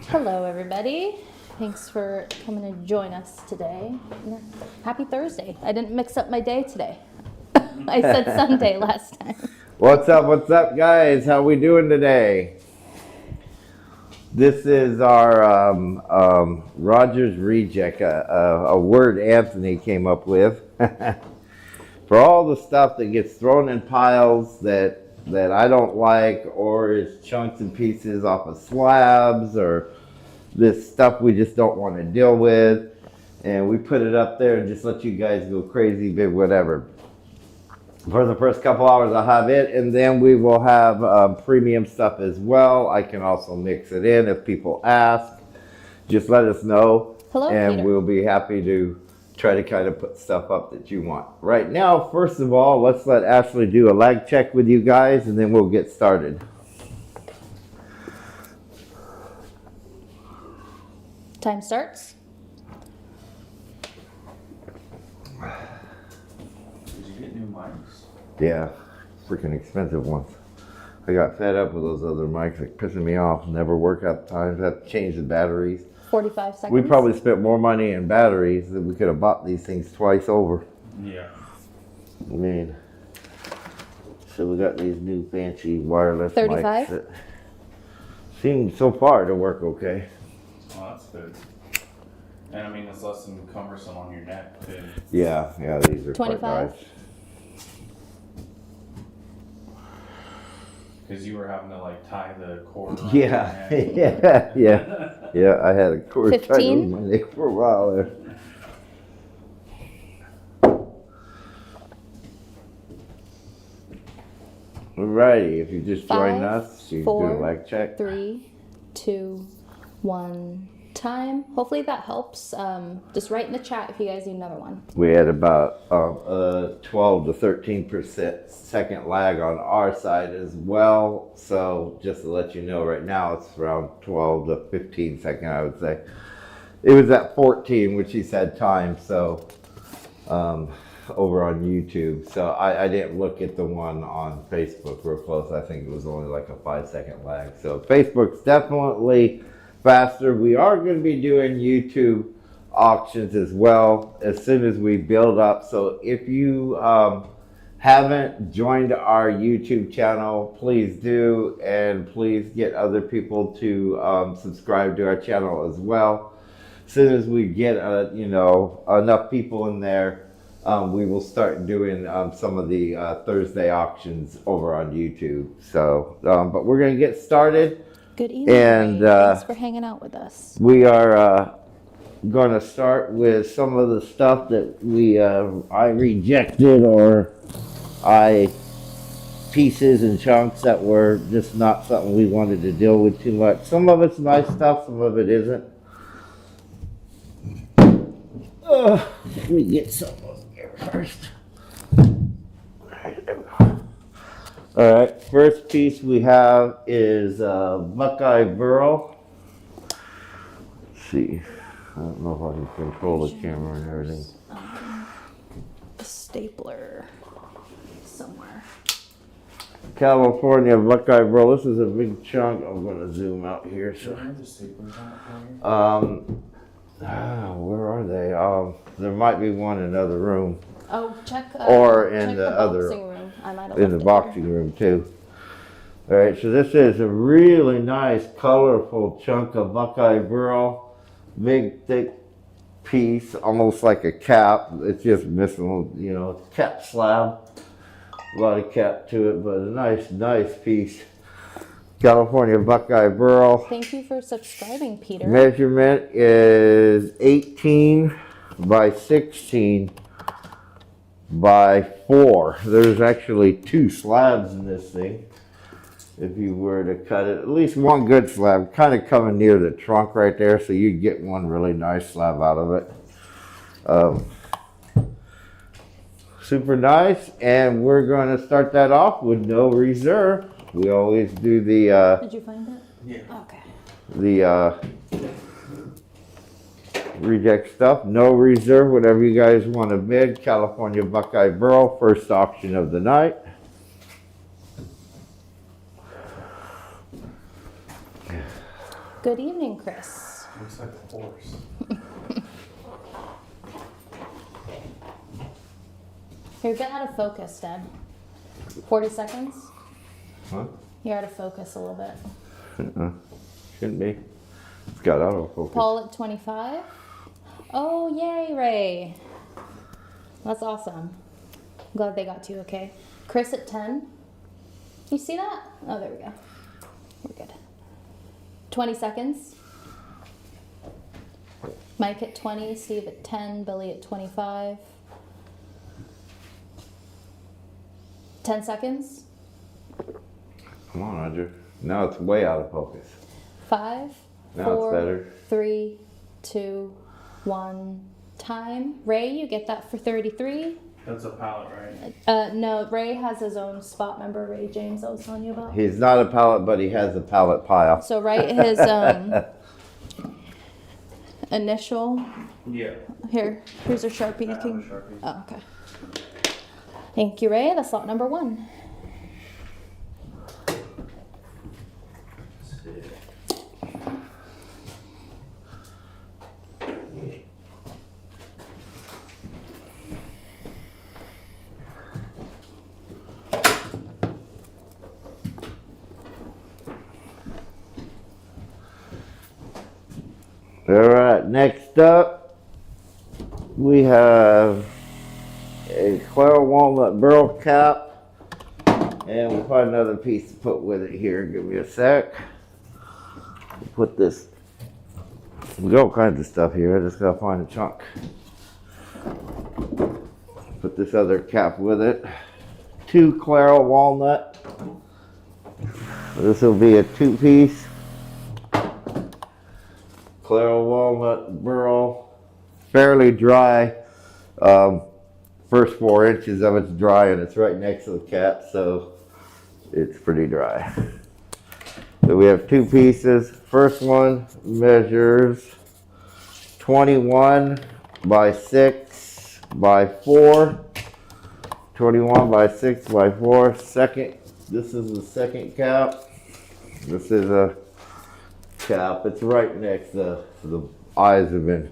Hello, everybody. Thanks for coming to join us today. Happy Thursday. I didn't mix up my day today. I said Sunday last time. What's up, guys? How we doing today? This is our Rogers Reject, a word Anthony came up with. For all the stuff that gets thrown in piles that I don't like, or is chunks and pieces off of slabs, or this stuff we just don't want to deal with, and we put it up there and just let you guys go crazy, big whatever. For the first couple hours I'll have it, and then we will have premium stuff as well. I can also mix it in if people ask. Just let us know. Hello, and Peter. We'll be happy to try to kind of put stuff up that you want. Right now, first of all, let's let Ashleigh do a lag check with you guys, and then we'll get started. Time starts. Did you get new mics? Yeah, freaking expensive ones. I got fed up with those other mics, like pissing me off. Never work out times. Have to change the batteries. 45 seconds. We probably spent more money in batteries than we could have bought these things twice over. Yeah. I mean, so we got these new fancy wireless 35? mics that seem so far to work okay. Well, that's good. And I mean, it's less than cumbersome on your neck, too. Yeah, these are 25? quite nice. Because you were having to, like, tie the cord around Yeah, your neck. yeah, I had a cord tied 15? on my neck for a while there. Alrighty, if you just joined 5, us, you do 4, a lag check. 3, 2, 1. Time. Hopefully that helps. Just write in the chat if you guys need another one. We had about 12 to 13% second lag on our side as well. So just to let you know, right now it's around 12 to 15 second, I would say. It was at 14, which he said time. So over on YouTube. So I didn't look at the one on Facebook real close. I think it was only like a 5-second lag. So Facebook's definitely faster. We are going to be doing YouTube auctions as well as soon as we build up. So if you haven't joined our YouTube channel, please do, and please get other people to subscribe to our channel as well. As soon as we get enough people in there, we will start doing some of the Thursday auctions over on YouTube. So, but we're going to get started. Good evening. And thanks for hanging out with us. we are going to start with some of the stuff that I rejected, or pieces and chunks that were just not something we wanted to deal with too much. Some of it's nice stuff, some of it isn't. Let me get some of here first. All right, first piece we have is Buckeye Burl. Let's see, I don't know if I can control the camera and everything. A stapler somewhere. California Buckeye Burl. This is a big chunk. I'm going to zoom out here. So, where are they? There might be one in another room. Oh, check. Or in check the other, boxing room. I might have in the left it boxing room too. All right, so this is a really nice, colorful chunk of Buckeye Burl. Big, thick piece, almost like a cap. It's just missing, it's cap slab. A lot of cap to it, but a nice piece. California Buckeye Burl. there. Thank you for subscribing, Peter. Measurement is 18 by 16 by 4. There's actually 2 slabs in this thing. If you were to cut it, at least one good slab, kind of coming near the trunk right there, so you'd get one really nice slab out of it. Super nice, and we're going to start that off with no reserve. We always do the Did you find it? Yeah. Okay. Reject stuff, no reserve, whatever you guys want to bid. California Buckeye Burl, first auction of the night. Good evening, Chris. Looks like a horse. You're getting out of focus, Dad. 40 seconds? Huh? You're out of focus a little bit. Shouldn't be. It's got autofocus. Paul at 25. Oh, yay, Ray. That's awesome. I'm glad they got you okay. Chris at 10. You see that? Oh, there we go. We're good. 20 seconds. Mike at 20, Steve at 10, Billy at 25. 10 seconds. Come on, Roger. Now it's way out of focus. 5, Now 4, it's better. 3, 2, 1. Time. Ray, you get that for 33. That's a pallet, right? No, Ray has his own spot. Remember Ray James I was telling you about? He's not a pallet, but he has a pallet pile. So write his initial. Yeah. Here's a Sharpie. You I have a can. Sharpie. Oh, okay. Thank you, Ray. That's lot number 1. All right, next up, we have a Clara Walnut Burl cap, and we'll find another piece to put with it here. Give me a sec. Put this, we got all kinds of stuff here. I just gotta find a chunk. Put this other cap with it. 2 Clara Walnut. This will be a 2-piece. Clara Walnut Burl, fairly dry. First 4 inches of it's dry, and it's right next to the cap, so it's pretty dry. So we have 2 pieces. First one measures 21 by 6 by 4. 21 by 6 by 4. This is the second cap. This is a cap. It's right next to the eyes have been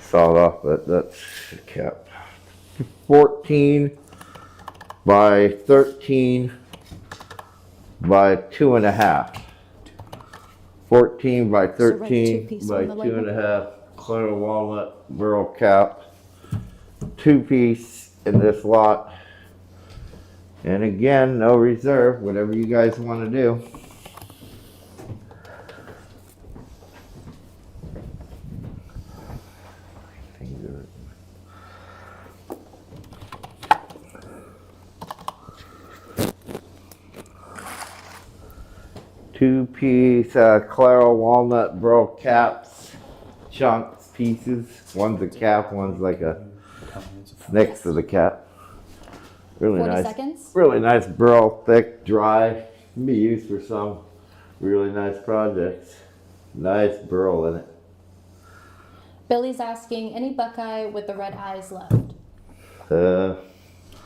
sawed off, but that's the cap. 14 by 13 by 2.5. 14 by 13 by 2.5 Clara Walnut Burl cap. 2-piece in this lot. And again, no reserve, whatever you guys want to do. Two-piece Clara Walnut Burl caps, chunks, pieces. One's a cap, one's like a next to the cap. Really 40 nice. seconds. Really nice burl, thick, dry. Can be used for some really nice projects. Nice burl in it. Billy's asking, any Buckeye with the red eyes left?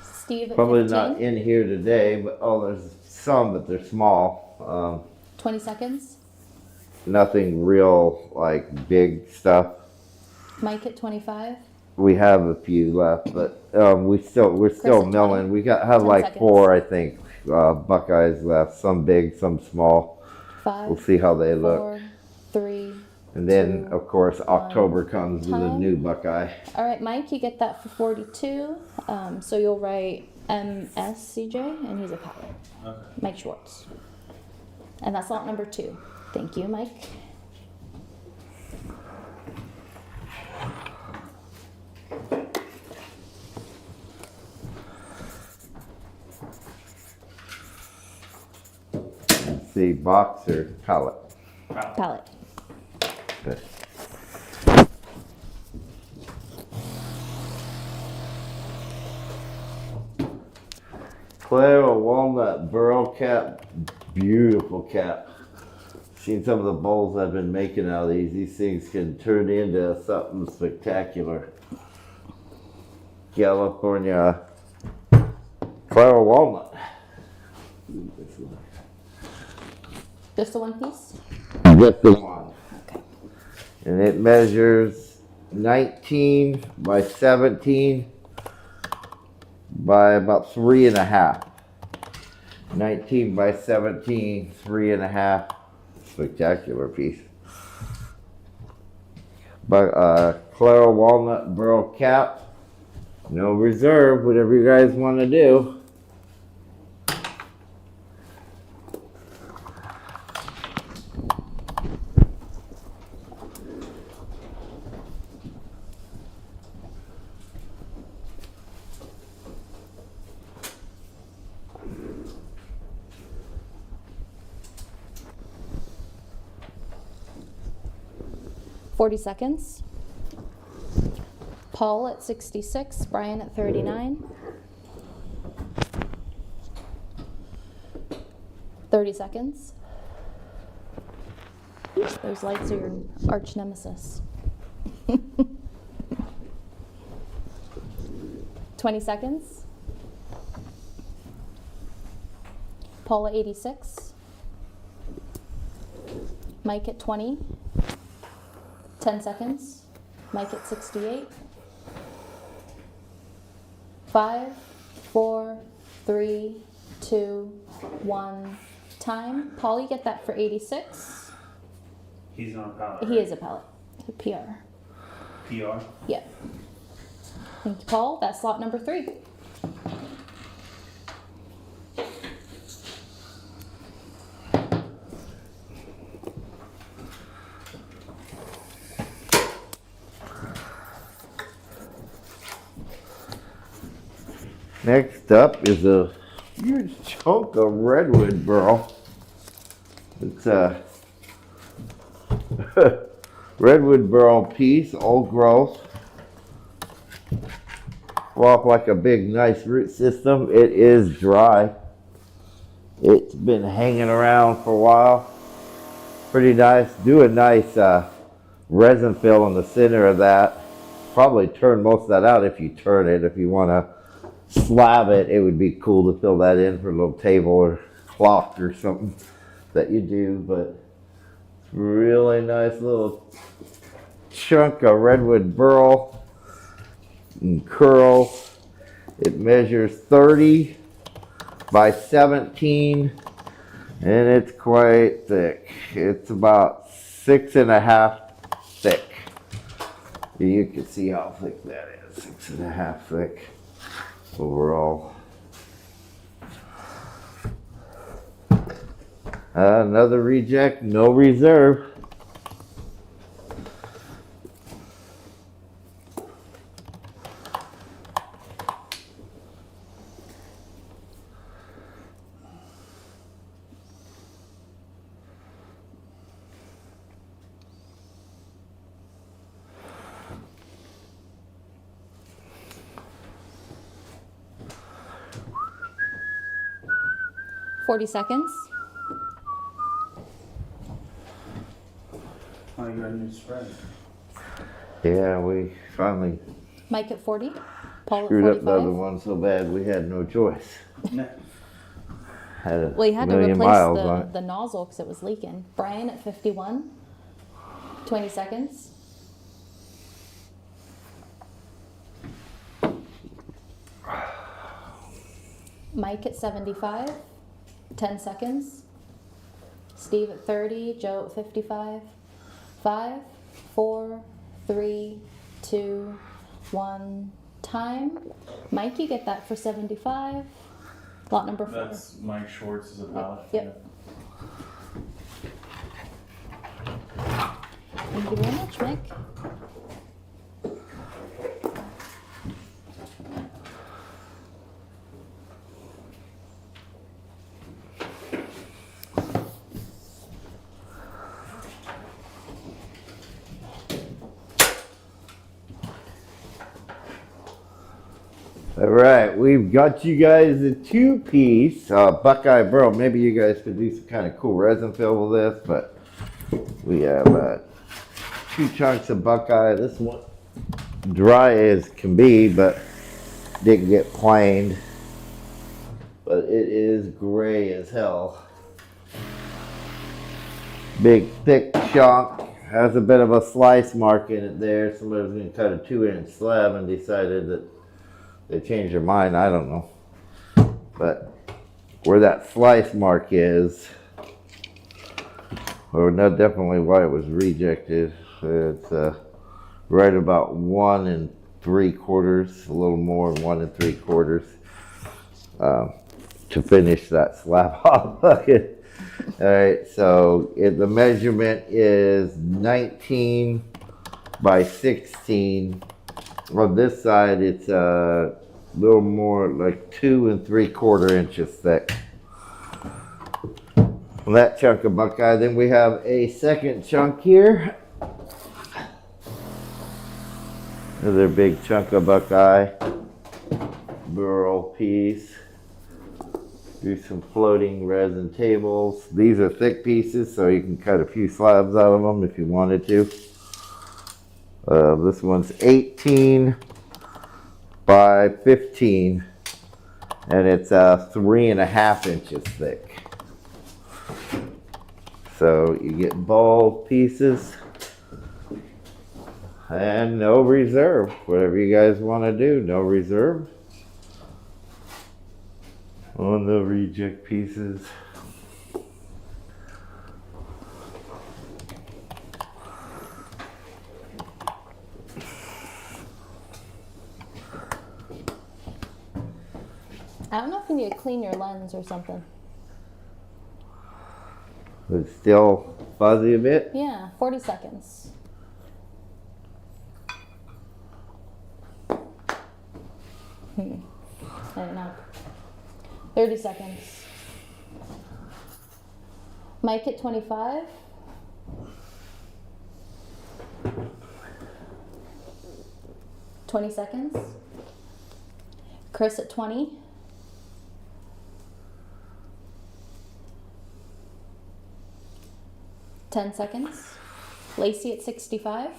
Steve at Probably 15. not in here today, but there's some, but they're small. 20 seconds. Nothing real like big stuff. Mike at 25. We have a few left, but we're still at milling. 20. We have 10 like seconds. 4, I think, Buckeyes left. Some big, some small. 5. We'll see how they 4, look. 3. And then, 2, of course, October comes with a Time. new Buckeye. All right, Mike, you get that for 42. So you'll write MSCJ, and he's a pilot. Okay. Mike Schwartz. And that's lot number 2. Thank you, Mike. The boxer pallet. Palette. Good. Clara Walnut Burl cap. Beautiful cap. Seen some of the bowls I've been making out of these. These things can turn into something spectacular. California Clara Walnut. Just the one piece? Just the one. Okay. And it measures 19 by 17 by about 3.5. 19 by 17, 3.5. Spectacular piece. But Claro Walnut Burl cap. No reserve, whatever you guys want to do. $40. Paul at 66, Brian at 39. 30 seconds. Those lights are your arch nemesis. 20 seconds. Paul at 86. Mike at 20. 10 seconds. Mike at 68. 5, 4, 3, 2, 1. Time. Paul, you get that for 86. He's on a pallet. He is a pellet. A PR. PR? Yeah. Thank you, Paul. That's slot number 3. Next up is a huge chunk of Redwood Burl. It's a Redwood Burl piece, old growth. Off like a big nice root system. It is dry. It's been hanging around for a while. Pretty nice. Do a nice resin fill in the center of that. Probably turn most of that out if you turn it. If you want to slab it, it would be cool to fill that in for a little table or cloth or something that you do. But really nice little chunk of Redwood Burl and curl. It measures 30 by 17 and it's quite thick. It's about 6.5 thick. You can see how thick that is. 6.5 thick overall. Another reject, no reserve. $40 seconds. Oh, you got a new spread. Yeah, we finally Mike at 40. Paul screwed at up the other 45. one so bad we had no choice. Had a Well, you had to million replace miles on it. the nozzle because it was leaking. Brian at 51. 20 seconds. Mike at 75. 10 seconds. Steve at 30. Joe at 55. 5, 4, 3, 2, 1. Time. Mike, you get that for 75. Lot number 4. That's Mike Schwartz as a pallet. Yep. Thank you very much, Mick. All right, we've got you guys a 2-piece Buckeye Burl. Maybe you guys could do some kind of cool resin fill with this, but we have 2 chunks of Buckeye. This one dry as can be, but didn't get planed. But it is gray as hell. Big thick chunk. Has a bit of a slice mark in it there. Somebody was going to cut a 2-inch slab and decided that they changed their mind. I don't know. But where that slice mark is, or not definitely why it was rejected. It's right about 1 3/4, a little more, 1 3/4, to finish that slab off bucket. All right, so the measurement is 19 by 16. On this side, it's a little more like 2 3/4 inches thick. On that chunk of Buckeye, then we have a second chunk here. Another big chunk of Buckeye burl piece. Do some floating resin tables. These are thick pieces, so you can cut a few slabs out of them if you wanted to. This one's 18 by 15, and it's 3.5 inches thick. So you get ball pieces and no reserve. Whatever you guys want to do, no reserve on the reject pieces. I don't know if you need to clean your lens or something. It's still fuzzy a bit. Yeah, 40 seconds. I don't know. 30 seconds. Mike at 25. $20 seconds. Chris at 20. $10 seconds. Lacey at 65.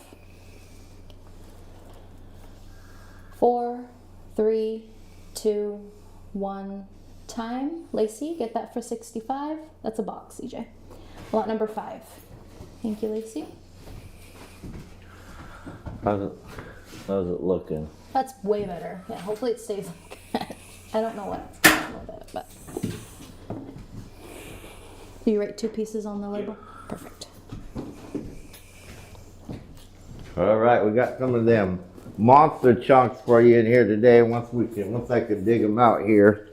4, 3, 2, 1. Time. Lacey, get that for 65. That's a box, CJ. Lot number 5. Thank you, Lacey. How's it looking? That's way better. Yeah, hopefully it stays like that. I don't know what's going on with it, but. Do you write 2 pieces on the label? Perfect. All right, we got some of them monster chunks for you in here today. Once I can dig them out here,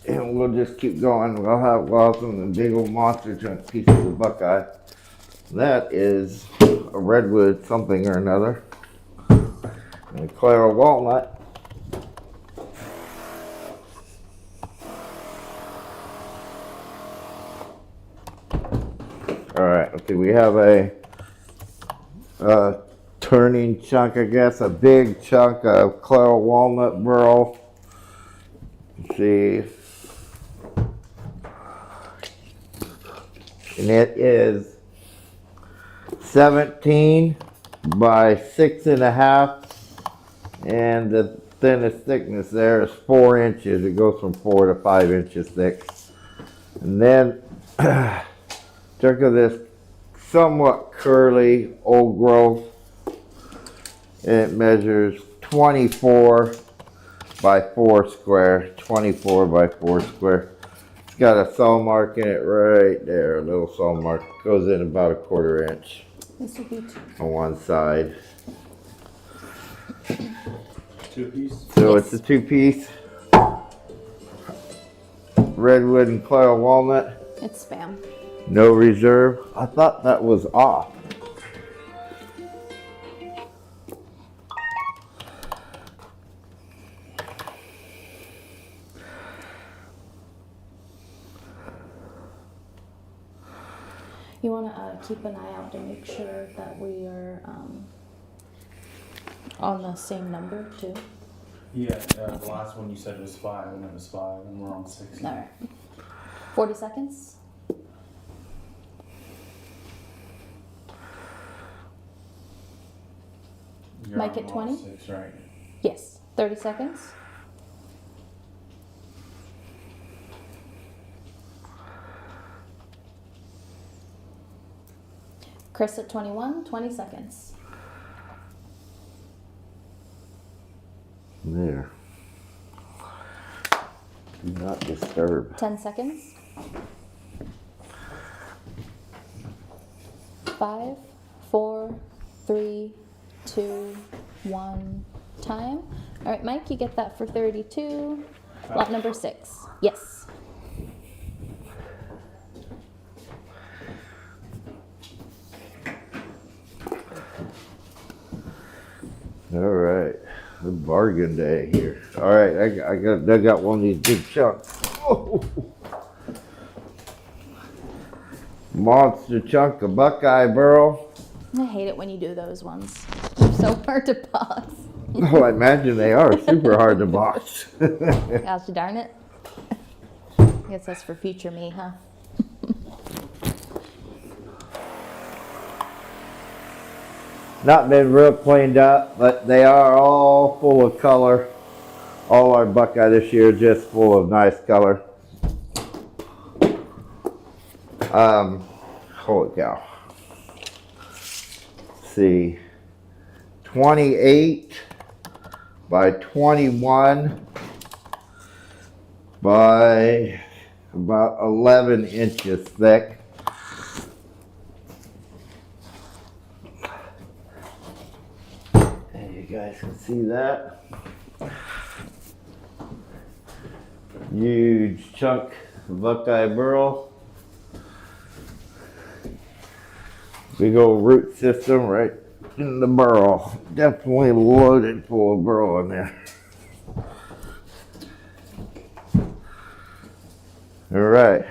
and we'll just keep going. We'll have some of the big old monster chunk pieces of Buckeye. That is a redwood something or another, and a Clara walnut. All right, okay, we have a turning chunk, I guess, a big chunk of Clara walnut burl. Let's see. And it is 17 by 6.5, and the thinnest thickness there is 4 inches. It goes from 4 to 5 inches thick. And then chunk of this somewhat curly old growth. It measures 24 by 4 square. 24 by 4 square. It's got a saw mark in it right there. A little saw mark. Goes in about 1/4 inch This would be 2. on one side. 2-piece. So it's a 2-piece. Redwood and Clara walnut. It's spam. No reserve. I thought that was off. You want to keep an eye out to make sure that we are on the same number too. Yeah, the last one you said was 5, and it was 5, and we're on 6. All right. 40 seconds. You're Mike on at 20? 6, right? Yes. 30 seconds. Chris at 21, 20 seconds. There. Do not disturb. 10 seconds. 5, 4, 3, 2, 1, time. All right, Mike, you get that for 32. Lot number 6. Yes. All right, the bargain day here. All right, I got one of these big chunks. Oh. Monster chunk of Buckeye Burl. I hate it when you do those ones. They're so hard to box. Oh, I imagine they are super hard to box. Gosh darn it. I guess that's for future me, huh? Not been real cleaned up, but they are all full of color. All our Buckeye this year just full of nice color. Holy cow. Let's see. 28 by 21 by about 11 inches thick. And you guys can see that. Huge chunk of Buckeye Burl. Big old root system right in the burl. Definitely loaded full of burl in there. All right,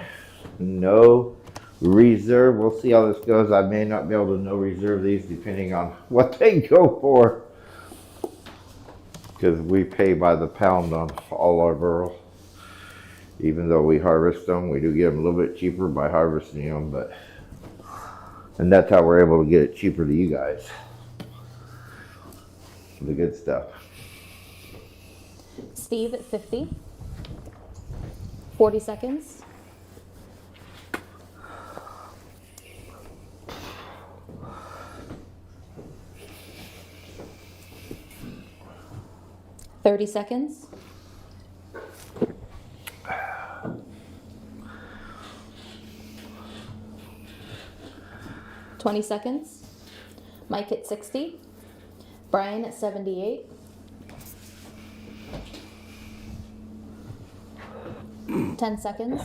no reserve. We'll see how this goes. I may not be able to no reserve these depending on what they go for, because we pay by the pound on all our burl. Even though we harvest them, we do get them a little bit cheaper by harvesting them, and that's how we're able to get it cheaper to you guys. The good stuff. Steve at 50. 40 seconds. $30 seconds. $20 seconds. Mike at 60. Brian at 78. $10 seconds.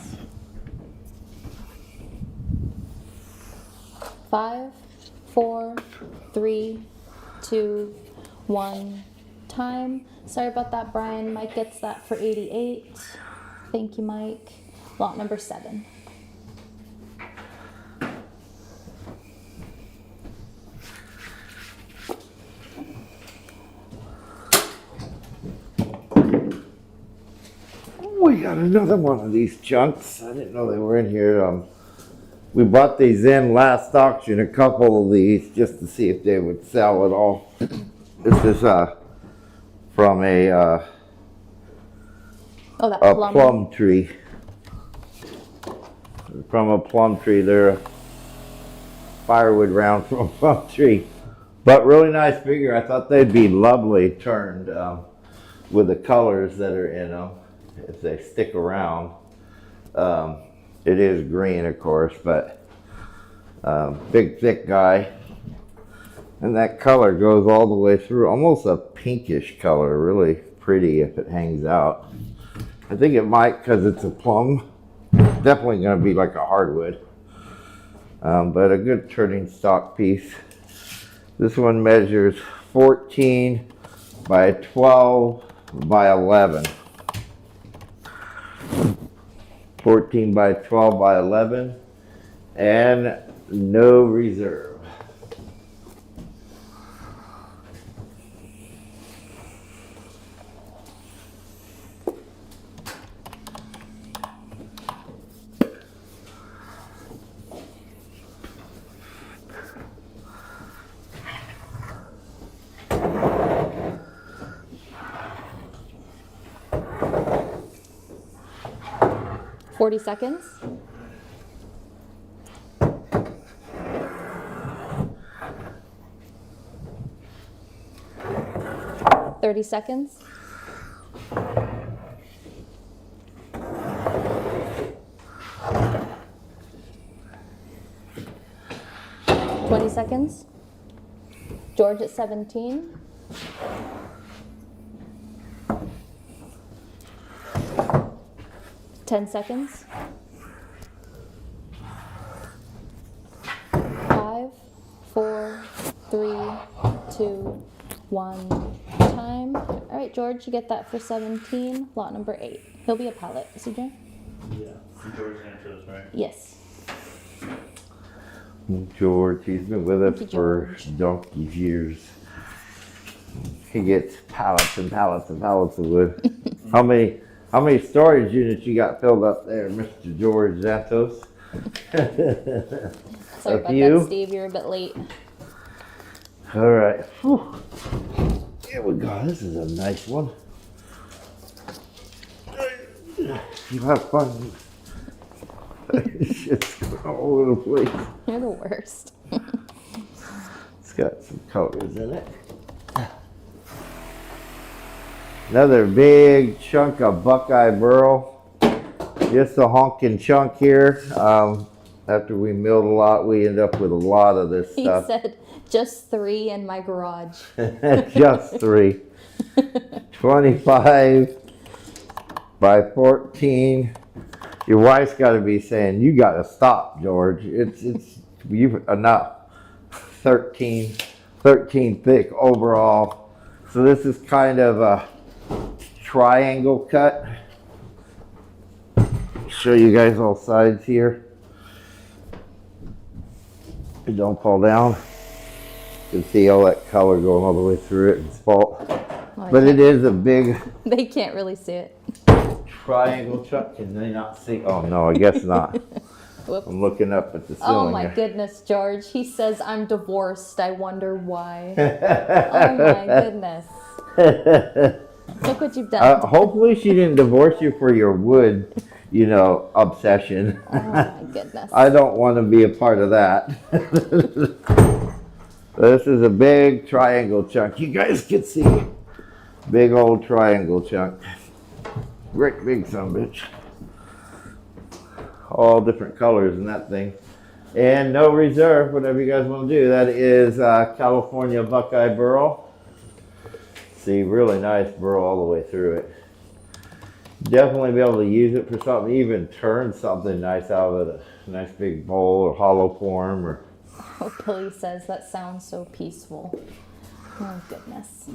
5, 4, 3, 2, 1, time. Sorry about that, Brian. Mike gets that for 88. Thank you, Mike. Lot number 7. We got another one of these chunks. I didn't know they were in here. We bought these in last auction, a couple of these, just to see if they would sell at all. This is from a plum tree. From a plum tree. They're a firewood round from a plum tree. But really nice figure. I thought they'd be lovely turned with the colors that are in them, if they stick around. It is green, of course, but big, thick guy. And that color goes all the way through, almost a pinkish color, really pretty if it hangs out. I think it might, because it's a plum. Definitely going to be like a hardwood. But a good turning stock piece. This one measures 14 by 12 by 11. 14 by 12 by 11, and no reserve. 30 seconds. Seconds. George at 17. Ten seconds. 5, 4, 3, 2, 1. Time. All right, George, you get that for 17. Lot number 8. He'll be a pallet. CJ? Yeah. George answers, right? Yes. George, he's been with us Thank you, for George. donkey's years. He gets pallets and pallets and pallets of wood. How many storage units you got filled up there, Mr. George Zantos? Sorry about that, Steve. You're a bit late. All right. Whew. Here we go. This is a nice one. You have fun. It's just all over the place. You're the worst. It's got some colors in it. Another big chunk of Buckeye Burl. Just a honking chunk here. After we milled a lot, we end up with a lot of this He stuff. said, just 3 in my garage. Just 3. 25 by 14. Your wife's got to be saying, you got to stop, George. You've enough. 13 thick overall. So this is kind of a triangle cut. Show you guys all sides here. It don't fall down. You can see all that color going all the way through it and spalt. But it is a big They can't really see it. triangle chunk. Can they not see? Oh no, I guess not. Whoops. I'm looking up at the ceiling. Oh my here. goodness, George. He says I'm divorced. I wonder why. Oh my goodness. Look what you've done. Hopefully she didn't divorce you for your wood, obsession. Oh my goodness. I don't want to be a part of that. This is a big triangle chunk. You guys can see. Big old triangle chunk. Great big son of a bitch. All different colors in that thing. And no reserve, whatever you guys want to do. That is California Buckeye Burl. See, really nice burl all the way through it. Definitely be able to use it for something, even turn something nice out of it. A nice big bowl or hollow form. Or Oh, Billy says that sounds so peaceful. Oh goodness.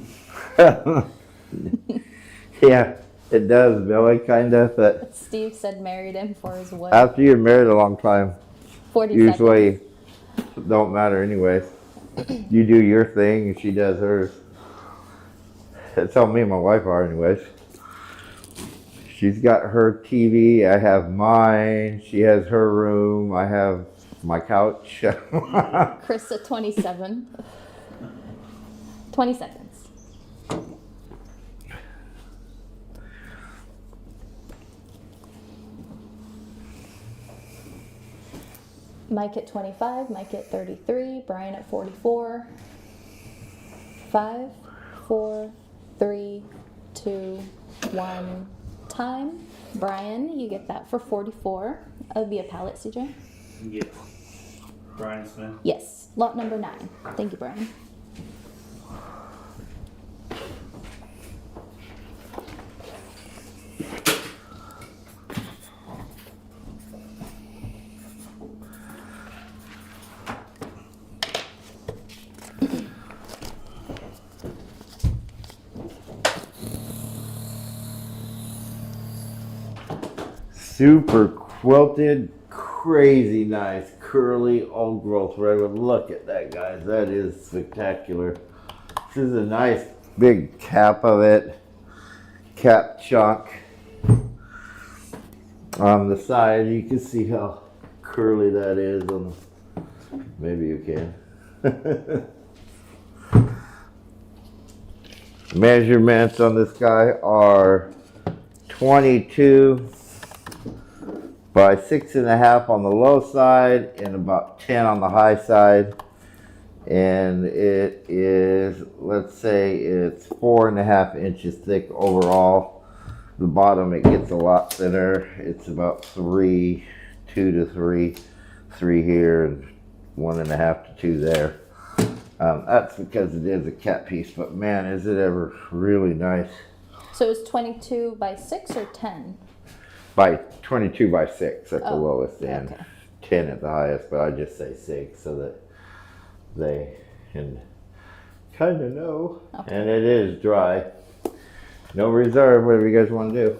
Yeah, it does, Billy, kind of. But Steve said married him for his wood. after you're married a long time, 40 usually seconds. it don't matter anyways. You do your thing and she does hers. That's how me and my wife are anyways. She's got her TV, I have mine, she has her room, I have my couch. Chris at 27. 20 seconds. Mike at 25, Mike at 33, Brian at 44. 5, 4, 3, 2, 1. Time. Brian, you get that for 44. That would be a pallet, CJ? Yes. Brian Smith. Yes. Lot number 9. Thank you, Brian. Super quilted, crazy nice, curly, old growth redwood. Look at that, guys. That is spectacular. This is a nice big cap of it. Cap chunk. On the side, you can see how curly that is. Maybe you can. Measurements on this guy are 22 by 6.5 on the low side and about 10 on the high side. And it is, let's say it's 4.5 inches thick overall. The bottom, it gets a lot thinner. It's about 2 to 3 here, and 1.5 to 2 there. That's because it is a cat piece, but man, is it ever really nice. So it's 22 by 6 or 10? By 22 by 6 at the lowest end. Okay. 10 at the highest, but I just say 6 so that they can kind of know. Okay. And it is dry. No reserve, whatever you guys want to do.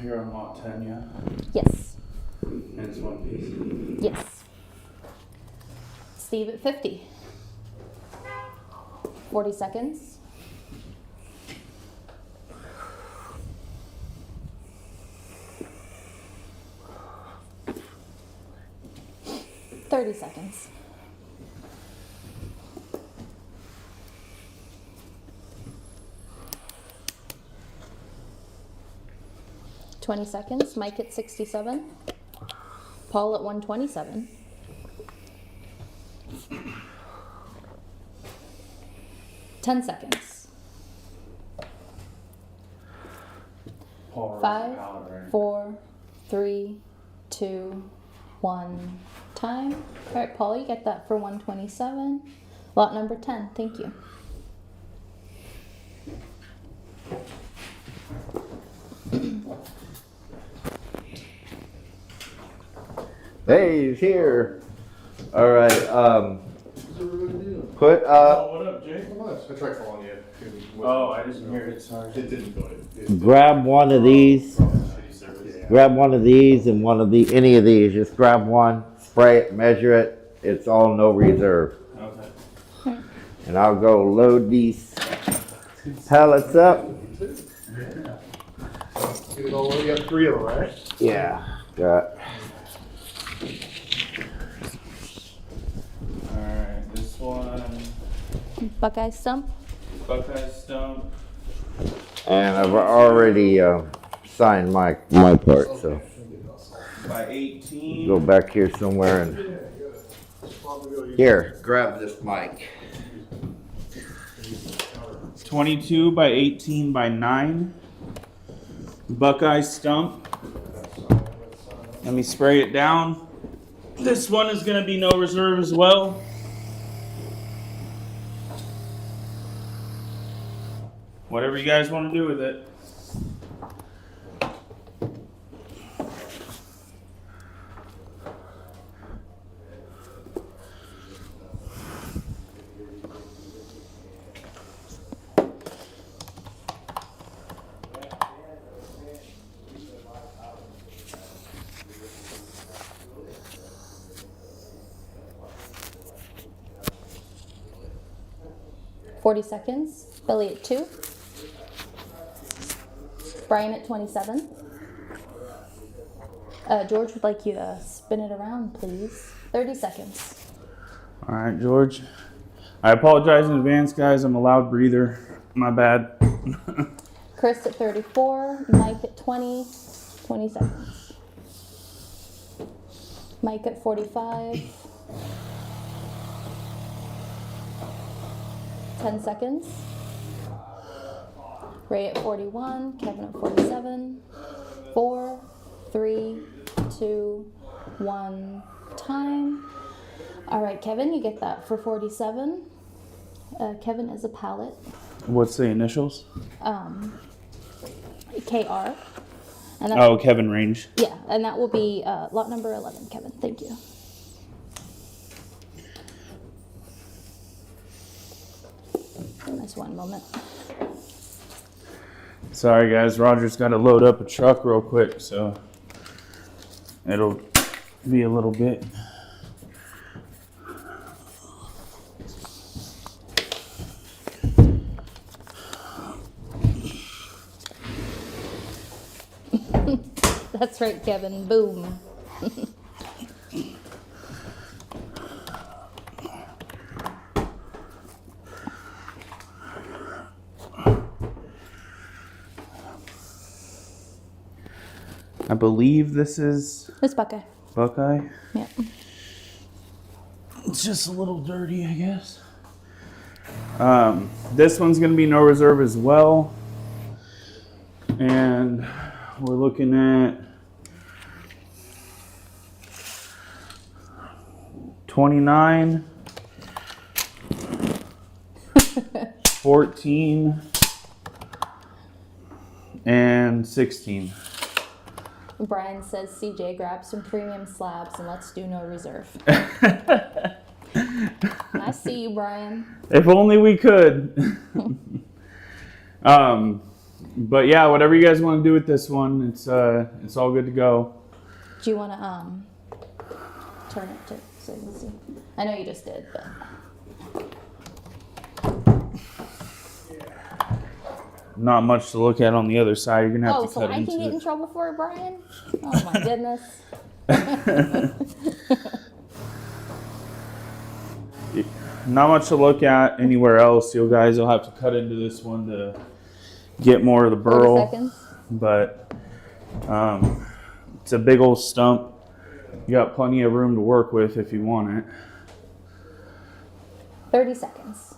You're on lot 10, yeah? Yes. And it's one piece. Yes. Steve at 50. 40 seconds. $30 seconds. $20 seconds. Mike at 67. Paul at 127. $10 seconds. Paul 5, pallet, right? 4, 3, 2, 1. Time. All right, Paul, you get that for 127. Lot number 10. Thank you. Hey, he's here. All right. Put up. Oh, what up, Jay? Come on, I tried calling you. Oh, I didn't hear it, sorry. It didn't go in. Grab one of these. Shitty service. Yeah. Grab one of these and one of the any of these. Just grab one, spray it, measure it. It's all no reserve. Okay. And I'll go load these pallets up. Get it all you have 3 of them, right? Yeah. Got. Alright, this one, Buckeye stump. Buckeye stump. And I've already signed my part, so By 18. go back here somewhere and here, grab this mic. 22 by 18 by 9. Buckeye stump. Let me spray it down. This one is going to be no reserve as well. Whatever you guys want to do with it. $40 seconds. Billy at 2. Brian at 27. George would like you to spin it around, please. 30 seconds. All right, George. I apologize in advance, guys. I'm a loud breather. My bad. Chris at 34. Mike at 20. 20 seconds. Mike at 45. 10 seconds. Ray at 41. Kevin at 47. 4, 3, 2, 1. Time. All right, Kevin, you get that for 47. Kevin is a pallet. What's the initials? KR. And that, Oh, Kevin Range. yeah, and that will be lot number 11, Kevin. Thank you. Just one moment. Sorry, guys. Roger's got to load up a truck real quick, so it'll be a little bit. That's right, Kevin. Boom. I believe this is It's Buckeye. Buckeye. Yep. It's just a little dirty, I guess. This one's going to be no reserve as well. And we're looking at 29, 14, and 16. Brian says, CJ, grab some premium slabs and let's do no reserve. I see you, Brian. If only we could. But yeah, whatever you guys want to do with this one, it's all good to go. Do you want to turn it to so you can see? I know you just did, but Not much to look at on the other side. You're gonna have to so cut I into can get it. in trouble for it, Brian? Oh my goodness. Not much to look at anywhere else. You guys will have to cut into this one to get more of the 40 burl. seconds. But it's a big old stump. You got plenty of room to work with if you want it. 30 seconds.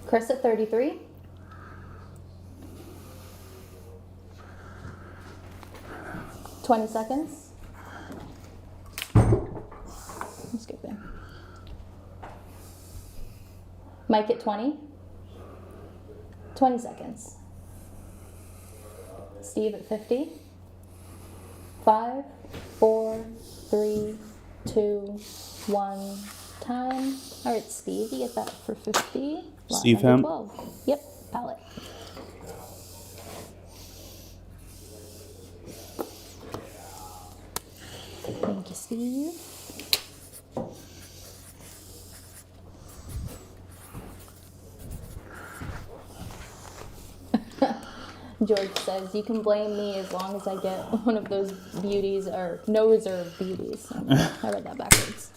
Chris at 33. $20 seconds. I'm skipping. Mike at 20. 20 seconds. Steve at 50. 5, 4, 3, 2, 1. Time. All right, Steve, you get that for 50. Lot Steve number Hemp. 12. Yep, pallet. Thank you, Steve. George says, you can blame me as long as I get one of those beauties or no reserve beauties. I read that backwards.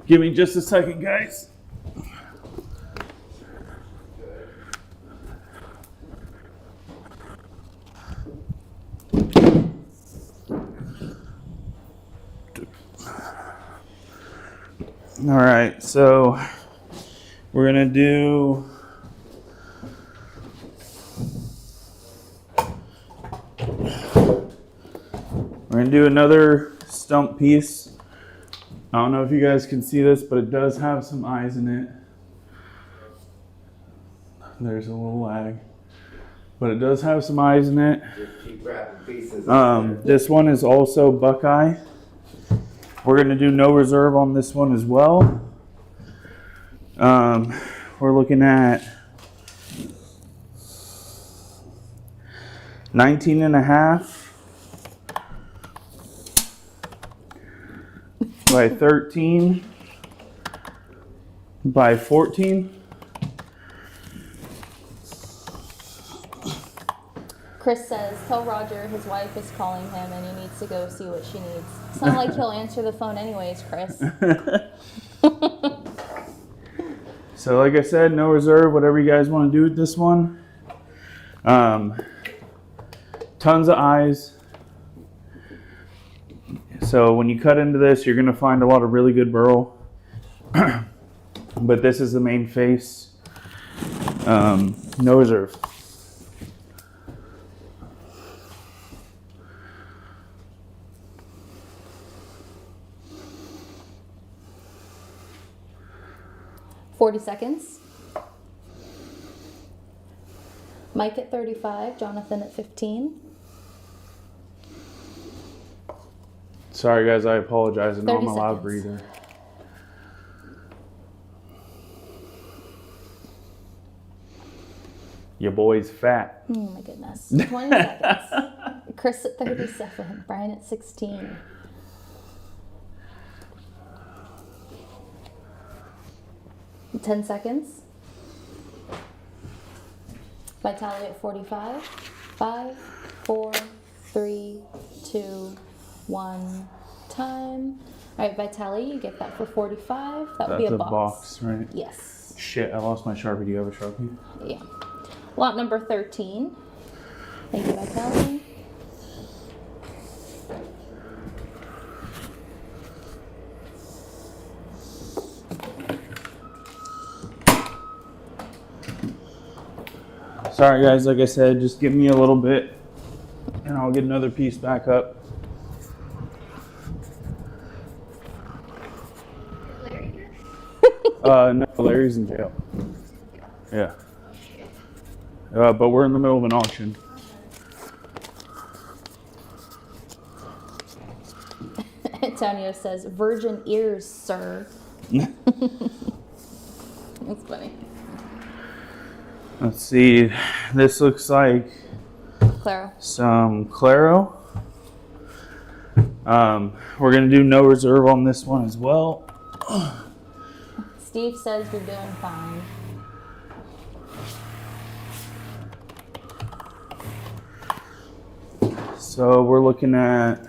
Give me just a second, guys. All right, so we're gonna do another stump piece. I don't know if you guys can see this, but it does have some eyes in it. There's a little lag, but it does have some eyes in it. Just keep grabbing pieces. This one is also Buckeye. We're gonna do no reserve on this one as well. We're looking at 19.5 by 13 by 14. Chris says, tell Roger his wife is calling him and he needs to go see what she needs. It's not like he'll answer the phone anyways, Chris. So like I said, no reserve, whatever you guys want to do with this one. Tons of eyes. So when you cut into this, you're going to find a lot of really good burl. But this is the main face. No reserve. $40 seconds. Mike at 35, Jonathan at 15. Sorry guys, I apologize. I know 30 I'm a loud seconds. breather. Your boy's fat. Oh my goodness. 20 seconds. Chris at 37, Brian at 16. $10 seconds. Vitaly at 45. 5, 4, 3, 2, 1. Time. All right, Vitaly, you get that for 45. That would be That's a box. right? Yes. Shit, I lost my Sharpie. Do you have a Sharpie? Yeah. Lot number 13. Thank you, Vitaly. Sorry guys, like I said, just give me a little bit and I'll get another piece back up. No, Larry's in jail. Yeah. But we're in the middle of an auction. Antonio says, virgin ears, sir. That's funny. Let's see. This looks like Claro. some Claro. We're going to do no reserve on this one as well. Steve says you're doing fine. So we're looking at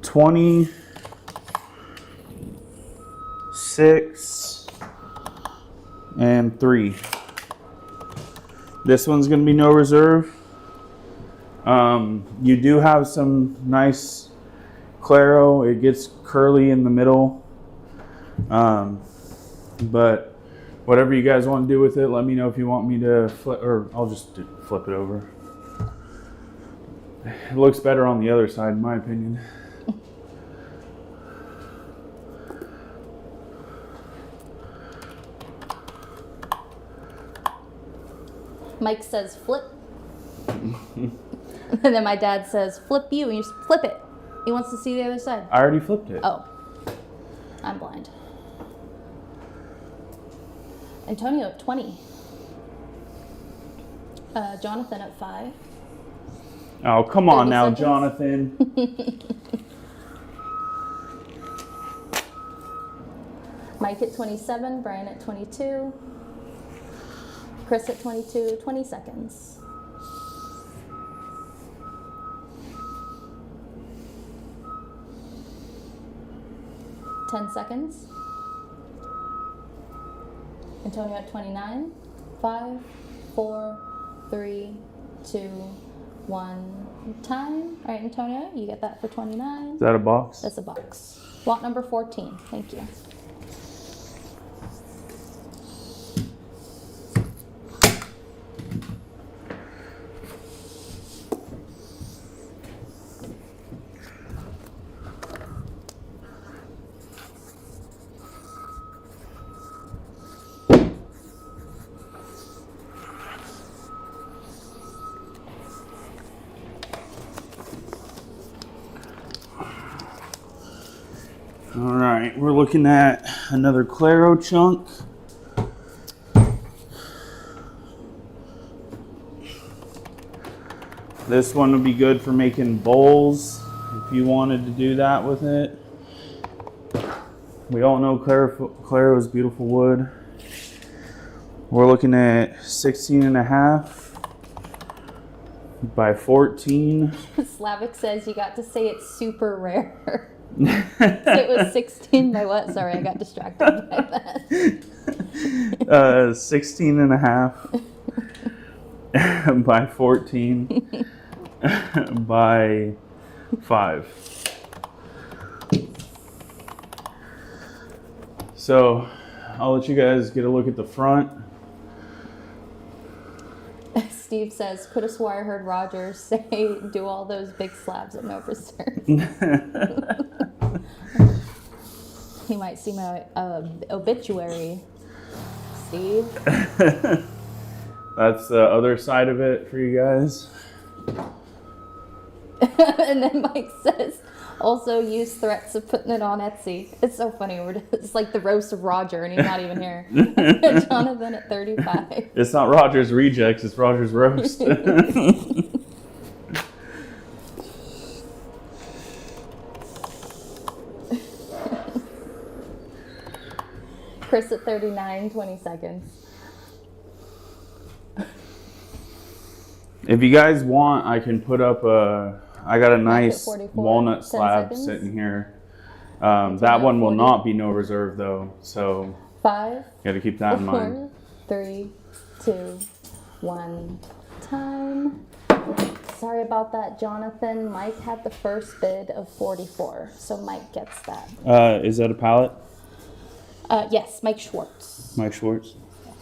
$26 and $3. This one's going to be no reserve. You do have some nice Claro. It gets curly in the middle. But whatever you guys want to do with it, let me know if you want me to flip, or I'll just flip it over. It looks better on the other side, in my opinion. Mike says flip. And then my dad says flip you, and you just flip it. He wants to see the other side. I already flipped it. Oh, I'm blind. Antonio at 20. Jonathan at 5. Oh, come on 30 now, seconds. Jonathan. Mike at 27. Brian at 22. Chris at 22. 20 seconds. Ten seconds. Antonio at 29. 5, 4, 3, 2, 1. Time. All right, Antonio, you get that for 29. Is that a box? That's a box. Lot number 14. Thank you. All right, we're looking at another Claro chunk. This one would be good for making bowls if you wanted to do that with it. We all know Claro is beautiful wood. We're looking at 16.5 by 14. Slavic says you got to say it's super rare. So it was 16 by what? Sorry, I got distracted by that. 16.5 by 14 by 5. So I'll let you guys get a look at the front. Steve says, could have swore I heard Rogers say, do all those big slabs at no reserve. He might see my obituary, Steve. That's the other side of it for you guys. And then Mike says, also use threats of putting it on Etsy. It's so funny. It's like the roast of Roger, and he's not even here. Jonathan at 35. It's not Roger's rejects, it's Roger's roast. Chris at 39, 20 seconds. If you guys want, I can put up I got a nice 44, walnut 10 slab seconds. sitting here. That one will 40. not be no reserve though, so 5, got to keep that in mind. 4, 3, 2, 1. Time. Sorry about that, Jonathan. Mike had the first bid of 44, so Mike gets that. Is that a pallet? Yes, Mike Schwartz. Mike Schwartz.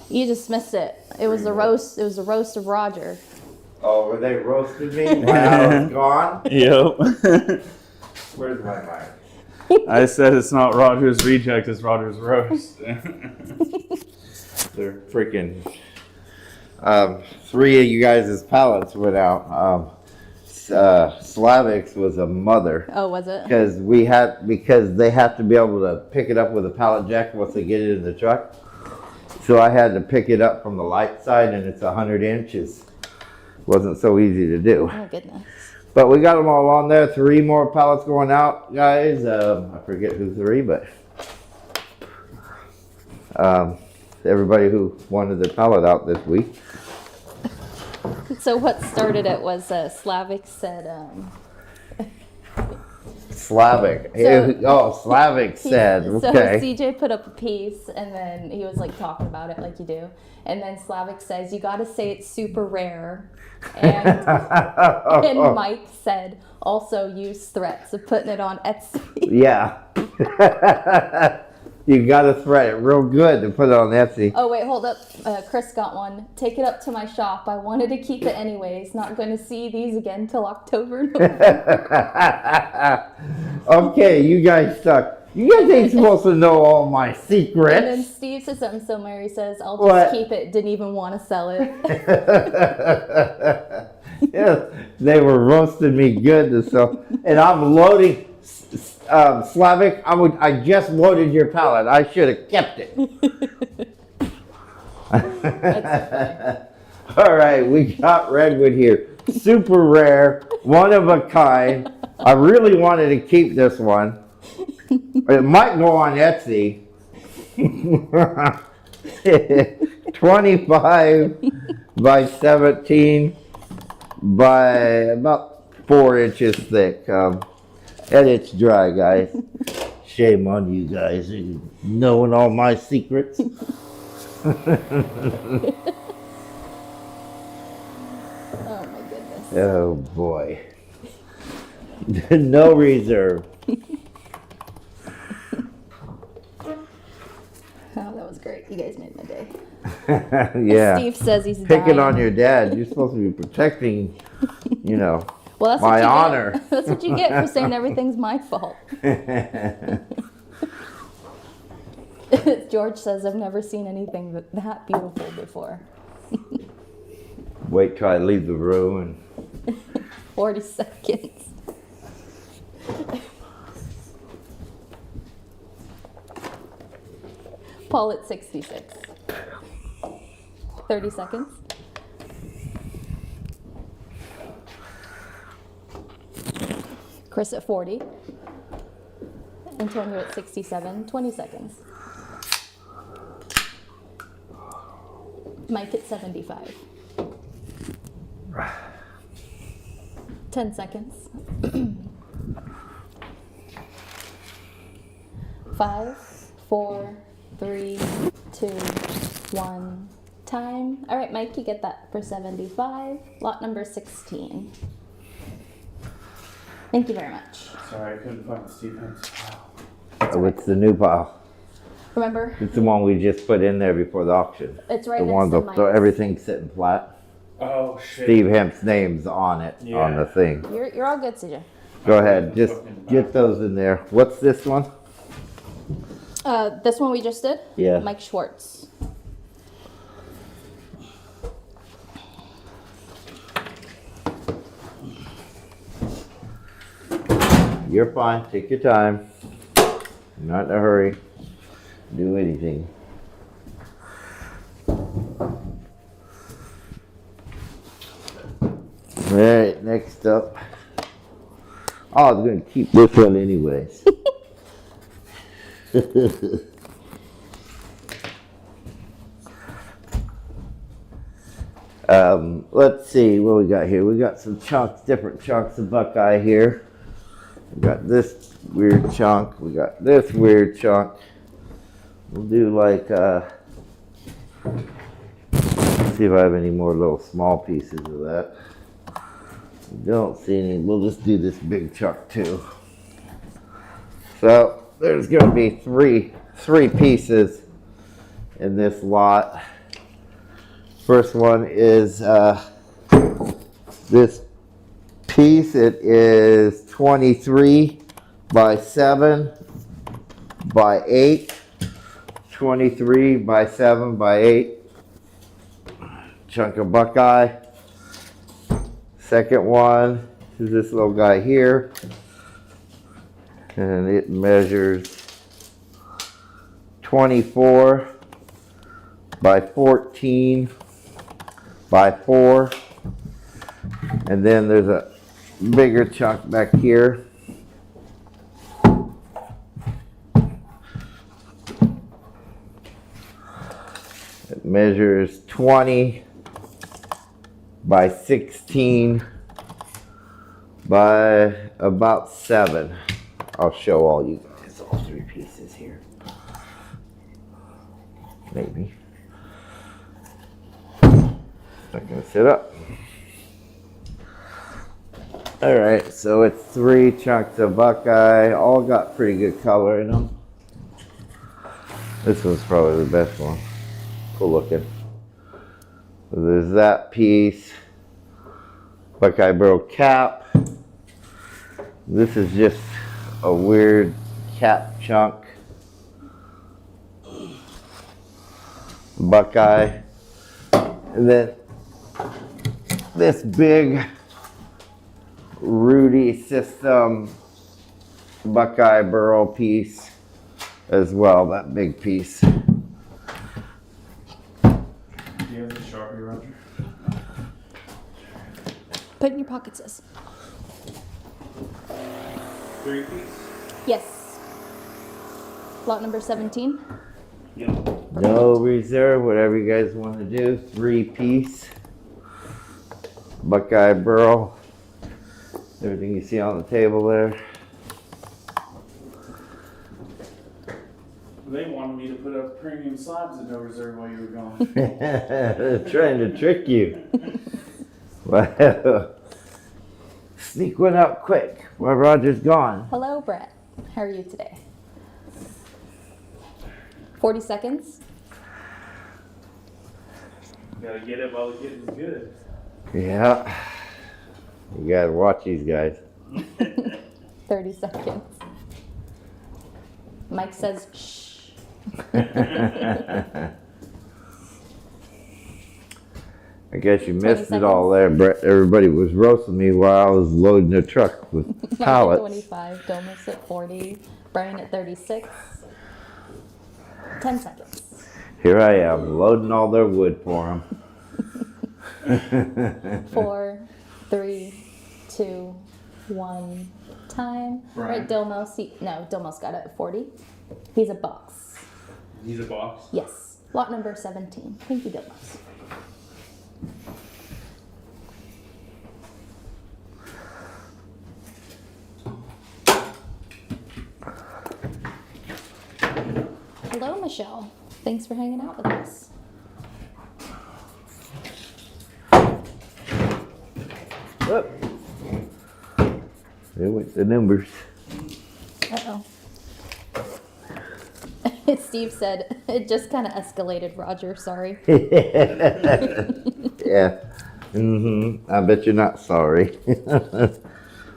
You just missed it. It was the roast. It was the roast of Roger. Oh, were they roasting me while I was gone? Yep. Where's my mic? I said it's not Roger's reject, it's Roger's roast. They're freaking. 3 of you guys' pallets went out. Slavics was a mother. Oh, was it? Because they have to be able to pick it up with a pallet jack once they get it in the truck. So I had to pick it up from the light side, and it's 100 inches. Wasn't so easy to do. Oh, goodness. But we got them all on there. 3 more pallets going out, guys. I forget who 3, but everybody who wanted their pallet out this week. So what started it was Slavic said. Slavic. Slavic said. So Okay. CJ put up a piece, and then he was like talking about it like you do, and then Slavic says you got to say it's super rare, and Mike said also use threats of putting it on Etsy. Yeah. You got to thread it real good to put it on Etsy. Oh wait, hold up. Chris got one. Take it up to my shop. I wanted to keep it anyways. Not going to see these again till October. Okay, you guys suck. You guys ain't supposed to know all my And then secrets. Steve says something, so Mary says, I'll just What? keep it. Didn't even want to sell it. Yeah, they were roasting me good, so and I'm loading. Slavic, I just loaded your pallet. I should have kept it. All right, we got Redwood here. Super rare, one of a kind. I really wanted to keep this one. It might go on Etsy. 25 by 17 by about 4 inches thick. And it's dry, guys. Shame on you guys, knowing all my secrets. Oh my goodness. Oh boy. No reserve. Oh, that was great. You guys made my day. Yeah. Steve says he's Picking dying. on your dad. You're supposed to be protecting, Well, that's my what you honor. Get. That's what you get for saying everything's my fault. George says, I've never seen anything that beautiful before. Wait till I leave the room 40 seconds. Paul at 66. 30 seconds. Chris at 40. Antonio at 67. 20 seconds. Mike at 75. 10 seconds. 5, 4, 3, 2, 1. Time. All right, Mike, you get that for 75. Lot number 16. Thank you very much. Sorry, I couldn't find Steve Hens. What's the new pile? Remember, It's the one we just put in there before the auction. it's right The next one to that mine. everything's sitting flat. Oh shit. Steve Hemp's name's on it, on the Yeah. thing. You're all good, CJ. Go ahead, just get those in there. What's this one? This one we just did? Yeah. Mike Schwartz. You're fine, take your time. Not in a hurry. Do anything. All right, next up. Oh, I was gonna keep this one anyways. Let's see what we got here. We got some chunks, different chunks of Buckeye here. We got this weird chunk. We got this weird chunk. We'll do like, see if I have any more little small pieces of that. Don't see any. We'll just do this big chunk too. So there's going to be three pieces in this lot. First one is this piece. It is 23 by 7 by 8. 23 by 7 by 8. Chunk of Buckeye. Second one is this little guy here, and it measures 24 by 14 by 4, and then there's a bigger chunk back here. It measures 20 by 16 by about 7. I'll show all you guys all three pieces here. Maybe. Not gonna sit up. Alright, so it's 3 chunks of Buckeye. All got pretty good color in them. This one's probably the best one. Cool looking. So there's that piece. Buckeye Burl cap. This is just a weird cap chunk. Buckeye. And then this big Rudy System Buckeye Burl piece as well, that big piece. Do you have the Sharpie, Roger? Put in your pocket, sis. 3 piece? Yes. Lot number 17. Yep. No reserve, whatever you guys want to do. 3 piece Buckeye Burl. Everything you see on the table there. They wanted me to put up premium slabs at no reserve while you were gone. Trying to trick you. Wow. Sneak one out quick while Roger's gone. Hello, Brett. How are you today? 40 seconds. Gotta get it while the getting's good. Yeah. You gotta watch these guys. 30 seconds. Mike says, shh. I guess you missed it all there, Brett. Everybody was roasting me while I was loading the truck with Mike at pallets. 25, Domus at 40, Brian at 36. 10 seconds. Here I am, loading all their wood for them. 4, 3, 2, 1. Time. Brian. Right, Domos. No, Domos got it at 40. He's a box. He's a box. Yes. Lot number 17. Thank you, Domos. Hello, Michelle. Thanks for hanging out with us. Look. There went the numbers. Uh-oh. Steve said, it just kind of escalated, Roger. Sorry. Yeah. I bet you're not sorry.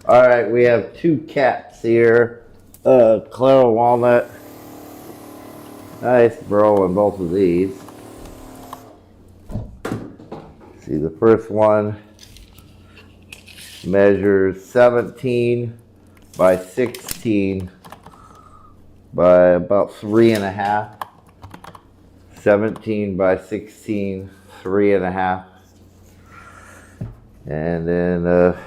All right, we have 2 caps here. Clara Walnut. Nice burl in both of these. See, the first one measures 17 by 16 by about 3.5. 17 by 16, 3.5. And then the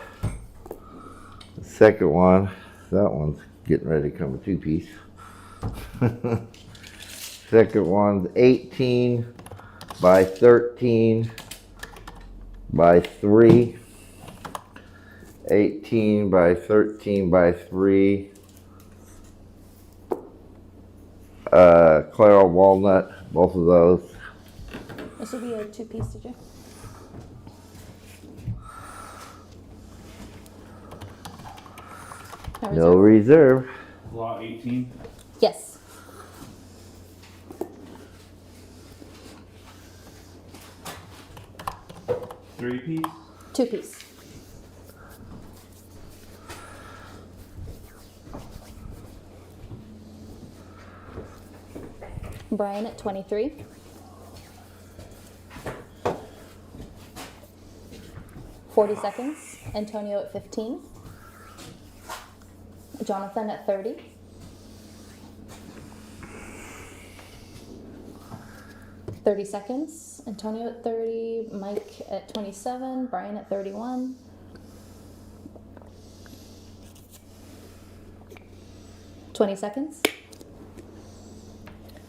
second one, that one's getting ready to come a 2-piece. Second one's 18 by 13 by 3, 18 by 13 by 3, Claro walnut, both of those. This would be a 2-piece, did you? No reserve. Lot 18. Yes. Three-piece. 2-piece. Brian at 23. $40. Antonio at 15. Jonathan at 30. $30. Antonio at 30. Mike at 27. Brian at 31. $20.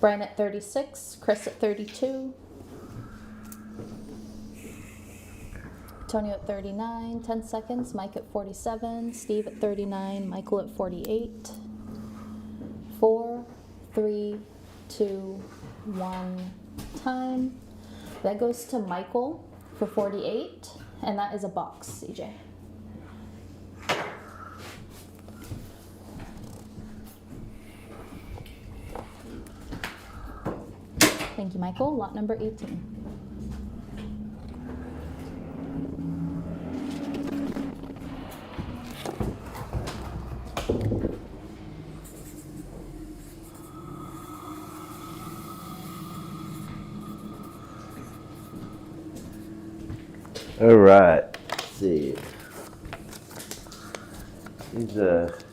Brian at 36. Chris at 32. Antonio at 39, 10 seconds. Mike at 47, Steve at 39, Michael at 48. 4, 3, 2, 1, time. That goes to Michael for 48, and that is a box, CJ. Thank you, Michael. Lot number 18. All right, let's see. These, let's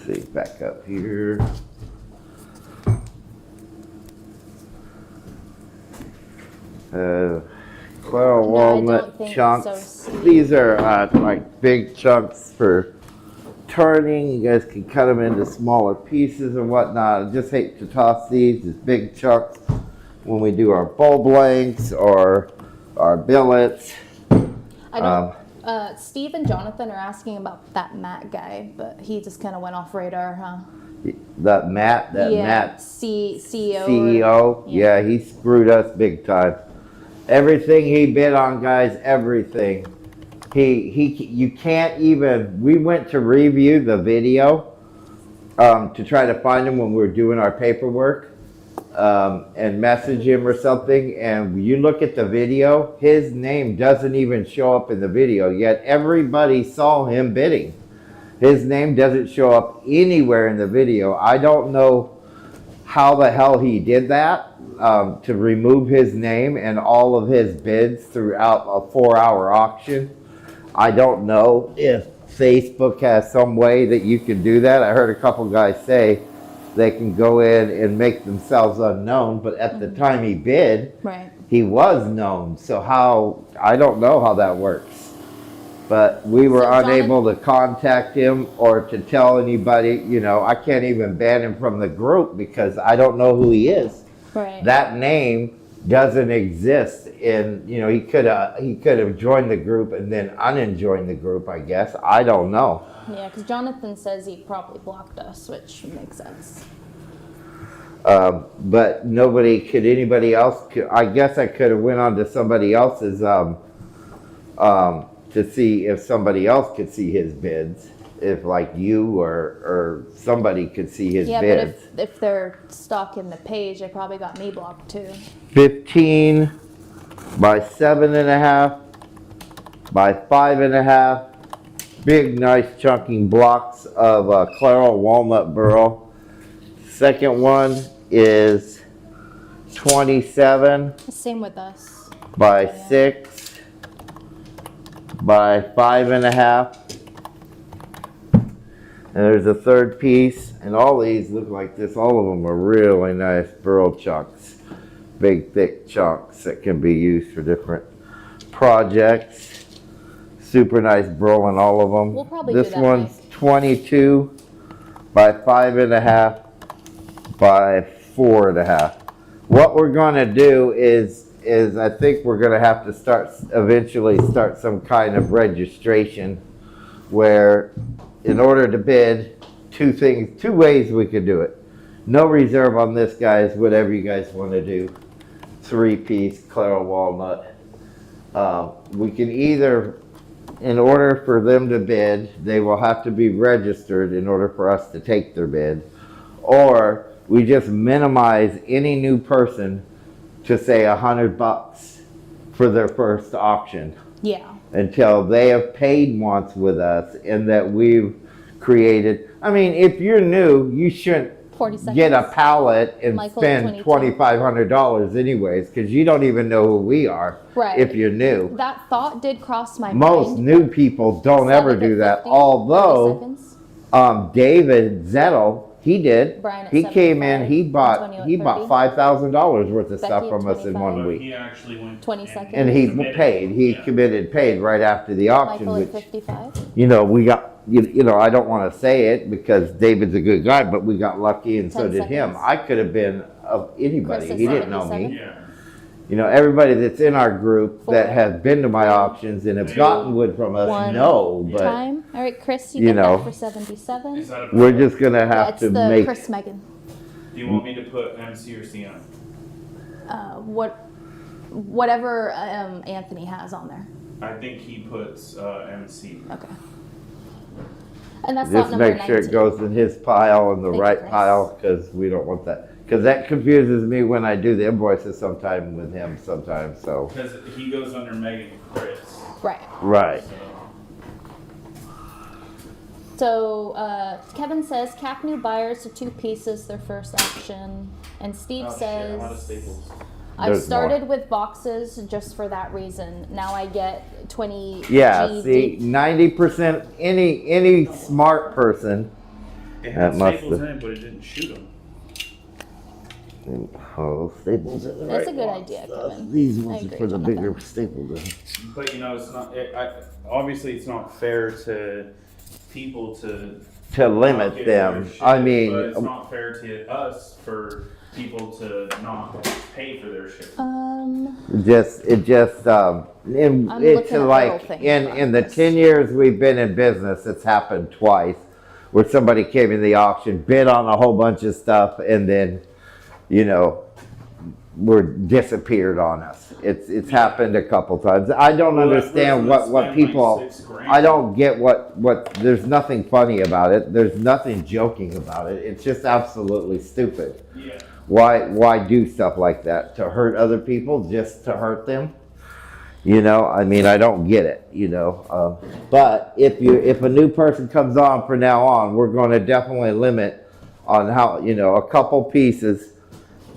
see, back up here. Claro walnut chunks. So, These are like big chunks for turning. You guys can cut them into smaller pieces and whatnot. I just hate to toss these as big chunks when we do our bulb lengths or our billets. I don't. Steve and Jonathan are asking about that Matt guy, but he just kind of went off radar, huh? That Matt, CEO. CEO, yeah, he screwed us big time. Everything he bid on, guys, everything. You can't even. We went to review the video to try to find him when we were doing our paperwork. And message him or something, and you look at the video, his name doesn't even show up in the video, yet everybody saw him bidding. His name doesn't show up anywhere in the video. I don't know how the hell he did that, to remove his name and all of his bids throughout a 4-hour auction. I don't know if Facebook has some way that you can do that. I heard a couple guys say they can go in and make themselves unknown, but at the time he bid, Right. he was known. So how, I don't know how that works. But we were unable to contact him or to tell anybody, you know, I can't even ban him from the group because I don't know who he is. Right. That name doesn't exist in, you know, he could have joined the group and then unjoined the group, I guess. I don't know. Yeah, because Jonathan says he probably blocked us, which makes sense. But anybody else, I guess I could have went on to somebody else's, to see if somebody else could see his bids. If like you or somebody could see his bids. Yeah, but if they're stalking the page, they probably got me blocked too. 15 by 7.5 by 5.5. Big, nice chunking blocks of Claro walnut burl. Second one is 27 Same with us. by Yeah. 6 by 5.5. And there's a third piece, and all these look like this. All of them are really nice burl chunks. Big, thick chunks that can be used for different projects. Super nice burl in all of them. We'll probably do this that, one's Mike. 22 by 5.5 by 4.5. What we're going to do is is I think we're gonna have to eventually start some kind of registration where in order to bid, two ways we could do it. No reserve on this, guys, whatever you guys want to do. 3-piece Claro walnut. We can either, in order for them to bid, they will have to be registered in order for us to take their bid. Or we just minimize any new person to say $100 for their first auction. Yeah. Until they have paid once with us and that we've created. I mean, if you're new, you shouldn't 40 seconds. get a pallet and Michael, spend 22. $2,500 anyways, because you don't even know who we are Right. if you're new. That thought did cross my Most mind. new people don't ever 7 to do that. 50, 30 Although seconds. David Zettel, he did. Brian at He came in. 75, He bought Antonio at he bought 30. $5,000 worth of Becky stuff at from us in 25. one But week. he actually went 20 seconds. And he committed. paid. He Yeah. committed, paid right after the auction, Michael at which 55. you know, we got, you know, I don't want to say it because David's a good guy, but we got lucky and so 10 did him. seconds. I could have been of anybody. Chris is He didn't know 77. me. Yeah. You know, everybody that's in our group that 4, has been to my auctions and have 2, gotten wood from us 1, know, but Time. All right, Chris, you you get know, that for 77. Is that a we're just going to Yeah, have it's to the make, Chris Megan. Do you want me to put MC or CM? Whatever Anthony has on there. I think he puts MC. Okay. And that's not just number make sure 19. it goes in his pile and the Thank you, right Chris. pile because we don't want that. Because that confuses me when I do the invoices sometime with him sometimes, so. Because he goes under Megan and Chris. Right. Right. So Kevin says cap new buyers to 2 pieces their first auction, and Steve Oh, shit, I'm out of says staples. I've There's started with boxes just for that reason. Now I get 20. Yeah, GD. see, 90%, any smart person. It had That must staples have- in it, but it didn't shoot them. Oh, staples are the That's a right good ones. idea, Kevin. These I ones are agree, for the Jonathan. bigger staple gun. But you know, it's not. Obviously, it's not fair to people to To limit get them, their shit, I mean, but it's not fair to us for people to not pay for their shit. and I'm it's looking at like the whole thing in the about this. 10 years we've been in business, it's happened twice where somebody came in the auction, bid on a whole bunch of stuff, and then, you know, were disappeared on us. It's happened a couple times. I don't Well, that understand person what spent like people. $6,000. I don't get what. There's nothing funny about it. There's nothing joking about it. It's just absolutely stupid. Yeah. Why do stuff like that? To hurt other people, just to hurt them? You know, I mean, I don't get it, you know. But if a new person comes on from now on, we're going to definitely limit on how, you know, a couple pieces.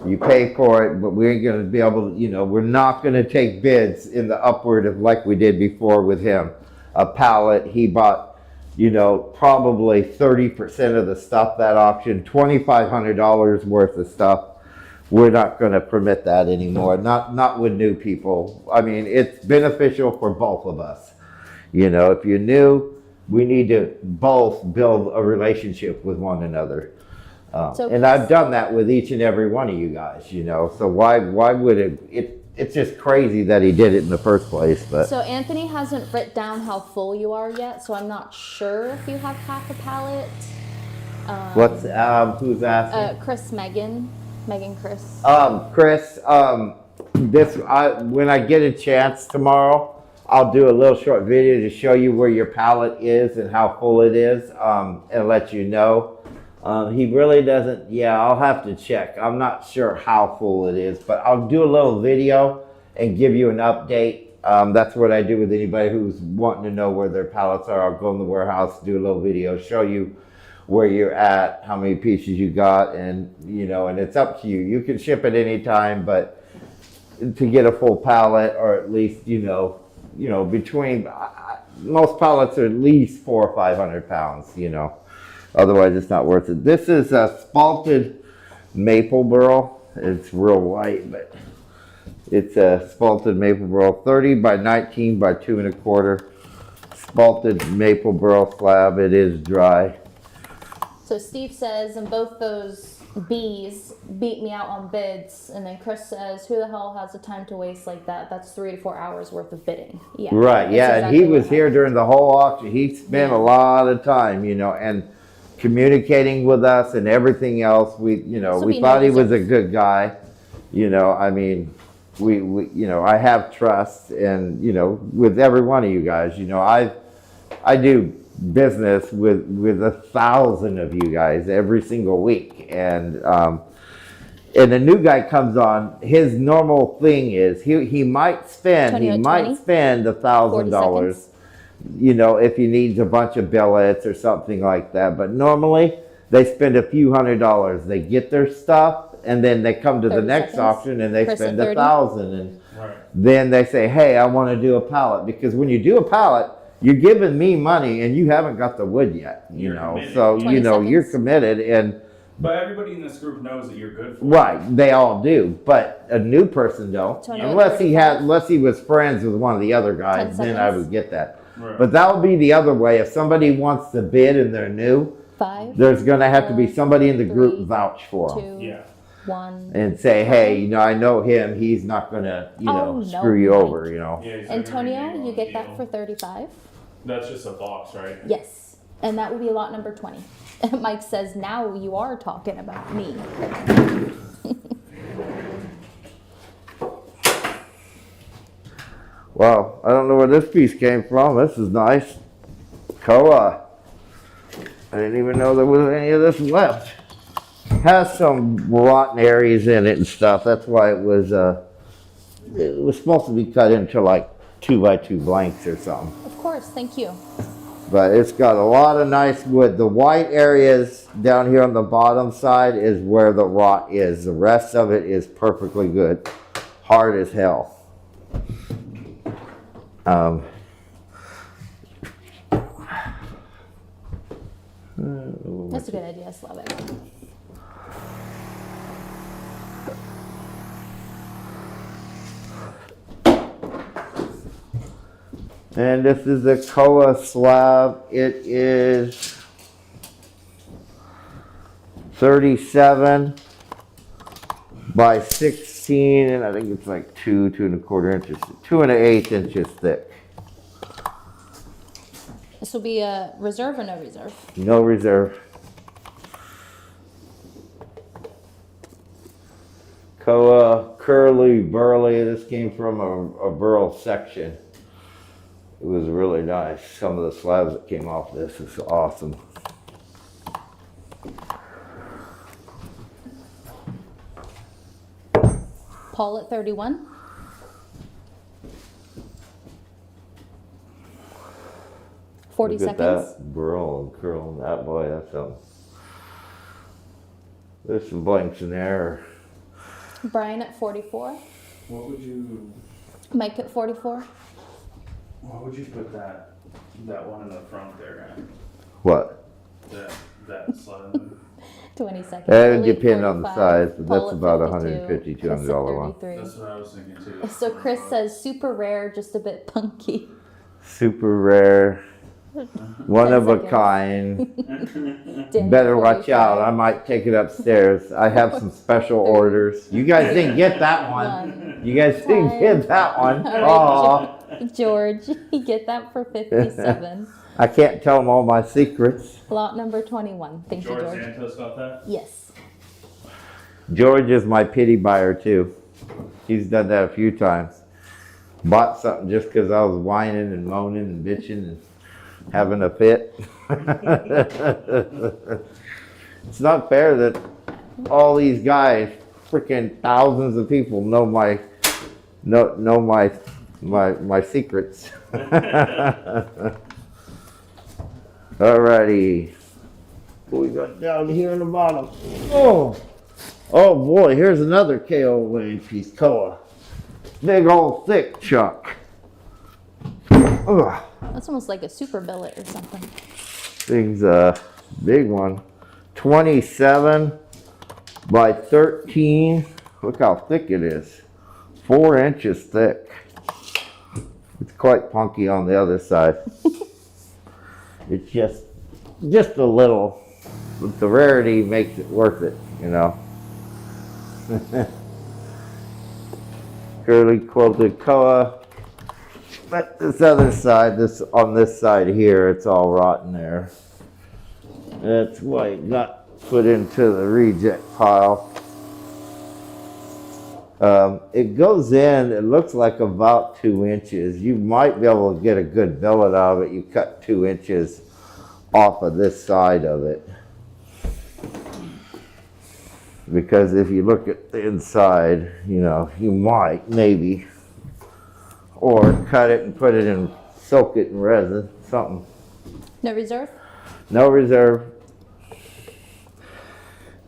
You pay for it, but we ain't going to be able to, you know, we're not going to take bids in the upward of like we did before with him. A pallet, he bought, you know, probably 30% of the stuff that auction, $2,500 worth of stuff. We're not going to permit that anymore. Not with new people. I mean, it's beneficial for both of us. You know, if you're new, we need to both build a relationship with one another. So- And I've done that with each and every one of you guys, you know. So why would it's just crazy that he did it in the first place, but So Anthony hasn't written down how full you are yet, so I'm not sure if you have half a pallet. who's asking? Chris Megan Chris. Chris, when I get a chance tomorrow, I'll do a little short video to show you where your pallet is and how full it is, and let you know. He really doesn't, I'll have to check. I'm not sure how full it is, but I'll do a little video and give you an update. That's what I do with anybody who's wanting to know where their pallets are. I'll go in the warehouse, do a little video, show you where you're at, how many pieces you got, and you know, and it's up to you. You can ship it anytime, but to get a full pallet, or at least, you know, between most pallets are at least 400 or 500 pounds, you know. Otherwise, it's not worth it. This is a spalted maple burl. It's real white, but it's a spalted maple burl, 30 by 19 by 2 1/4. Spalted maple burl slab. It is dry. So Steve says, and both those bees beat me out on bids, and then Chris says, "Who the hell has the time to waste like that? That's 3 to 4 hours worth of bidding." Yeah. Right, that's yeah, and he exactly what was here happened. during the whole auction. He spent a lot of time, and communicating with us and everything else. We, So we be thought he was a reserve. good guy. I mean, we, I have trust, and with every one of you guys. I do business with 1,000 of you guys every single week, and a new guy comes on. His normal thing is he might spend Tony, he at might 20? spend 40 $1,000, seconds. if he needs a bunch of billets or something like that. But normally they spend a few $100s. They get their stuff, and then they come to the 30 next seconds. auction and they Chris at spend 30? 1,000, and Right. then they say, "Hey, I want to do a pallet," because when you do a pallet, you're giving me money and you haven't got the wood yet. You're committed. So 20 you're seconds. committed, and But everybody in this group knows that you're good for it. right, they all do, but a new person don't. Tony, Unless he 35. unless he was friends with one of the other 10 guys, then I seconds. would get that. Right. But that would be the other way. If somebody wants to bid and they're new, 5, there's going to have to be 4, somebody in the group 3, vouch for them 2, Yeah. 1. and say, "Hey, I know him. He's not going to, Oh, no, screw you Mike. over." Yeah, he's not gonna Antonio, renew you on get the that deal. for 35. That's just a box, right? Yes, and that will be lot number 20. Mike says, "Now you are talking about me." Well, I don't know where this piece came from. This is nice. Koa. I didn't even know there was any of this left. Has some rotten areas in it and stuff. That's why it was supposed to be cut into like 2x2 blanks or something. Of course, thank you. But it's got a lot of nice wood. The white areas down here on the bottom side is where the rot is. The rest of it is perfectly good. Hard as hell. That's a good idea, Slavic. And this is a Koa slab. It is 37 by 16, and I think it's like 2 2¼ inches, 2 1/8 inches thick. This will be a reserve or no reserve? No reserve. Koa curly burly. This came from a burl section. It was really nice. Some of the slabs that came off this is awesome. Paul at 31. Forty Look at seconds. that burl and curl and that, boy, that's something. There's some blanks in there. Brian at 44. What would you Mike at 44. What would you put that one in the front there at? What? That slab? 20 seconds. That would Lee at depend on the 45, size, but Paul that's at about 52, $150, Chris at $200 one. 33. That's what I was thinking too. So Chris says super rare, just a bit punky. Super rare. One 10 of a seconds. kind. Danny Better at watch out. 45. I might take it upstairs. I have some special orders. You guys didn't get that one. One. You guys didn't get that one. All Aw. George, you get that for 57. I can't tell them all my secrets. Lot number 21. Thank you, George George. Santos got that? Yes. George is my pity buyer too. He's done that a few times. Bought something just because I was whining and moaning and bitching and having a fit. It's not fair that all these guys, freaking thousands of people, know my secrets. Alrighty. What we got down here in the bottom? Oh boy, here's another KOA piece. Koa. Big old thick chunk. Ugh. That's almost like a super billet or something. Thing's a big one. 27 by 13. Look how thick it is. 4 inches thick. It's quite punky on the other side. It's just a little, but the rarity makes it worth it. you know. Curly quilted koa. But this other side, on this side here, it's all rotten there. That's why it got put into the reject pile. It goes in, it looks like about 2 inches. You might be able to get a good billet out of it. You cut 2 inches off of this side of it. Because if you look at the inside, you know, you might, maybe, or cut it and put it in, soak it in resin, something. No reserve? No reserve.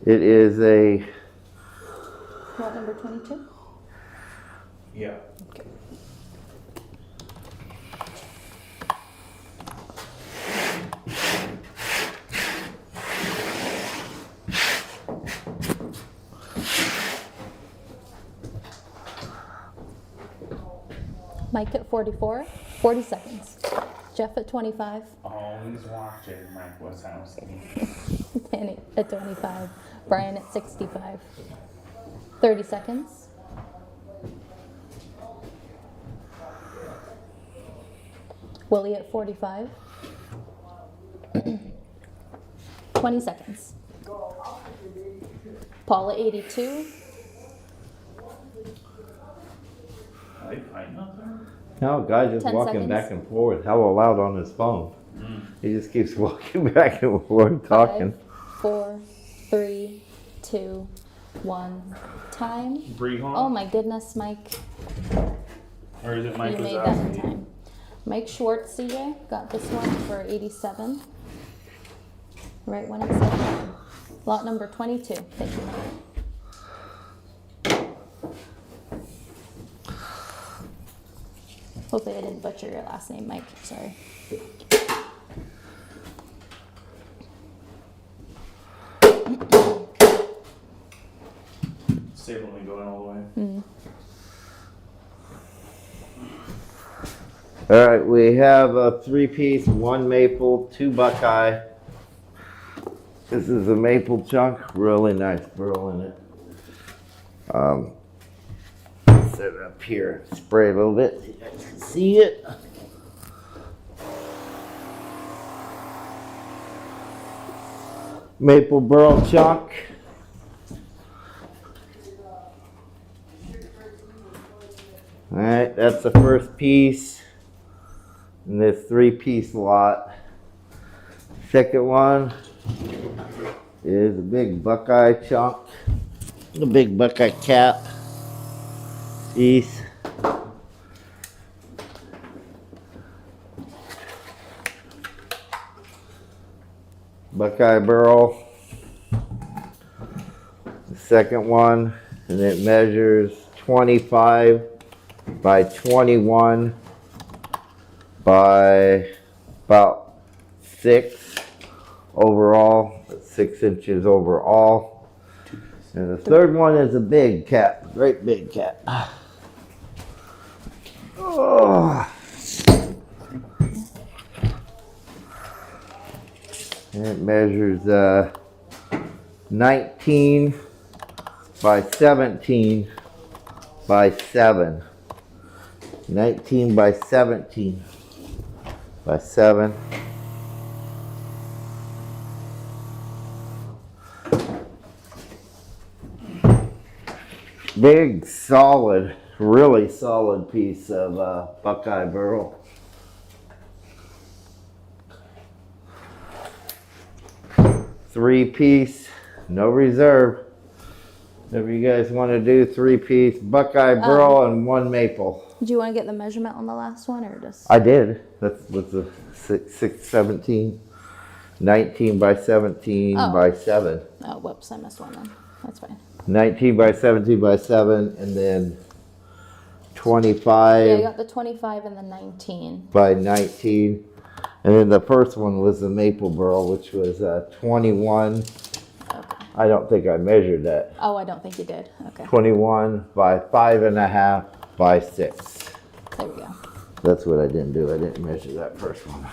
It is a Lot number 22? Yeah. Okay. Mike at 44, 40 seconds. Jeff at 25, Always watching Mike Wazowski. Danny at 25, Brian at 65. 30 seconds. Willie at 45. 20 seconds. Paul at 82. I find nothing. no guy just 10 walking seconds. back and forth, hella loud on his phone. He just keeps walking back and forth, talking. 5, 4, 3, 2, 1. Time. Brehon? Oh my goodness, Mike. Or is it Mike You made that in Wazowski? time. Mike Schwartz, CJ, got this one for 87. Right when it said time. Lot number 22. Thank you, Mike. Hopefully I didn't butcher your last name, Mike. Sorry. Save me going all the way. All right, we have a 3-piece, 1 maple, 2 Buckeye. This is a maple chunk, really nice burl in it. Set it up here, spray a little bit so you guys can see it. Maple burl chunk. All right, that's the first piece in this 3-piece lot. Second one is a big Buckeye chunk, the big Buckeye cap piece. Buckeye burl. The second one, and it measures 25 by 21 by about 6 overall, 6 inches overall. And the third one is a big cat, great big cat. Oh. And it measures 19 by 17 by 7. 19 by 17 by 7. Big, solid, really solid piece of Buckeye burl. Three-piece, no reserve. Whatever you guys want to do, 3-piece Buckeye burl and 1 maple. Do you want to get the measurement on the last one or just? I did. That's what's a 17, 19 by 17 Oh. by 7. Oh, whoops, I missed one then. That's fine. 19 by 17 by 7, and then Yeah, I 25 got the 25 and the 19. by 19. And then the first one was the maple burl, which was 21. Okay. I don't think I measured that. Oh, I don't think you did. Okay. 21 by 5.5 by 6. There we go. That's what I didn't do. I didn't measure that first one.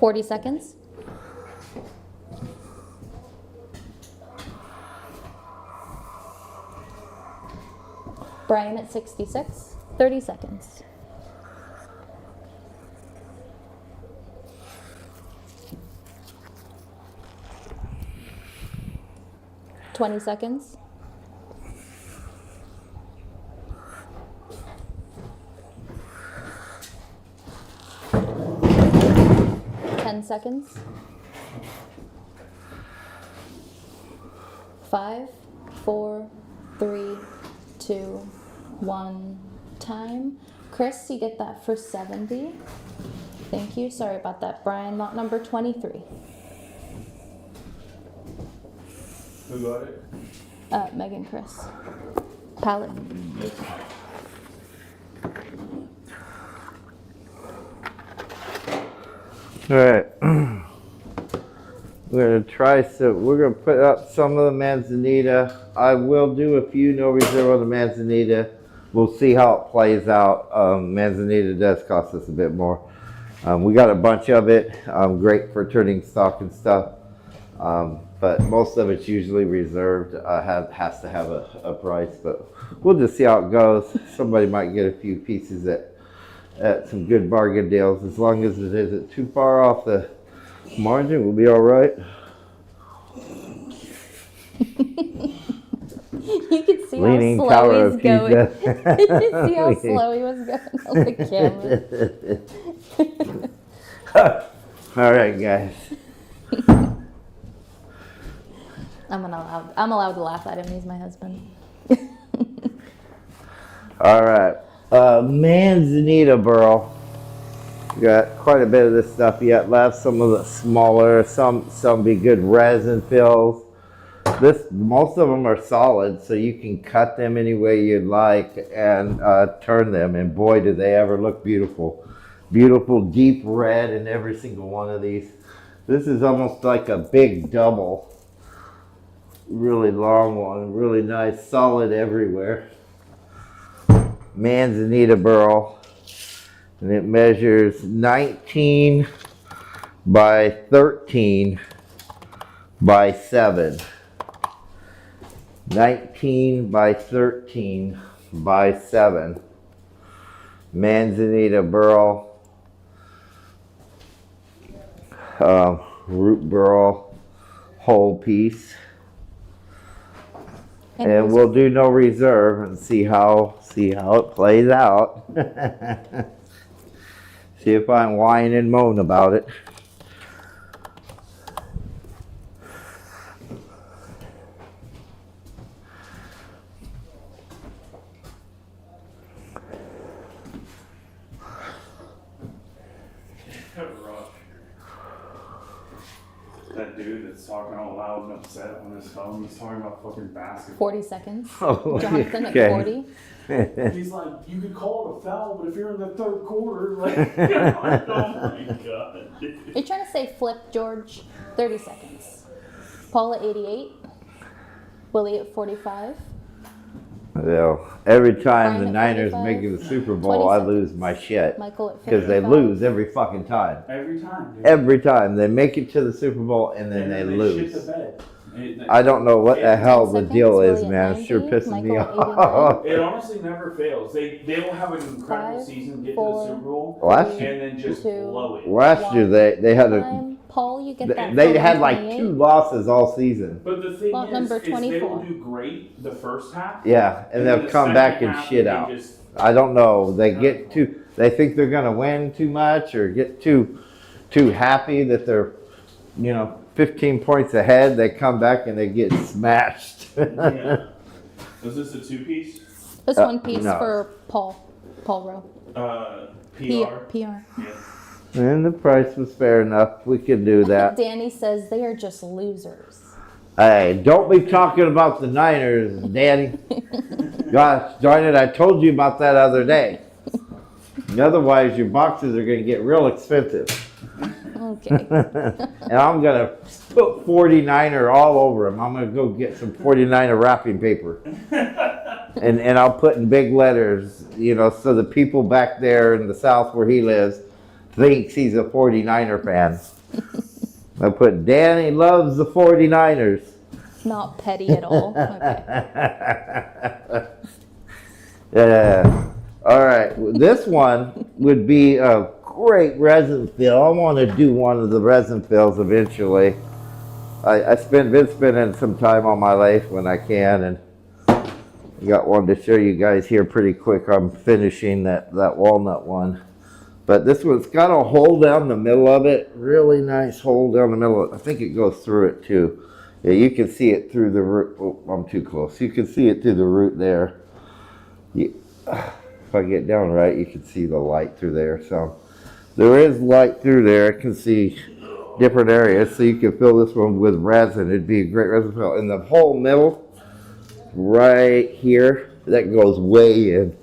40 seconds. Brian at 66. 30 seconds. Twenty seconds. Seconds. 5, 4, 3, 2, 1. Time. Chris, you get that for 70. Thank you. Sorry about that. Brian, lot number 23. Who got it? Megan, Chris. Palette. All right. We're gonna put up some of the manzanita. I will do a few no reserve on the manzanita. We'll see how it plays out. Manzanita does cost us a bit more. We got a bunch of it. Great for turning stock and stuff. But most of it's usually reserved. Has to have a price, but we'll just see how it goes. Somebody might get a few pieces at some good bargain deals. As long as it isn't too far off the margin, we'll be all right. You can see Leaning how Tower slow of he's going. Pisa. You can see how slow he was going on the camera. All right, guys. I'm allowed to laugh at him. He's my husband. All right. Manzanita burl. We got quite a bit of this stuff yet left. Some of the smaller, some be good resin fills. Most of them are solid, so you can cut them any way you'd like and turn them. And boy, do they ever look beautiful. Beautiful deep red in every single one of these. This is almost like a big double. Really long one, really nice, solid everywhere. Manzanita burl, and it measures 19 by 13 by 7. 19 by 13 by 7. Manzanita burl, root burl, whole piece. And we'll do no reserve and see how it plays out. See if I whine and moan about it. That dude that's talking out loud and upset on his phone, he's talking about fucking basketball. 40 seconds. Oh, Jonathan okay. at 40. He's like, you could call it a foul, but if you're in the third quarter, like, oh my god. Are you trying to say flip, George? 30 seconds. Paul at 88. Willie at 45. Well, every time Brian the at Niners 45. make it to the Super Bowl, I 20 lose my shit. Michael at 55. Because they lose every fucking time. Every time, dude. Every time. They make it to the Super Bowl and then they shit lose. the bed. I don't know what the hell the 10 deal seconds, is, Willie man. at It sure 90, pisses me Michael at off. It honestly never fails. They will have an incredible 5, season, get 4, to the Super Bowl, Last and year, then just 2, blow it. last year they had a Time. Paul, you get that. they for had like 128. 2 losses all season. But the thing Lot is number they will 24. do great the first half. Yeah, and then they'll the come back second and half, shit they out. just- I don't know. They think they're gonna win too much or get too happy that they're 15 points ahead. They come back and they get smashed. Yeah. Was this a 2-piece? This one piece no. for Paul Rowe. PR. PR. Yeah. And the price was fair enough. We can do that. Danny says they are just losers. Hey, don't be talking about the Niners, Daddy. Gosh darn it, I told you about that other day. Otherwise, your boxes are going to get real expensive. Okay. And I'm going to put 49er all over them. I'm going to go get some 49er wrapping paper. And I'll put in big letters, so the people back there in the South where he lives, thinks he's a 49er fan. I put Danny loves the 49ers. Not petty at all. Okay. Yeah. All right. This one would be a great resin fill. I want to do one of the resin fills eventually. I've been spending some time on my lathe when I can, and got one to show you guys here pretty quick. I'm finishing that walnut one. But this one's got a hole down the middle of it. Really nice hole down the middle of it. I think it goes through it too. Yeah, you can see it through the root. Oh, I'm too close. You can see it through the root there. If I get down right, you can see the light through there. So there is light through there. I can see different areas. So you can fill this one with resin. It'd be a great resin fill. In the whole middle, right here, that goes way in.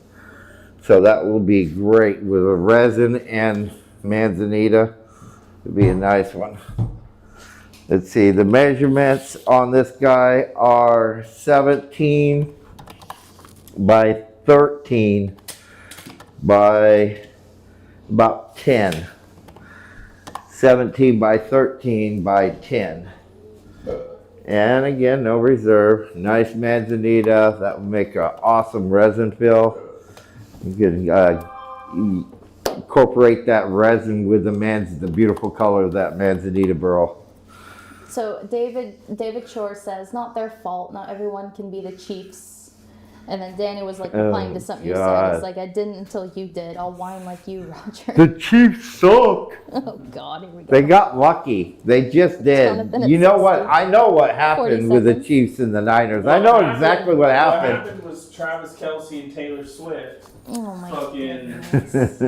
So that will be great with a resin and manzanita. It'd be a nice one. Let's see, the measurements on this guy are 17 by 13 by about 10. 17 by 13 by 10. And again, no reserve. Nice manzanita. That will make an awesome resin fill. You can incorporate that resin with the beautiful color of that manzanita burl. So David Shore says, not their fault. Not everyone can be the Chiefs. And then Danny was like replying to something you said. It's like, I didn't until you did. I'll whine like you, Roger. The Chiefs suck. Oh God, here we go. They got lucky. They just did. You know what? I know what happened with the Chiefs and the Niners. I know exactly what happened. What happened was Travis Kelce and Taylor Swift Oh my fucking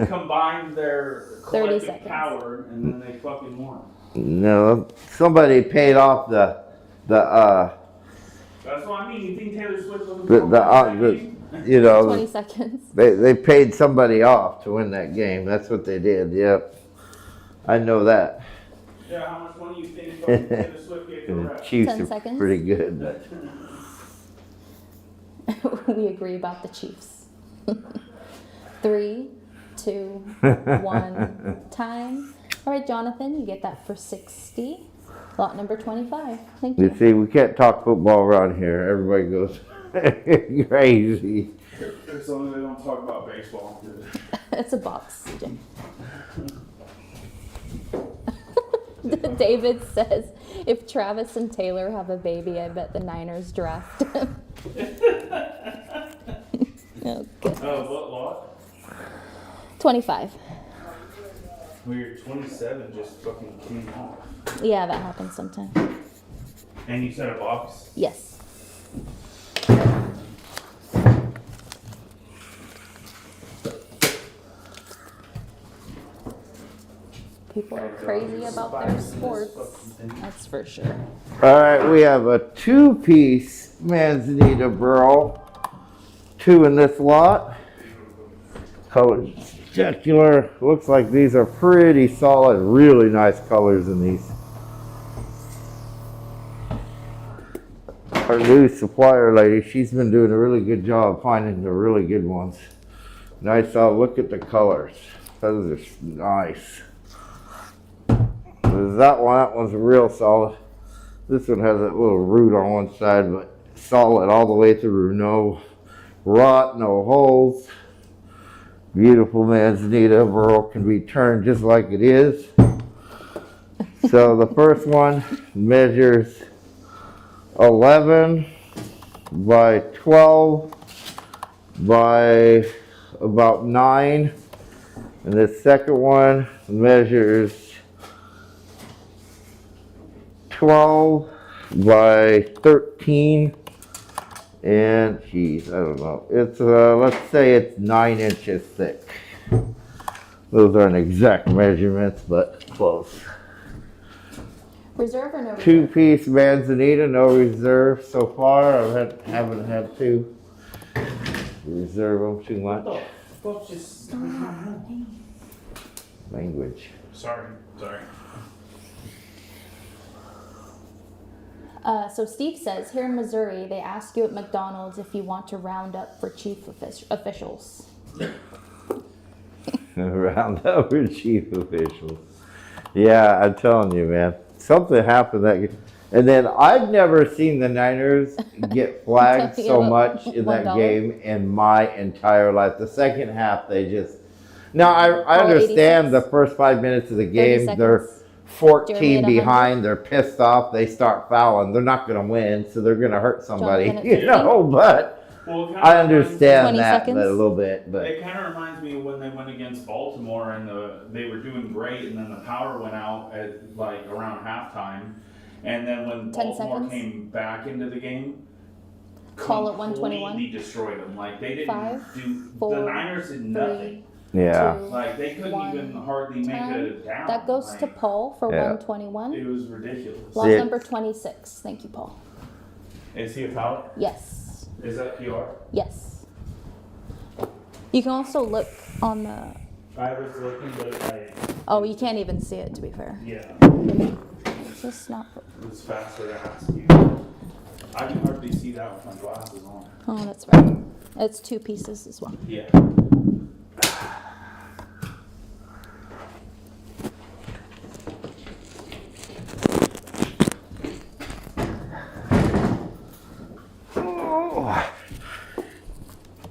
combined their 30 collective seconds. power, and then they fucking won. No, somebody paid off the That's what I mean. You think Taylor Swift was you know, 20 seconds. they paid somebody off to win that game. That's what they did. Yep, I know that. Yeah, how much money you think Taylor Swift gave to the The ref? Chiefs 10 are seconds. pretty good. We agree about the Chiefs. 3, 2, 1, time. All right, Jonathan, you get that for 60. Lot number 25. Thank You you. see, we can't talk football around here. Everybody goes crazy. As long as they don't talk about baseball. It's a box, Jim. David says, if Travis and Taylor have a baby, I bet the Niners draft him. Oh, goodness. What lot? 25. Well, your 27 just fucking came off. Yeah, that happens sometimes. And you said a box? Yes. People are crazy about their sports. That's for sure. All right, we have a 2-piece manzanita burl. 2 in this lot. Color spectacular. Looks like these are pretty solid, really nice colors in these. Our new supplier lady, she's been doing a really good job finding the really good ones. Nice, look at the colors. Those are nice. There's that one's real solid. This one has a little root on one side, but solid all the way through. No rot, no holes. Beautiful manzanita burl, can be turned just like it is. So the first one measures 11 by 12 by about 9. And the second one measures 12 by 13. And geez, I don't know. It's let's say it's 9 inches thick. Those aren't exact measurements, but close. Reserve or no reserve? 2-piece manzanita, no reserve so far. I haven't had to reserve them too much. Fuck, just Language. Sorry. So Steve says, here in Missouri, they ask you at McDonald's if you want to round up for chief officials. Round over chief officials. Yeah, I'm telling you, man. Something happened and then I've never seen the Niners get flagged so much in that $1. game in my entire life. The second half, they just. Now, I Call it understand 86. the first 5 minutes of the 30 game, they're seconds. 14 Jeremy at 100. behind, they're pissed off, they start fouling. They're not going to win, so they're going to hurt somebody, Jonathan at you 50. know, but. Well, it kinda I reminds me- understand 20 that seconds. a little bit, but It kind of reminds me of when they went against Baltimore and they were doing great, and then the power went out at like around halftime, and then when 10 Baltimore seconds. came back into the game, Call it 121. completely destroyed them. Like they didn't 5, do. 4, the Niners did nothing. 3, yeah. 2, Like they couldn't 1, even hardly make 10. a down. That goes to Like, Paul for Yeah. 121. It was ridiculous. Lot See it? number 26. Thank you, Paul. Is he a foul? Yes. Is that PR? Yes. You can also look on the. I was looking, but Oh, you can't even see it, to be fair. yeah, It's just not. it was faster to ask you. I can hardly see that with my glasses on. Oh, that's right. It's 2 pieces as well. Yeah.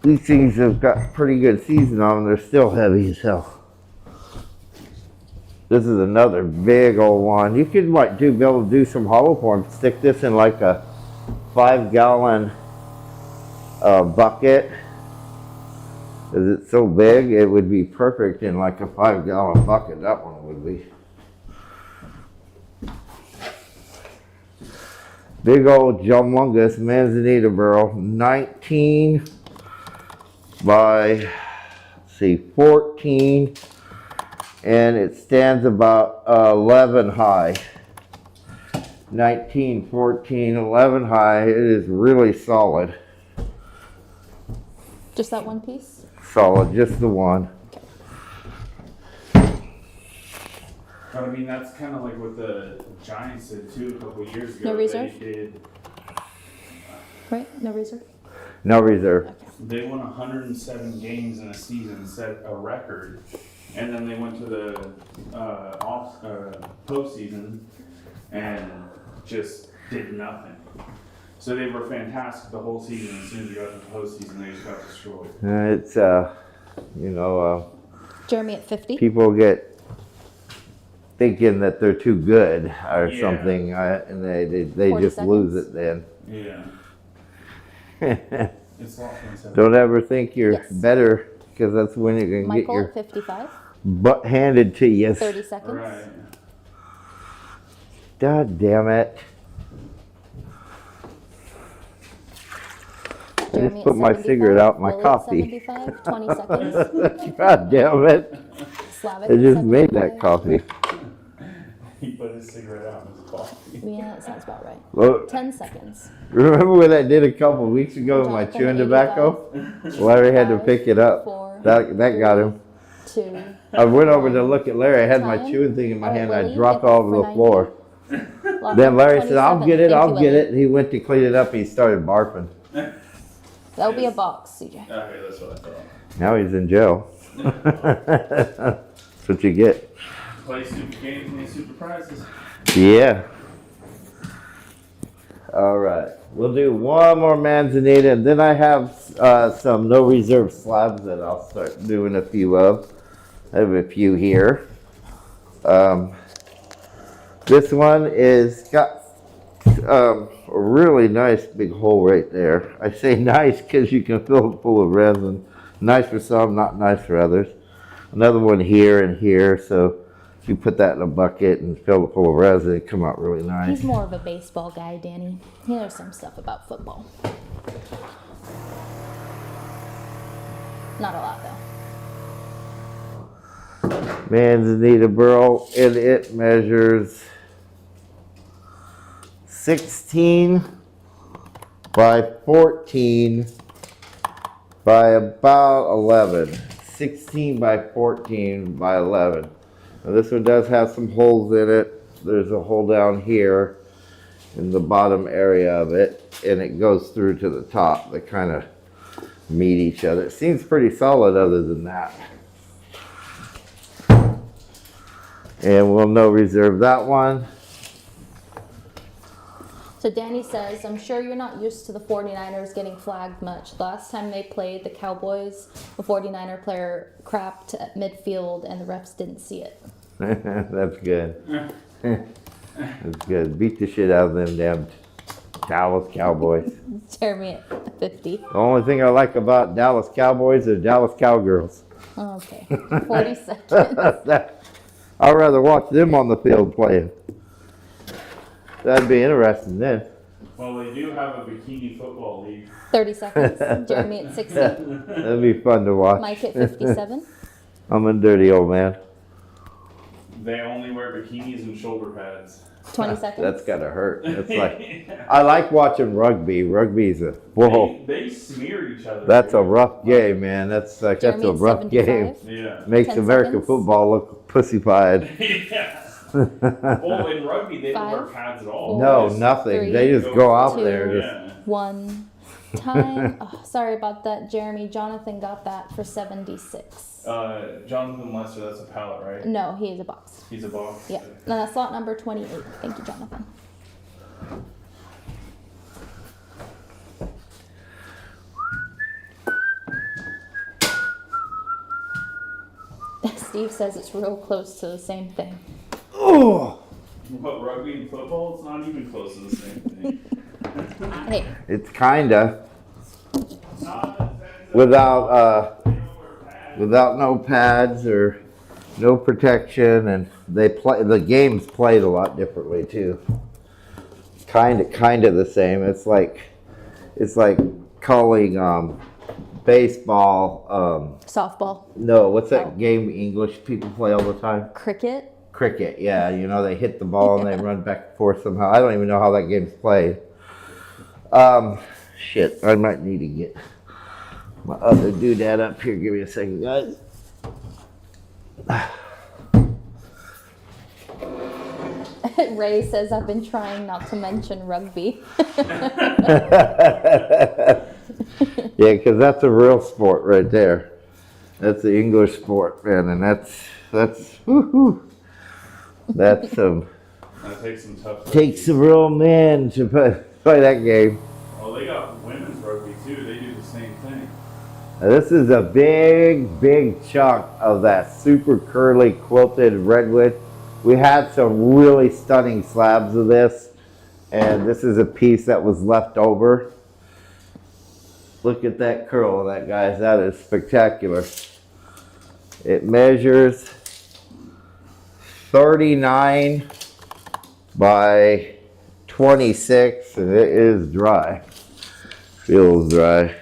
These things have got pretty good season on them. They're still heavy as hell. This is another big old one. You could like be able to do some hollow form. Stick this in like a 5-gallon bucket. Because it's so big, it would be perfect in like a 5-gallon bucket. That one would be. Big old Jumlungus Manzanita Burl, 19 by, let's see, 14, and it stands about 11 high. 19, 14, 11 high. It is really solid. Just that one piece? Solid, just the one. But I mean, that's kind of like what the Giants did too a couple years ago. No reserve? They did. Right? No reserve? No reserve. Okay. They won 107 games in a season, set a record, and then they went to the postseason and just did nothing. So they were fantastic the whole season. As soon as you got to the postseason, they just got destroyed. It's, you know, Jeremy at 50. people get thinking that they're too good or Yeah. something, and they 40 just lose seconds. it then. Yeah, it's a lot fun. Don't ever think you're Yes. better, because that's when you're going to get Michael your at 55. butt handed to you. 30 seconds. Right. God damn it. I Jeremy just at put my 75. cigarette out in my Willie at coffee. 75. 20 seconds. God damn it. Slavic I at just made 75. that coffee. He put his cigarette out in his coffee. Yeah, that sounds about right. Well, 10 seconds. remember what I did a couple of weeks ago with my Jonathan, chewing 85. tobacco? Larry had to pick it up. 4, That got him. 2. I went over to look at Larry. I had my Time. chewing thing in my All right, hand. And I Willie, dropped get all that over for the 90. floor. Lock Then number Larry said, I'll 27. get it, Thank I'll you, get Willie. it. And he went to clean it up. He started barfing. That'll be a box, CJ. Okay, that's what I thought. Now he's in jail. That's what you get. Play super games and super prizes. Yeah. All right. We'll do one more Manzanita, and then I have some no reserve slabs that I'll start doing a few of. I have a few here. This one is got a really nice big hole right there. I say nice because you can fill it full of resin. Nice for some, not nice for others. Another one here and here, so if you put that in a bucket and fill it full of resin, it come out really nice. He's more of a baseball guy, Danny. He knows some stuff about football. Not a lot, though. Manzanita Burl, and it measures 16 by 14 by about 11. 16 by 14 by 11. Now this one does have some holes in it. There's a hole down here in the bottom area of it, and it goes through to the top. They kind of meet each other. It seems pretty solid other than that. And we'll no reserve that one. So Danny says, I'm sure you're not used to the 49ers getting flagged much. Last time they played the Cowboys, a 49er player crapped at midfield and the refs didn't see it. That's good. That's good. Beat the shit out of them damn Dallas Cowboys. Jeremy at 50. The only thing I like about Dallas Cowboys is Dallas Cowgirls. Okay. 40 seconds. I'd rather watch them on the field playing. That'd be interesting then. Well, they do have a bikini football league. 30 seconds. Jeremy at 60. That'd be fun to watch. Mike at 57. I'm a dirty old man. They only wear bikinis and shoulder pads. 20 seconds. That's gotta hurt. It's like I like watching rugby. Rugby's a whoa. They smear each other. That's a rough game, man. That's a Jeremy at rough 75. game. Yeah. Makes 10 American seconds. football look pussy-pied. Yeah. Well, in rugby, they don't wear 5, pads at all. No, Just- nothing. 3, They just go out 2, there. Just, Yeah. 1. Time. Oh, sorry about that, Jeremy. Jonathan got that for 76. Jonathan Lester, that's a pallet, right? No, he is a box. He's a box. Yeah. Slot number 28. Thank you, Jonathan. Steve says it's real close to the same thing. oh, What, rugby and football? It's not even close to the same thing. Hey, it's kinda Not without no pads or no protection, and the game's played a lot differently too. Kinda the same. It's like calling baseball. softball, No, what's that Oh. game English people play all the time? cricket. Cricket. Yeah, they hit the ball and they run back and forth somehow. I don't even know how that game's played. Shit, I might need to get my other doodad up here. Give me a second, guys. Ray says I've been trying not to mention rugby. Yeah, because that's a real sport right there. That's the English sport, man, and that's woohoo. That's That takes some tough. takes some real men to play that game. Well, they got women's rugby too. They do the same thing. Now, this is a big chunk of that super curly quilted redwood. We had some really stunning slabs of this, and this is a piece that was left over. Look at that curl on that, guys. That is spectacular. It measures 39 by 26, and it is dry. Feels dry.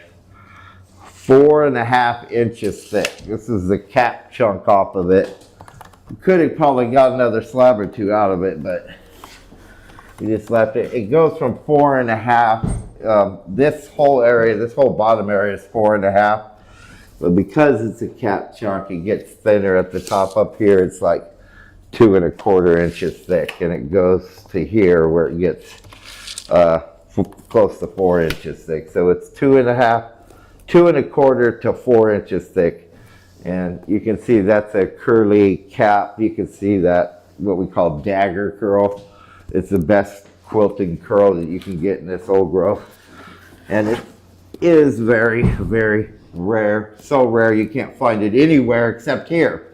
4.5 inches thick. This is the cap chunk off of it. We could have probably got another slab or two out of it, but we just left it. It goes from 4.5. This whole area, this whole bottom area is 4.5. But because it's a cap chunk, it gets thinner at the top up here. It's like 2.25 inches thick, and it goes to here where it gets close to 4 inches thick. So it's 2.25 to 4 inches thick. And you can see that's a curly cap. You can see that what we call dagger curl. It's the best quilting curl that you can get in this old growth. And it is very, very rare. So rare you can't find it anywhere except here.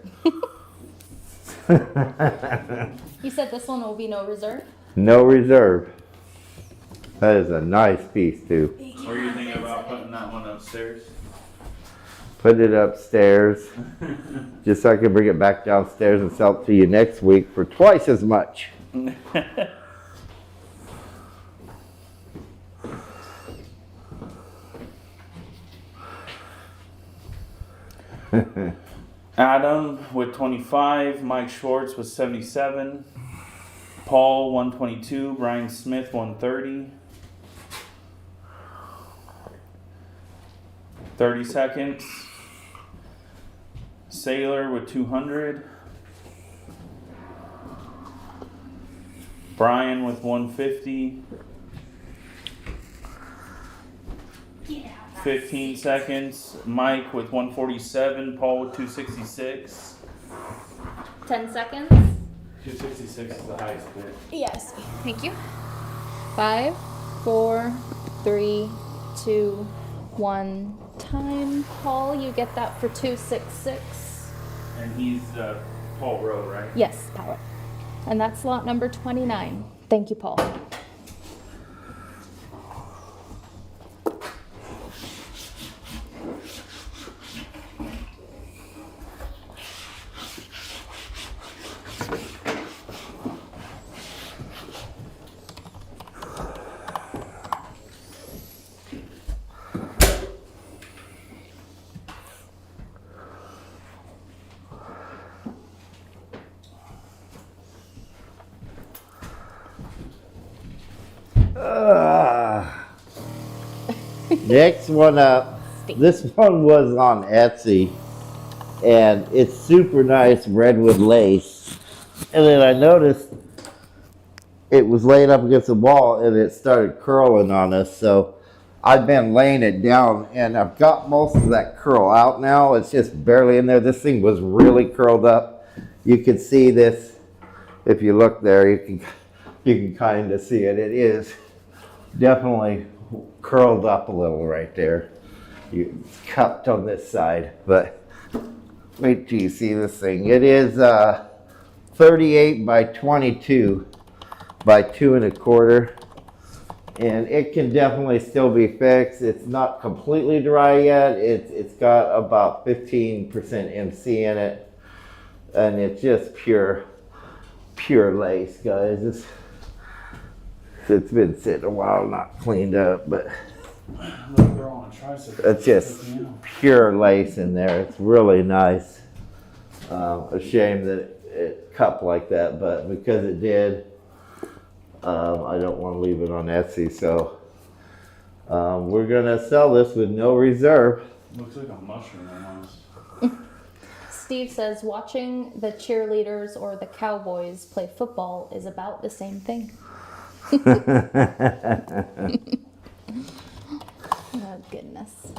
You said this one will be no reserve? No reserve. That is a nice piece too. What are you thinking about putting that one upstairs? Put it upstairs just so I can bring it back downstairs and sell it to you next week for twice as much. Adam with 25, Mike Schwartz with 77, Paul 122, Brian Smith 130. 30 seconds. Sailor with 200. Brian with 150. 15 seconds. Mike with 147. Paul with 266. 10 seconds. 266 is the highest bid. Yes. Thank you. 5, 4, 3, 2, 1. Time. Paul, you get that for 266. And he's Paul Rowe, right? Yes, power. And that's lot number 29. Thank you, Paul. Next one up. This one was on Etsy, and it's super nice redwood lace. And then I noticed it was laying up against the wall, and it started curling on us. So I've been laying it down, and I've got most of that curl out now. It's just barely in there. This thing was really curled up. You can see this if you look there. You can kind of see it. It is definitely curled up a little right there. It's cupped on this side, but wait till you see this thing. It is 38 by 22 by 2 1/4, and it can definitely still be fixed. It's not completely dry yet. It's got about 15% MC in it, and it's just pure lace, guys. It's been sitting a while, not cleaned up, but it's just pure lace in there. It's really nice. A shame that it cupped like that, but because it did, I don't want to leave it on Etsy. So we're gonna sell this with no reserve. Looks like a mushroom almost. Steve says watching the cheerleaders or the Cowboys play football is about the same thing. Oh, goodness.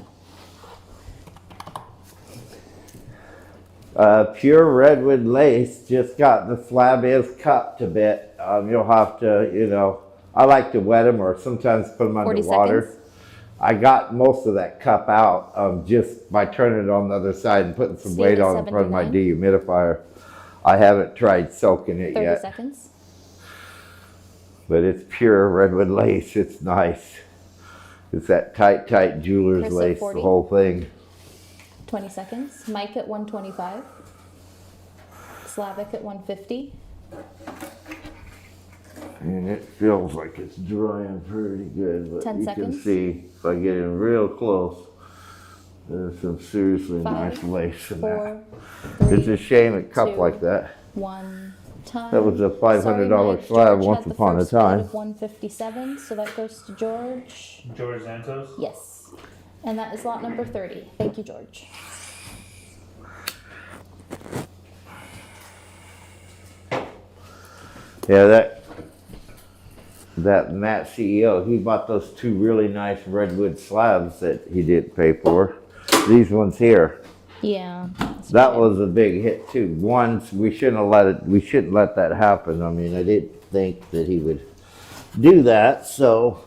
Pure redwood lace, just got the slab is cupped a bit. You'll have to, I like to wet them or sometimes put them 40 underwater. seconds. I got most of that cup out just by turning it on the other side and putting some weight on in front of my dehumidifier. I haven't tried soaking it 30 yet. seconds. But it's pure redwood lace. It's nice. It's that tight jeweler's Chris at lace, 40. the whole thing. 20 seconds. Mike at 125. Slavic at 150. And it feels like it's drying pretty good, but 10 you seconds. can see if I get in real close, there's some seriously 5, nice lace in 4, that. 3, It's a shame it cupped 2, like that. 1. Time. That was a $500 Sorry, Mike. slab George once had the upon a first bid time. of 157, so that goes to George. George Santos? Yes. And that is lot number 30. Thank you, George. Yeah, that Matt CEO, he bought those 2 really nice redwood slabs that he didn't pay for. These ones here. Yeah. That was a big hit too. Once we shouldn't let that happen. I mean, I didn't think that he would do that, so,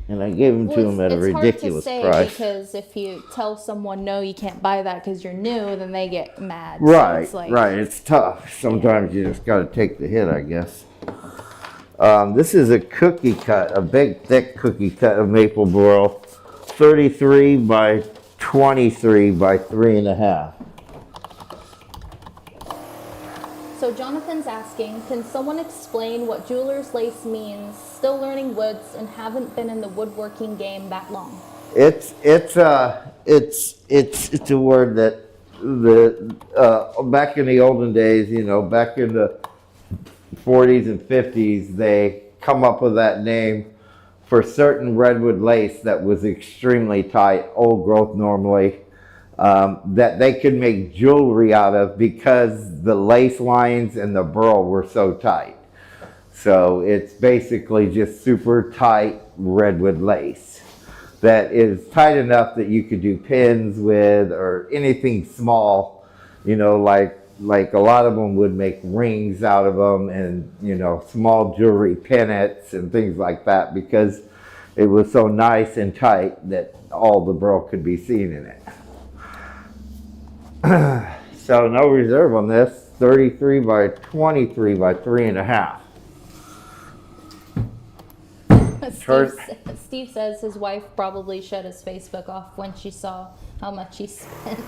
and I gave them to him at a ridiculous price. price. Because if you tell someone no, you can't buy that because you're new, then they get mad. Right, So it's right. It's tough. Sometimes you just got to take the hit, I guess. This is a cookie cut, a big, thick cookie cut of maple burl, 33 by 23 by 3 1/2. So Jonathan's asking, can someone explain what jeweler's lace means? Still learning woods and haven't been in the woodworking game that long. It's a word that back in the olden days, back in the 40s and 50s, they come up with that name for certain redwood lace that was extremely tight, old growth normally, that they could make jewelry out of because the lace lines and the burl were so tight. So it's basically just super tight redwood lace that is tight enough that you could do pins with or anything small, like like a lot of them would make rings out of them and, you know, small jewelry pennants and things like that because it was so nice and tight that all the burl could be seen in it. So no reserve on this, 33 by 23 by 3.5. Steve says his wife probably shut his Facebook off when she saw how much he spent.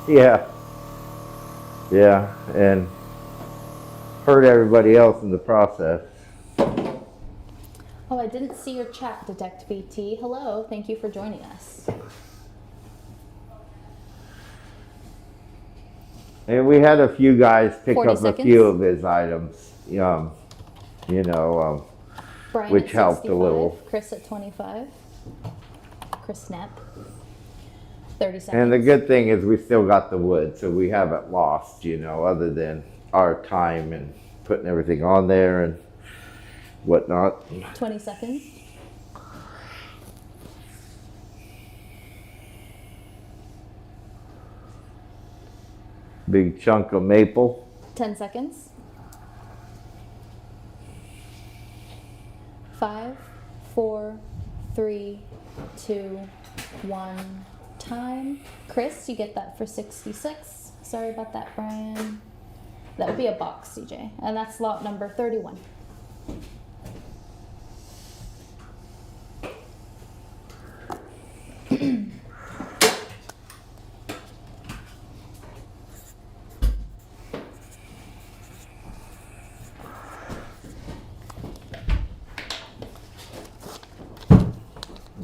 Yeah, and hurt everybody else in the process. Oh, I didn't see your chat, Detect BT. Hello, thank you for joining us. And we had a few guys pick 40 up seconds. a few of his items, you know, Brian which at helped a 65, little. Chris at 25. Chris Snap. 30 seconds. And the good thing is we still got the wood, so we haven't lost, you know, other than our time and putting everything on there and whatnot. 20 seconds. Big chunk of maple. 10 seconds. 5, 4, 3, 2, 1. Time. Chris, you get that for 66. Sorry about that, Brian. That would be a box, CJ. And that's lot number 31.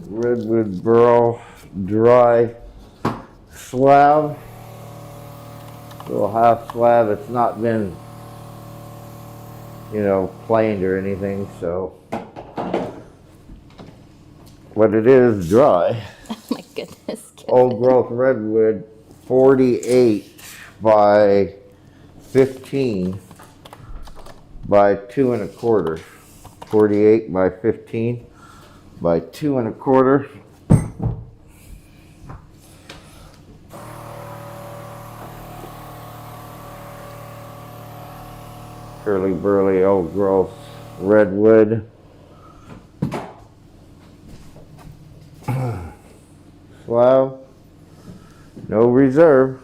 Redwood Burl dry slab. Little half slab. It's not been, you know, planed or anything, so. But it is dry. Oh my goodness. Old growth redwood, 48 by 15 by 2 1/4. 48 by 15 by 2 1/4. Curly burly old growth redwood. Slab, no reserve.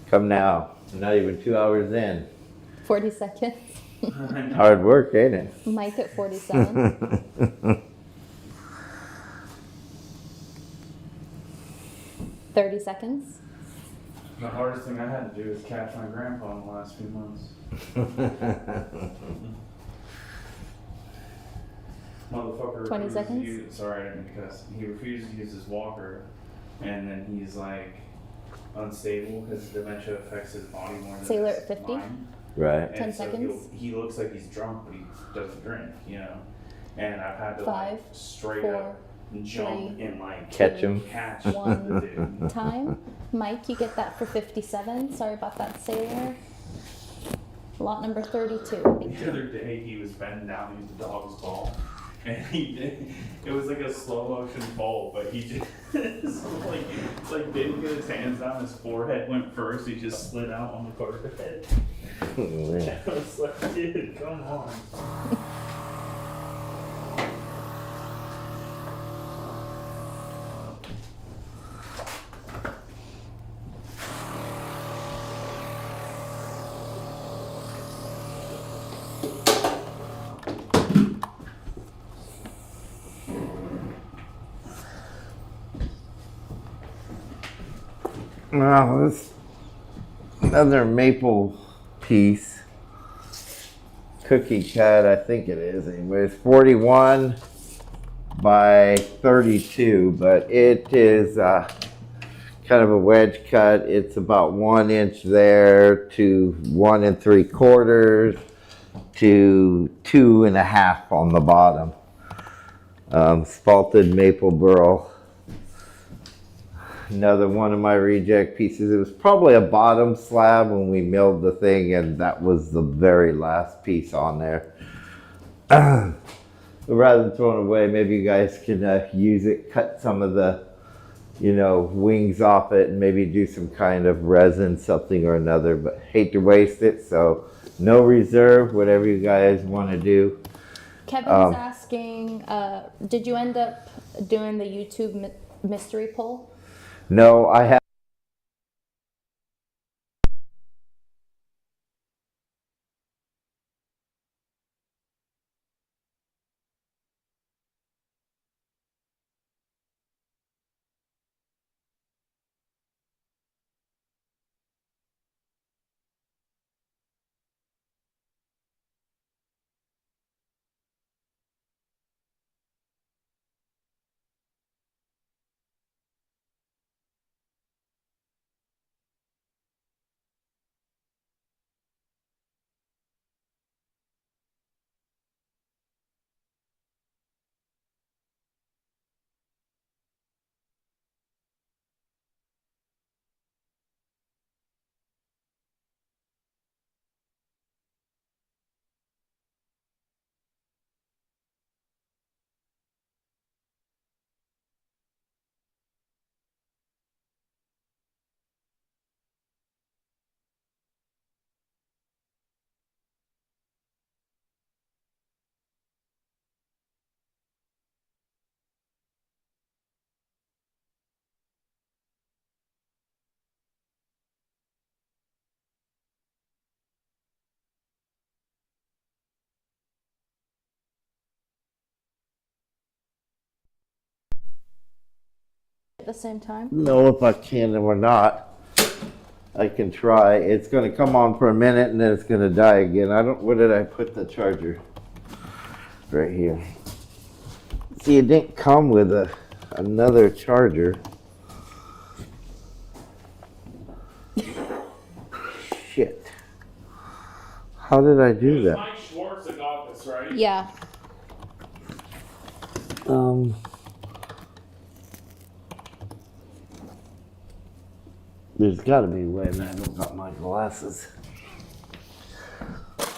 Come now. Not even 2 hours in. 40 seconds. Hard work, ain't it? Mike at 47. 30 seconds. The hardest thing I had to do is catch my grandpa in the last few months. Motherfucker. 20 seconds. Sorry, I didn't cuss. He refused to use his walker, and then he's like unstable because dementia affects his body more than Sailor his at 50. mind. Right. And 10 so seconds. He looks like he's drunk, but he doesn't drink, you know. And I've had to 5, like straight 4, up jump 3, and like Catch him. catch 1. the dude. Time. Mike, you get that for 57. Sorry about that, Sailor. Lot number 32. The other day he was bending down to use the dog's ball, and he did. It was like a slow motion fall, but he just like didn't get his hands down. His forehead went first. He just slid out on the carpet. I was like, dude, come on. Well, this another maple piece. Cookie cut, I think it is. Anyways, 41 by 32, but it is kind of a wedge cut. It's about 1 inch there to 1 3/4, to 2.5 on the bottom. Spalted maple burl. Another one of my reject pieces. It was probably a bottom slab when we milled the thing, and that was the very last piece on there. Rather than throwing it away, maybe you guys can use it, cut some of the, you know, wings off it, and maybe do some kind of resin, something or another, but hate to waste it, so no reserve, whatever you guys want to do. Kevin's asking, did you end up doing the YouTube mystery poll? No, I have. At the same time? No, if I can or not. I can try. It's going to come on for a minute and then it's going to die again. Where did I put the charger? Right here. See, it didn't come with another charger. Shit. How did I do that? Mike Schwartz that got this, right? Yeah. There's got to be a way, and I haven't got my glasses.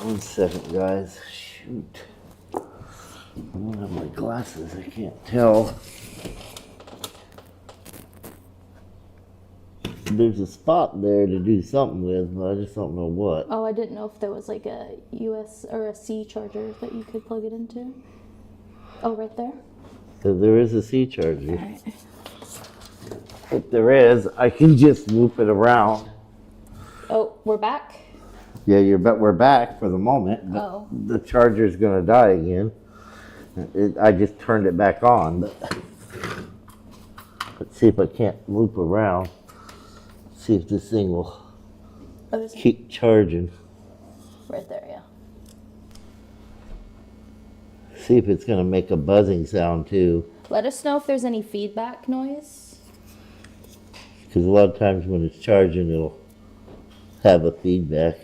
1 second, guys. Shoot. I don't have my glasses. I can't tell. There's a spot there to do something with, but I just don't know what. Oh, I didn't know if there was like a US or a C charger that you could plug it into. Oh, right there? So there is a C charger. Alright. If there is, I can just loop it around. Oh, we're back? Yeah, we're back for the moment, but Oh. the charger's gonna die again. I just turned it back on, but let's see if I can't loop around. See if this thing will Oh, there's keep charging. right there, yeah. See if it's gonna make a buzzing sound too. Let us know if there's any feedback noise. Because a lot of times when it's charging, it'll have a feedback.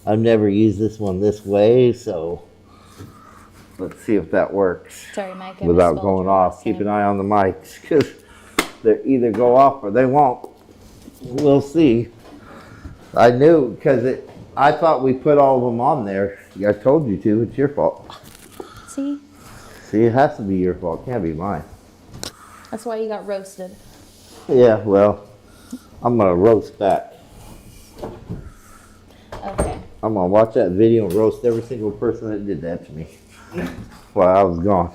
I've never used this one this way, so let's see if that works. Sorry, Mike. I Without misspelled going your off. last Keep name. an eye on the mics, because they either go off or they won't. We'll see. I knew, because I thought we put all of them on there. I told you to. It's your fault. See? See, it has to be your fault. It can't be mine. That's why you got roasted. Yeah, well, I'm going to roast back. Okay. I'm going to watch that video and roast every single person that did that to me while I was gone.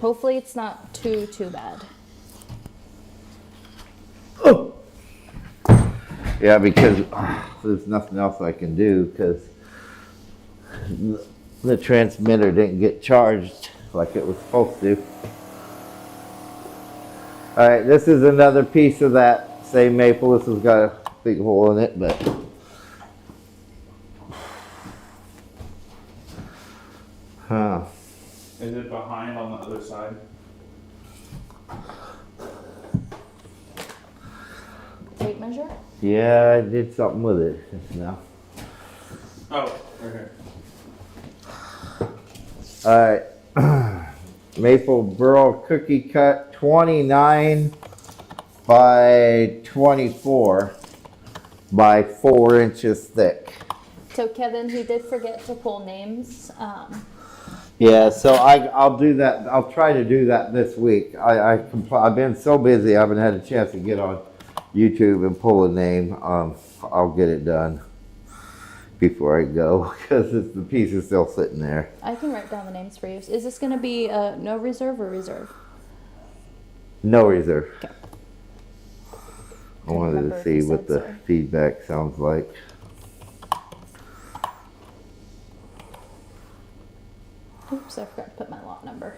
Hopefully it's not too bad. Oh. Yeah, because there's nothing else I can do, because the transmitter didn't get charged like it was supposed to. All right, this is another piece of that same maple. This has got a big hole in it, but Is it behind on the other side? Tape measure? yeah, I did something with it just now. Oh, All right. Maple Burl cookie cut 29 by 24 by 4 inches thick. So Kevin, he did forget to pull names. Yeah, so I'll do that. I'll try to do that this week. I've been so busy, I haven't had a chance to get on YouTube and pull a name. I'll get it done before I go because the piece is still sitting there. I can write down the names for you. Is this going to be no reserve or reserve? No reserve. Okay. I wanted remember to if see you what said the so. feedback sounds like. Oops, I forgot to put my lot number.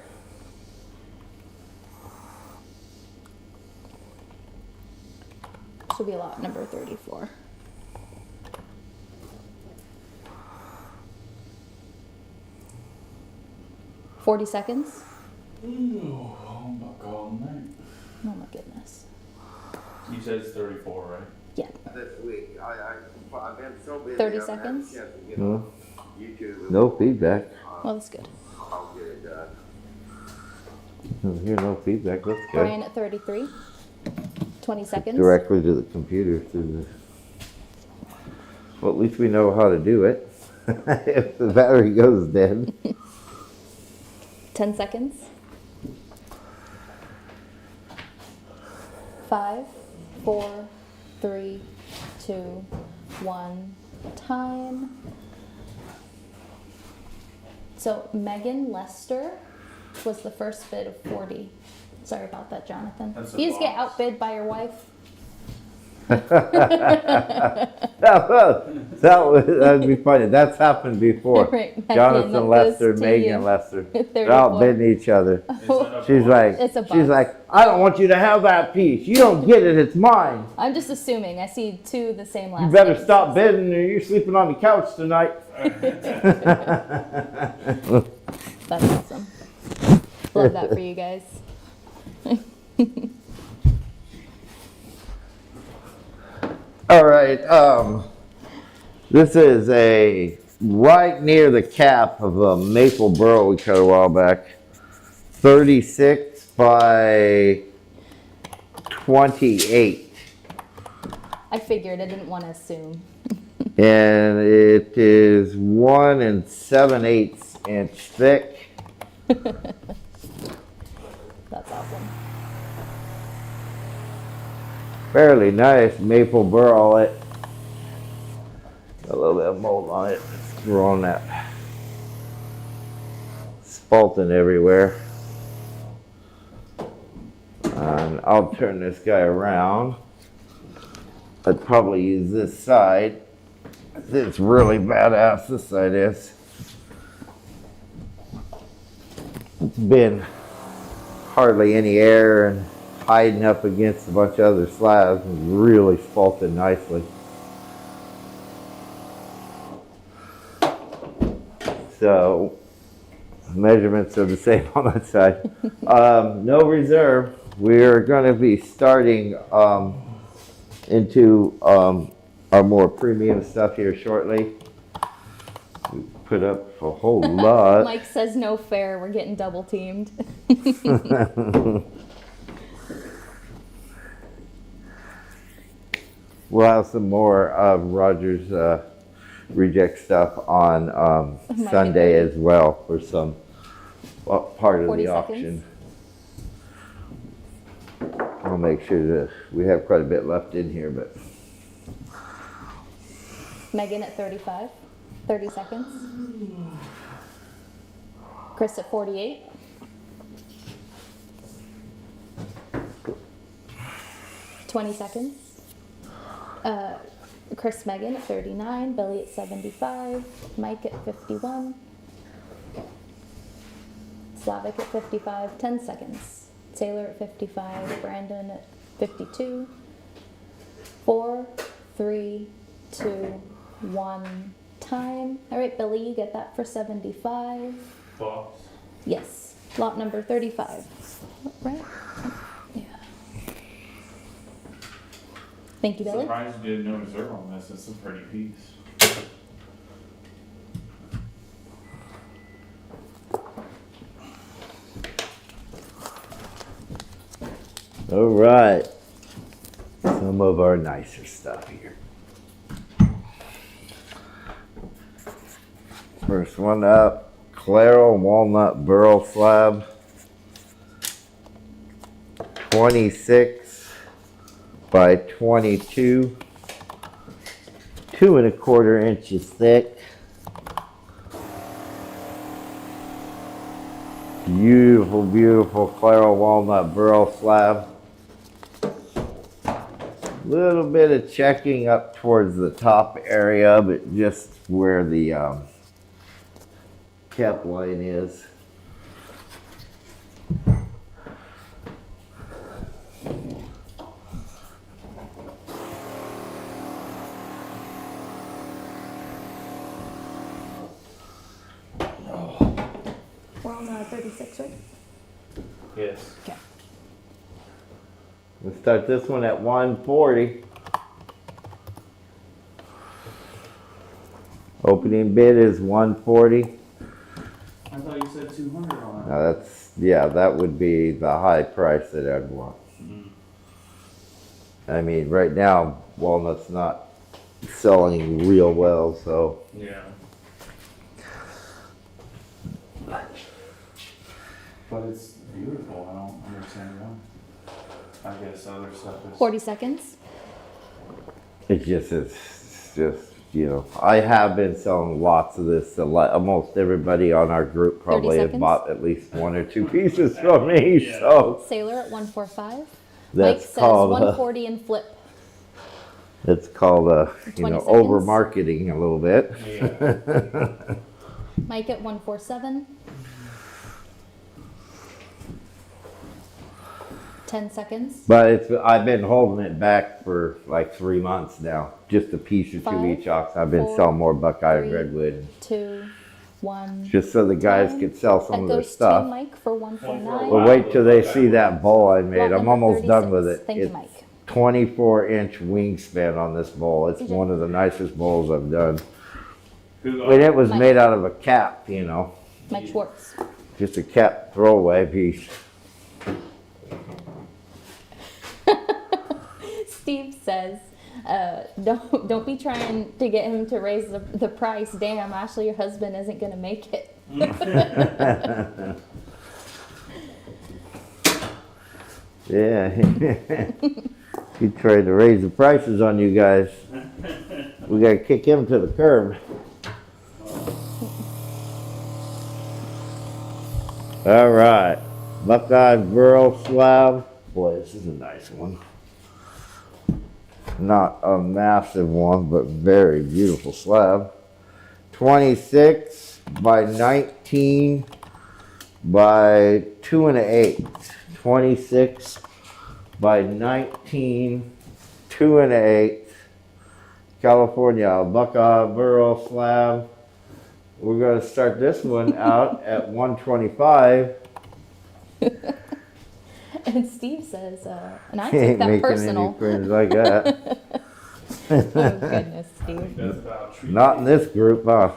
This will be lot number 34. $40 seconds? Ooh, I'm back all night. Oh my goodness. You said it's 34, right? Yeah. This week, I've been so busy. 30 seconds? YouTube. No feedback. Well, that's good. I'll get it done. Hear no feedback. That's good. Brian at 33. 20 seconds. Directly to the computer through the. Well, at least we know how to do it. If the battery goes dead. 10 seconds. 5, 4, 3, 2, 1. Time. So Megan Lester was the first bid of 40. Sorry about that, Jonathan. That's a You just get loss. outbid by your wife. That'd be funny. That's happened before. Right, Megan, Jonathan that Lester, goes to Megan you. Lester. 34. They're outbidding each other. She's like, It's a box. I don't want you to have that piece. You don't get it. It's mine. I'm just assuming. I see two the same last You better names. stop bidding or you're sleeping on the couch tonight. That's awesome. Love that for you guys. All right. This is right near the cap of a maple burl we cut a while back. 36 by 28. I figured. I didn't want to assume. And it is 1 7/8 inch thick. That's awesome. Fairly nice maple burl. It a little bit of mold on it. It's growing that spalting everywhere. And I'll turn this guy around. I'd probably use this side. It's really badass, this side is. It's been hardly any air and hiding up against a bunch of other slabs and really spalted nicely. So measurements are the same on that side. No reserve. We're going to be starting into our more premium stuff here shortly. We put up a whole lot. Mike says no fair. We're getting double teamed. We'll have some more of Roger's reject stuff on Sunday as well for some part of 40 the seconds. auction. I'll make sure that we have quite a bit left in here, but Megan at 35. 30 seconds. Chris at 48. $20 seconds. Chris Megan at 39. Billy at 75. Mike at 51. Slavic at 55. 10 seconds. Taylor at 55. Brandon at 52. 4, 3, 2, 1. Time. All right, Billy, you get that for 75. Box. Yes. Lot number 35. Right? Yeah. Thank you, Billy. Surprised you did no reserve on this. It's a pretty piece. All right. Some of our nicer stuff here. First one up, Claro Walnut Burl Slab. 26 by 22. 2 1/4 inches thick. Beautiful, beautiful Claro Walnut Burl Slab. Little bit of checking up towards the top area, but just where the cap line is. We're on 36, right? Yes. Okay. We'll start this one at 140. Opening bid is 140. I thought you said 200 on it. Now that's, yeah, that would be the high price that I'd want. I mean, right now, walnut's not selling real well, so. Yeah. But it's beautiful. I don't understand why. I guess other stuff is. 40 seconds. It's just, you know, I have been selling lots of this. Almost everybody on our group probably 30 has seconds. bought at least 1 or 2 pieces from me, so. Sailor at 145. Mike That's says called, 140 and flip. it's called, you 20 know, seconds. over marketing a little bit. Yeah. Mike at 147. 10 seconds. But I've been holding it back for like 3 months now. Just a piece or 2 5, each ox. I've been 4, selling more Buckeye and 3, Redwood. 2, 1. Just so the guys 10. could sell some That of their goes to stuff. Mike for 149. But wait till they see that bowl I made. Lot I'm number almost done with 36. it. Thank you, It's Mike. 24-inch wingspan on this bowl. It's CJ. one of the nicest bowls I've done. Who And it was Mike. made out of a cap, you know. Mike Schwartz. Just a cap throwaway piece. Steve says, don't be trying to get him to raise the price. Damn, Ashley, your husband isn't going to make it. Yeah. He tried to raise the prices on you guys. We gotta kick him to the curb. All right. Buckeye Burl Slab. Boy, this is a nice one. Not a massive one, but very beautiful slab. 26 by 19 by 2 1/8. 26 by 19, 2 1/8. California Buckeye Burl Slab. We're going to start this one out at 125. And Steve says, and I He take ain't that making personal. any friends like that. Oh, goodness, Steve. That's about treat. Not in this group, huh?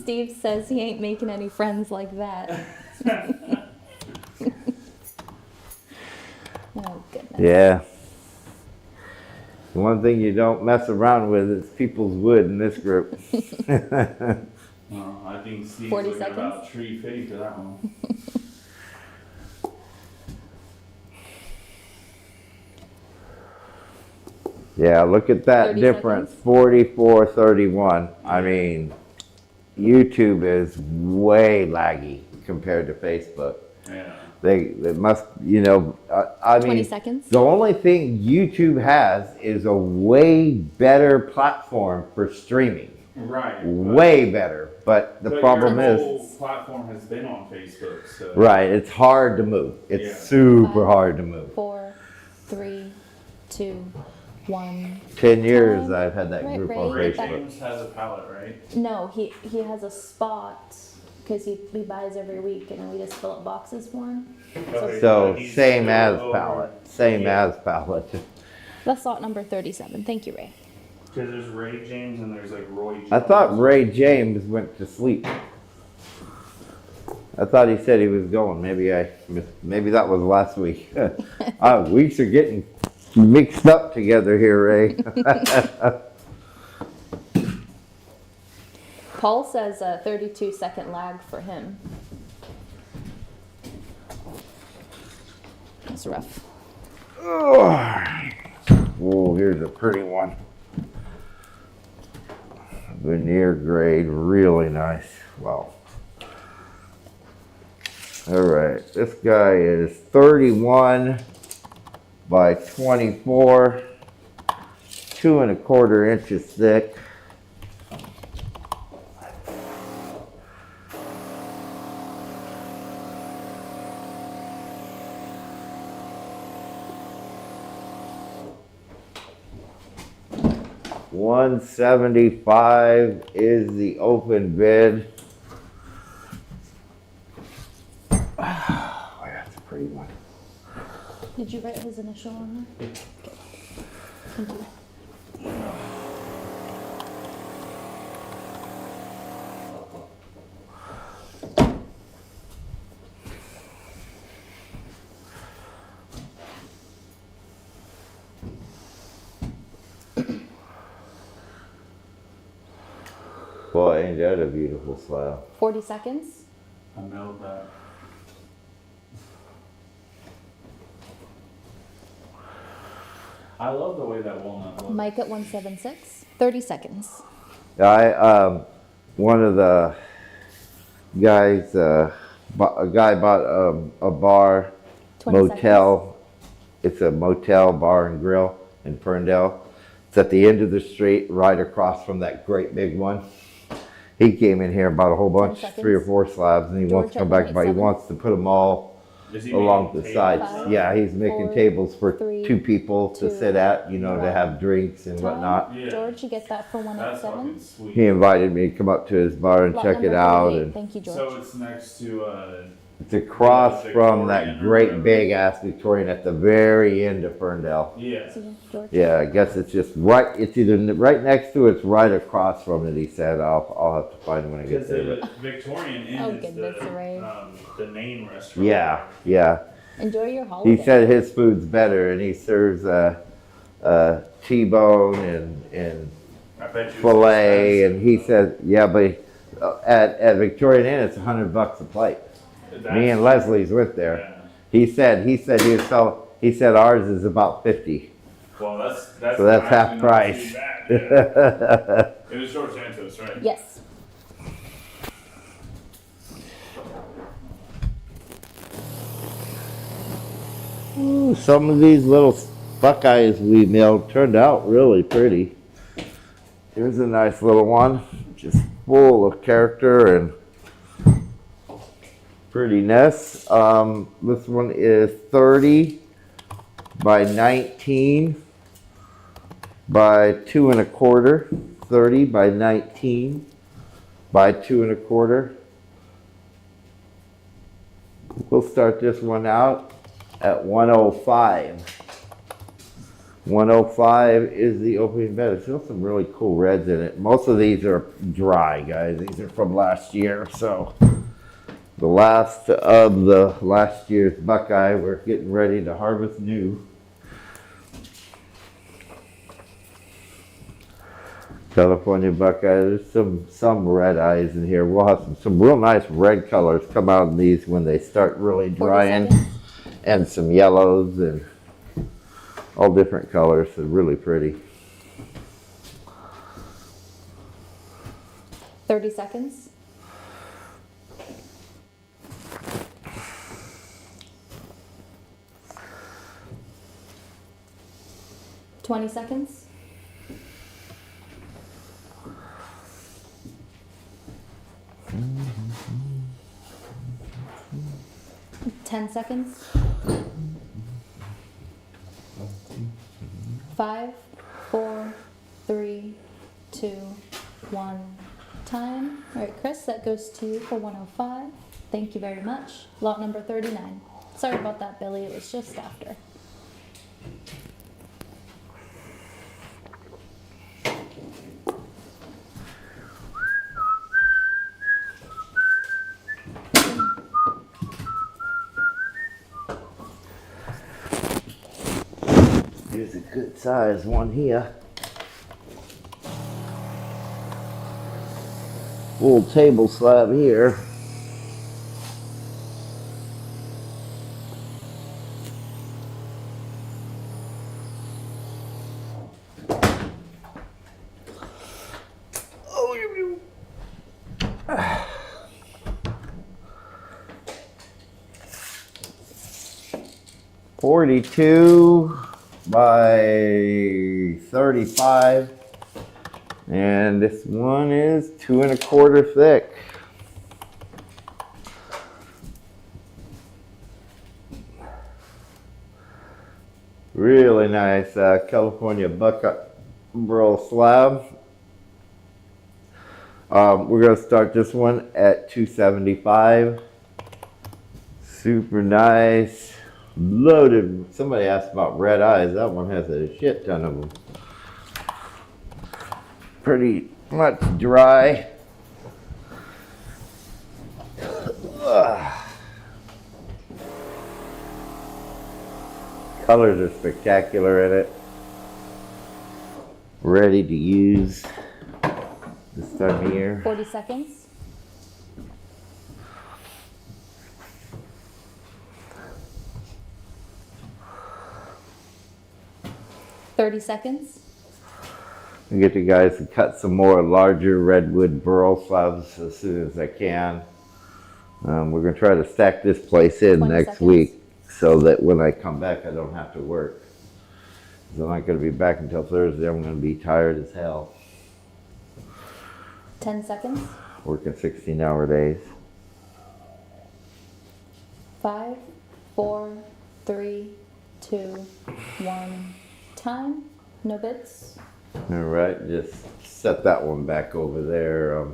Steve says he ain't making any friends like that. Oh, goodness. Yeah. The one thing you don't mess around with is people's wood in this group. I think Steve's 40 looking seconds. about tree fade to that one. Yeah, look at that 30 difference, seconds. 44-31. I mean, YouTube is way laggy compared to Facebook. Yeah. They must, you know, I 20 mean, seconds. the only thing YouTube has is a way better platform for streaming. Right. Way better. But the problem your is, whole platform has been on Facebook, so. right, it's hard to move. It's Yeah. super 5, hard to move. 4, 3, 2, 1. 10 years Time. I've had that Right, group on right. Facebook. James has a pallet, right? No, he has a spot because he buys every week and we just fill up boxes for him. So He's same still as over- pallet. Same Yeah. as pallet. That's lot number 37. Thank you, Ray. Because there's Ray James and there's like Roy James. I thought Ray James went to sleep. I thought he said he was going. Maybe that was last week. Weeks are getting mixed up together here, Ray. Paul says a 32-second lag for him. That's rough. Whoa, here's a pretty one. Veneer grade, really nice. Wow. All right, this guy is 31 by 24, 2 1/4 inches thick. $175 is the open bid. Oh, that's a pretty one. Did you write his initial on there? Okay. Thank you. Boy, ain't that a beautiful slab. 40 seconds. I nailed that. I love the way that walnut looks. Mike at 176. 30 seconds. One of the guys, a guy bought a bar, 20 motel. It's a motel bar and grill in Ferndale. It's at the end of the street, right across from that great big one. He came in here and bought a whole bunch, 10 3 or 4 slabs, and he wants to come back, but he wants to put them all Is he along making the tables? sides. Yeah, he's making 4, tables for 3, 2 people to 2, sit at, you know, to 1. have drinks and whatnot. Yeah. George, you get that for That's 187. fucking sweet. He invited me to come up to his bar and Lot check it number out. 38. And Thank you, George. So it's next to it's across Yeah, from that Victorian or great whatever. big ass Victorian at the very end of Ferndale. yeah. See you, George. Yeah, I guess it's just right. It's either right next to it, it's right across from it. He said, "I'll have to find it when I get Because there." the Victorian Inn Oh, is goodness, Ray. the main restaurant. Yeah, yeah. Enjoy your holiday. He said his food's better, and he serves T-bone and I bet you fillet. it's And he said, "Yeah, but at Victorian Inn, it's $100 a plate." expensive. Me and Leslie's went there. Yeah. He said he said ours is about 50. Well, that's So that's half actually not price. too bad, yeah. It was George Santos, right? Yes. Ooh, some of these little Buckeyes we milled turned out really pretty. Here's a nice little one, just full of character and prettiness. This one is 30 by 19 by 2 1/4. 30 by 19 by 2 1/4. We'll start this one out at 105. 105 is the opening bed. There's still some really cool reds in it. Most of these are dry, guys. These are from last year, so the last of the last year's Buckeye, we're getting ready to harvest new. California Buckeye. There's some red eyes in here. We'll have some real nice red colors come out in these when they start really 40 drying, seconds. and some yellows and all different colors. They're really pretty. 30 seconds. Twenty seconds. 10 seconds. 5, 4, 3, 2, 1. Time. All right, Chris, that goes to you for 105. Thank you very much. Lot number 39. Sorry about that, Billy. It was just after. Here's a good size one here. Full table slab here. Oh, 42 by 35, and this one is 2 1/4 thick. Really nice California Buckeye Burl slab. We're going to start this one at 275. Super nice. Loaded. Somebody asked about red eyes. That one has a shit ton of them. Pretty much dry. Colors are spectacular in it. Ready to use this time of year. 40 seconds. $30. I get you guys to cut some more larger Redwood Burl slabs as soon as I can. We're going to try to stack this place in 20 next seconds. week so that when I come back I don't have to work. 'Cause I'm not going to be back until Thursday. I'm going to be tired as hell. 10 seconds. Working 16-hour days. 5, 4, 3, 2, 1. Time. No bits. All right, just set that one back over there.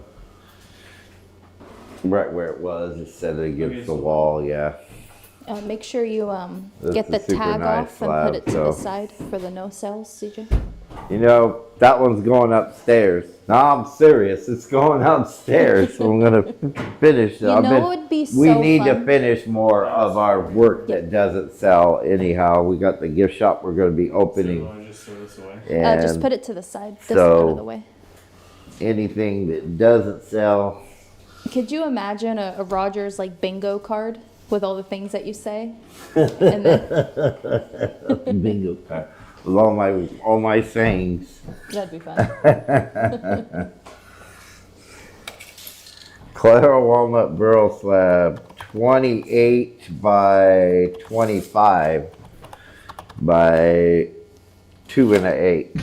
Right where it was, just set it against the wall, yeah. Make sure you That's get a the super tag nice off and put it to slab, the so- side for the no cells, CJ. You know, that one's going upstairs. No, I'm serious. It's going upstairs. So I'm going to finish it. You know it would be we so need to fun. finish more of our work that doesn't sell anyhow. We got the gift shop we're going to be opening. I just throw this away. And Just put it to the side. This so- out of the way. anything that doesn't sell, Could you imagine a Rogers like bingo card with all the things that you say? And then bingo card with all my sayings. that'd be fun. Clara Walnut Burl Slab, 28 by 25 by 2 1/8.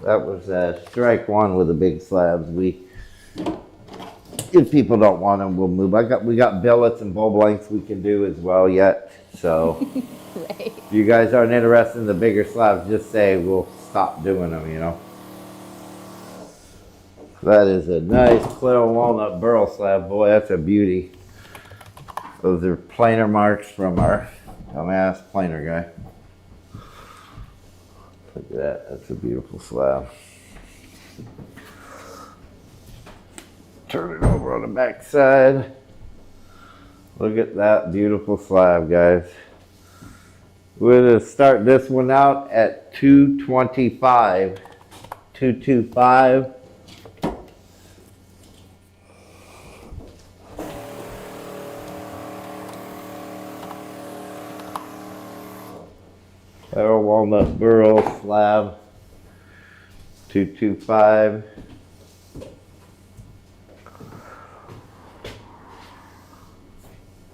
That was strike one with the big slabs. If people don't want them, we'll move. We got billets and bowl blanks we can do as well yet. So Right. if you guys aren't interested in the bigger slabs, just say we'll stop doing them, you know. That is a nice Clara Walnut Burl slab. Boy, that's a beauty. Those are planer marks from our dumbass planer guy. Look at that. That's a beautiful slab. Turn it over on the back side. Look at that beautiful slab, guys. We're going to start this one out at 225. 225. Clara Walnut Burl slab. 225.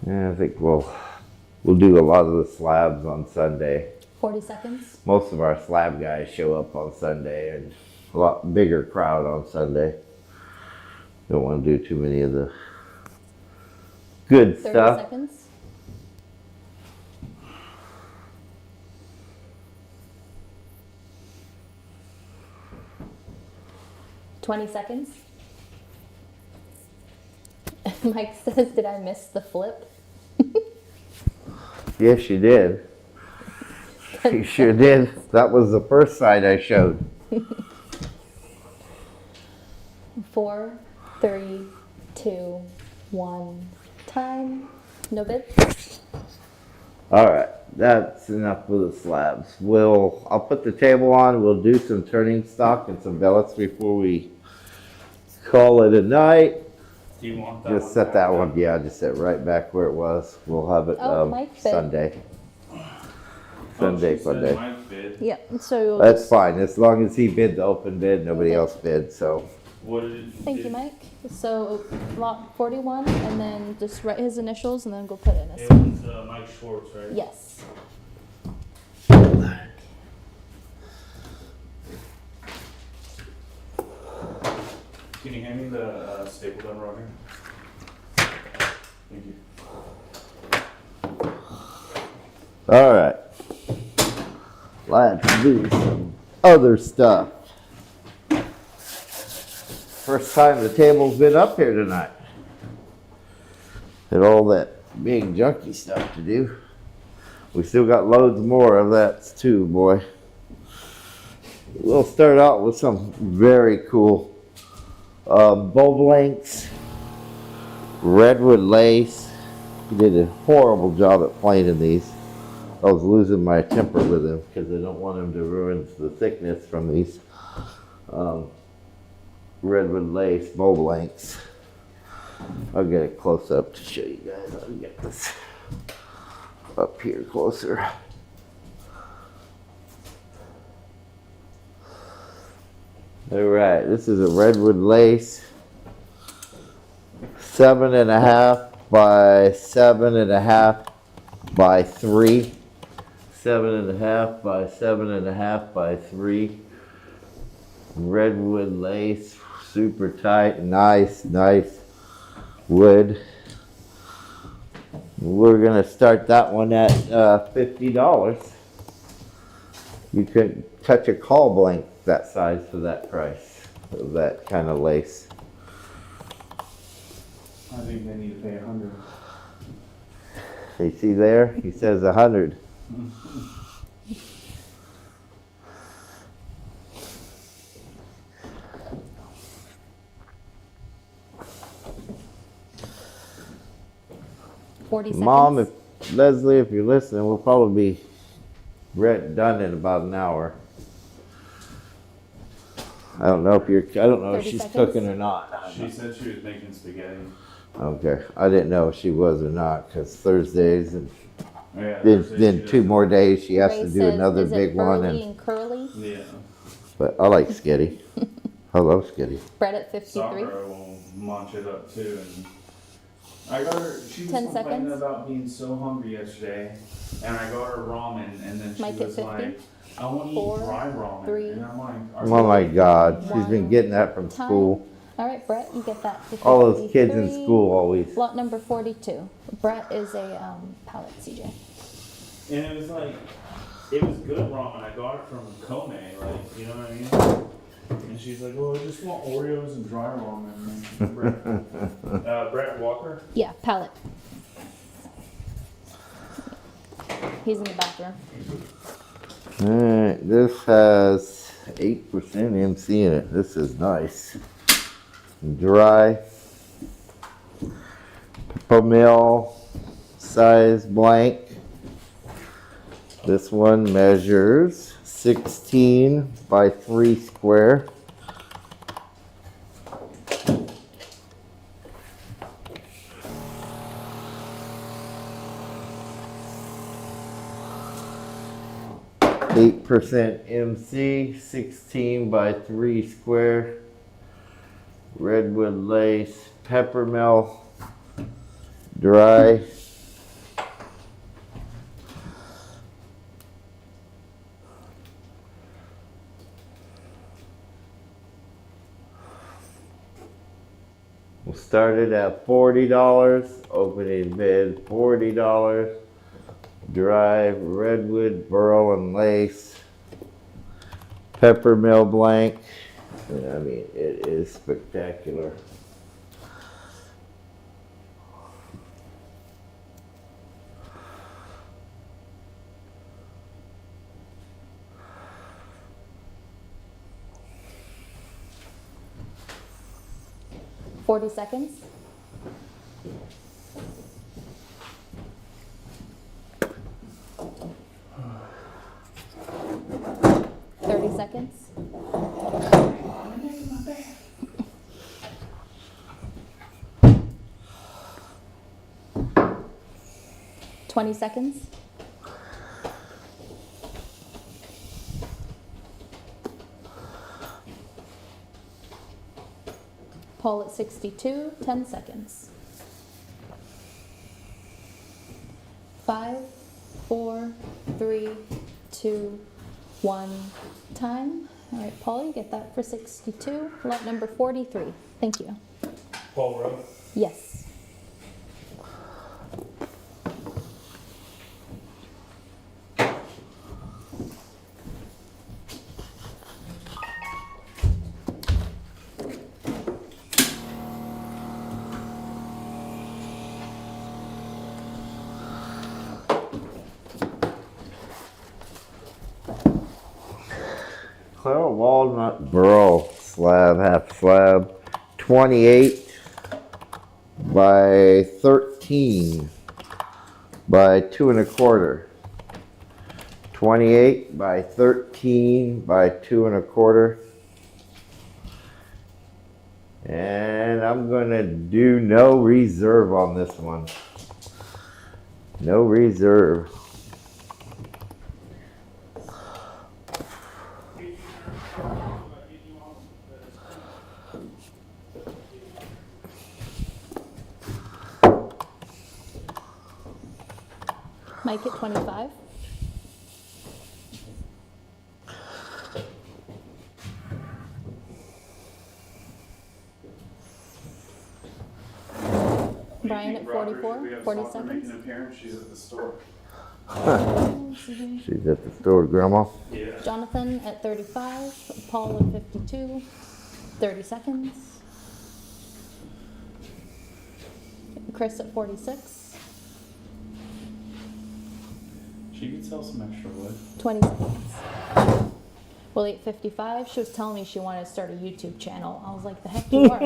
Yeah, I think we'll do a lot of the slabs on Sunday. 40 seconds. Most of our slab guys show up on Sunday, and a lot bigger crowd on Sunday. Don't want to do too many of the good 30 stuff. seconds. $20 seconds. Mike says, did I miss the flip? Yes, you did. You sure did. That was the first side I showed. 4, 3, 2, 1. Time. No bits. All right, that's enough for the slabs. I'll put the table on. We'll do some turning stock and some billets before we call it a night. Do you want that Just one set back that up? one, yeah, just set right back where it was. We'll have it Mike bid. Sunday. Oh, Sunday, she fun said day. Mike bid. Yeah, so you'll That's just- fine, as long as he bid the open bid, nobody Okay. else bid, so. What did it Thank you, bid? Mike. So lot 41, and then just write his initials, and then go put it in a It sign. was Mike Schwartz, right? Yes. Can you hand me the staple gun right here? Thank you. All right. Let's do some other stuff. First time the table's been up here tonight. Had all that big junky stuff to do. We still got loads more of that too, boy. We'll start out with some very cool bow blanks, redwood lace. He did a horrible job at planing these. I was losing my temper with him because I don't want him to ruin the thickness from these redwood lace bow blanks. I'll get it close up to show you guys. I'll get this up here closer. All right, this is a redwood lace, 7.5 by 7.5 by 3, 7.5 by 7.5 by 3. Redwood lace, super tight, nice wood. We're gonna start that one at $50. You could touch a call blank that size for that price, of that kind of lace. I think they need to pay 100. You see there? He says 100. Mom, if Leslie, if you're listening, we'll probably be done in about an hour. I don't know if 30 she's seconds? cooking or not. She said she was making spaghetti. Okay, I didn't know if she was or not, because Thursdays and Oh, yeah, then Thursday she 2 does. more days she has Ray to do says, another is it big one. burly And and curly? Yeah. but I like Skitty. I love Skitty. Bread at 53. Sakura will munch it up too. And I got her, she was 10 complaining seconds. about being so hungry yesterday. And I got her ramen and then she Mike at was 50. like, I want to eat 4, dry ramen. 3, and I'm like, Oh my God, she's been getting that from Time. school. All right, Brett, you get that. to All those kids in 53. school always. Lot number 42. Brett is a pallet, CJ. And it was like, it was good ramen. I got it from Kone, like, you know what I mean? And she's like, oh, I just want Oreos and dry ramen. And Brett Walker. Yeah, pallet. He's in the bathroom. Alright, this has 8% MC in it. This is nice. Dry. Peppermill size blank. This one measures 16 by 3 square. %, MC, 16 by 3 square. Redwood lace, peppermill, dry. We'll start it at $40, opening bid $40. Dry redwood burl and lace, peppermill blank. I mean, it is spectacular. Forty seconds. seconds. 20 seconds. Paul at 62, 10 seconds. 5, 4, 3, 2, 1, time. All right, Paul, you get that for 62. Lot number 43. Thank you. Paul Rowe. Yes. Clear walnut burl slab, half slab, 28 by 13 by 2 1/4. 28 by 13 by 2 1/4. And I'm gonna do no reserve on this one. No reserve. Mike at 25. Brian at 44, 40 seconds. Making an appearance. She's at the store. She's at the store, Grandma. Yeah. Jonathan at 35, Paul at 52, 30 seconds. Chris at 46, She could sell some extra wood. 20 seconds. Willie at 55, she was telling me she wanted to start a YouTube channel. I was like, the heck you are.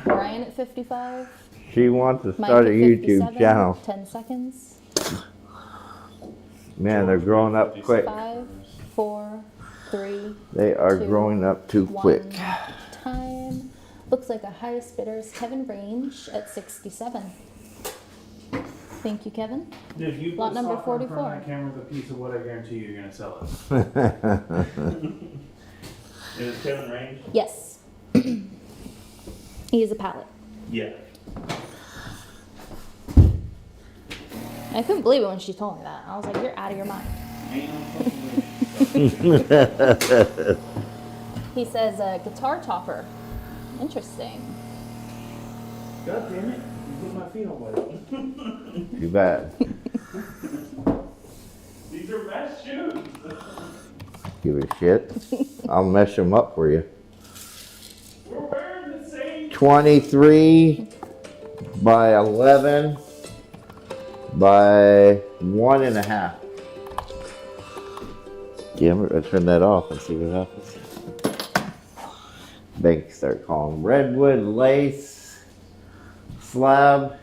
Brian at 55. She wants to Mike start a at YouTube 57, channel. 10 seconds. Man, they're growing up quick. 5, 4, 3, They are 2, growing up too 1, quick. time. Looks like a highest bidder is Kevin Range at 67. Thank you, Kevin. If you Lot put number software in front of 44. that camera with a piece of wood, I guarantee you're gonna sell it. Is it Kevin Range? Yes. He is a pallet. Yeah. I couldn't believe it when she told me that. I was like, you're out of your mind. Ain't no fucking way. He says, guitar topper. Interesting. God damn it! You put my feet on wet. Too bad. These are best shoes. Give a shit. I'll mesh them up for you. We're wearing the same. 23 by 11 by 1 1/2. Damn it, I turn that off and see what happens. Banks start calling. Redwood lace slab.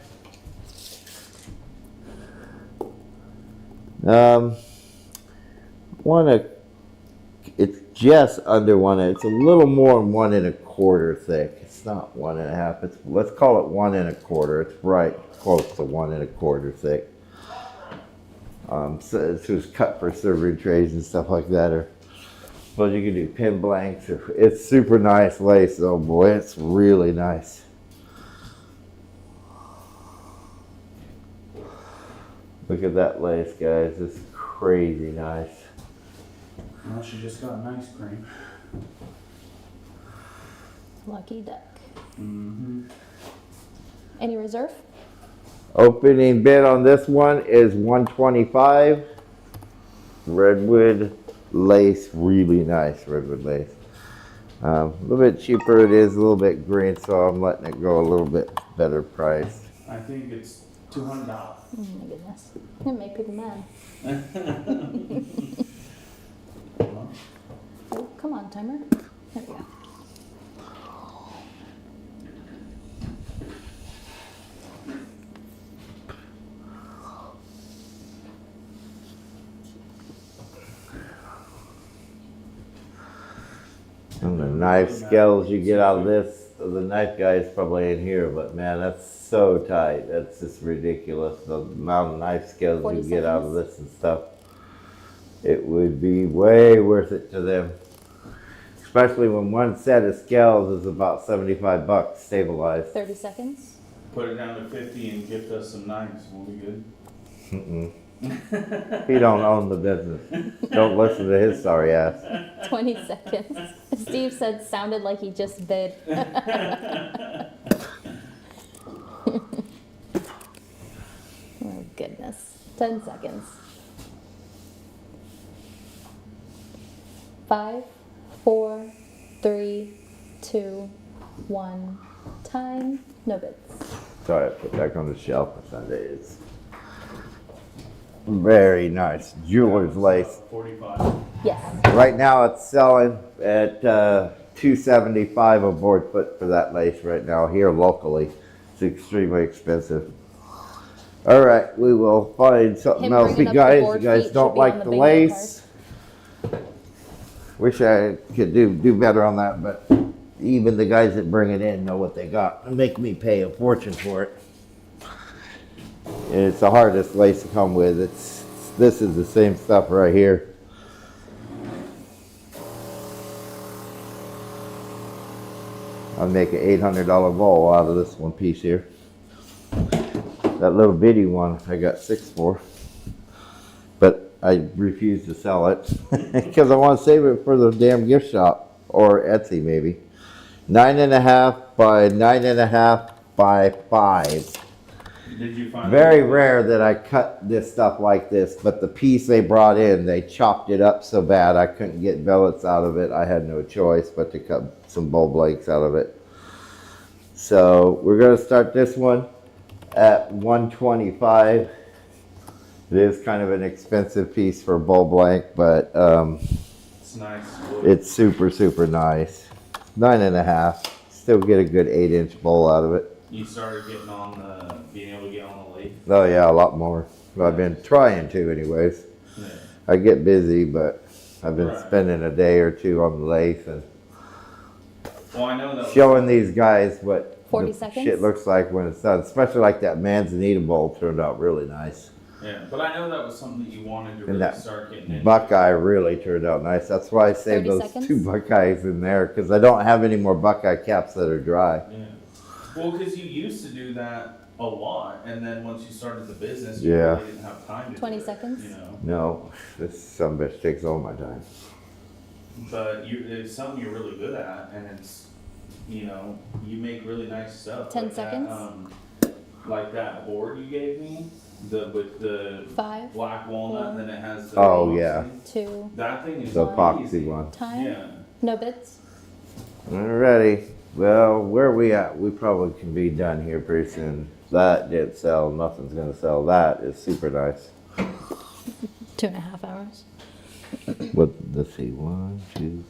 It's just under 1. It's a little more than 1 1/4 thick. It's not 1 1/2. It's, let's call it 1 1/4. It's right close to 1 1/4 thick. So this was cut for serving trays and stuff like that. Or well, you can do pin blanks. It's super nice lace, though, boy. It's really nice. Look at that lace, guys. It's crazy nice. Well, she just got an ice cream. Lucky duck. Mm-hmm. Any reserve? Opening bid on this one is $125. Redwood lace, really nice redwood lace. A little bit cheaper it is, a little bit green, so I'm letting it go a little bit better priced. I think it's $200. Oh my goodness. Gonna make people mad. Oh, come on, timer. There we go. And the knife scales you get out of this, the knife guy is probably in here, but man, that's so tight. That's just ridiculous. The amount of knife scales 40 you get out of seconds. this and stuff. It would be way worth it to them. Especially when one set of scales is about 75 bucks stabilized. 30 seconds. Put it down to 50 and gift us some knives. We'll be good. He don't own the business. Don't listen to his sorry ass. 20 seconds. Steve said sounded like he just bid. Oh, goodness. 10 seconds. 5, 4, 3, 2, 1. Time. No bids. Sorry, I put back on the shelf for Sundays. Very nice. Jeweler's lace. 45. Yes. Right now it's selling at $275 a board foot for that lace right now here locally. It's extremely expensive. All right, we will find something Him else. bringing You up the guys, board you guys feet don't should be on like the the bingo lace. Wish I could do better on that, but even the guys that bring it in know what they got and make me pay a fortune for it. And it's the hardest lace to come with. This is the same stuff right here. I'll make an $800 bowl out of this one piece here. That little bitty one I got 6 for, but I refuse to sell it because I want to save it for the damn gift shop or Etsy maybe. 9.5 by 9.5 by 5. Did you find Very rare that I cut this stuff like this, but the piece they brought in, they chopped it up so bad I couldn't get billets out of it. I had no choice but to cut some bowl blanks out of it. So we're going to start this one at $125. It is kind of an expensive piece for a bowl blank, but It's nice. it's super, super nice. 9.5. Still get a good 8-inch bowl out of it. You started getting on the, being able to get on the lathe. Oh yeah, a lot more. Well, I've been trying to anyways. Yeah. I get busy, but I've been Right. spending a day or two on the lathe and Well, I know that. showing these guys what 40 the seconds? shit looks like when it's done. Especially like that Manzanita bowl turned out really nice. Yeah, but I know that was something that you wanted to And really that start getting into. Buckeye really turned out nice. That's why I 30 saved those seconds? 2 Buckeyes in there because I don't have any more Buckeye caps that are dry. Yeah. Well, because you used to do that a lot, and then once you started the business, you Yeah. really didn't have time to 20 do it, seconds? you know. No, this son bitch takes all my time. But it's something you're really good at, and it's, you know, you make really nice stuff. 10 like seconds? That, like that board you gave me, with the 5, black walnut, and then it has the Oh, epoxy. yeah. 2. That thing is The epoxy easy. one. Time. Yeah. No bids. Alrighty. Well, where are we at? We probably can be done here pretty soon. That didn't sell. Nothing's gonna sell. That is super nice. 2.5 hours. What? Let's see. 1, 2.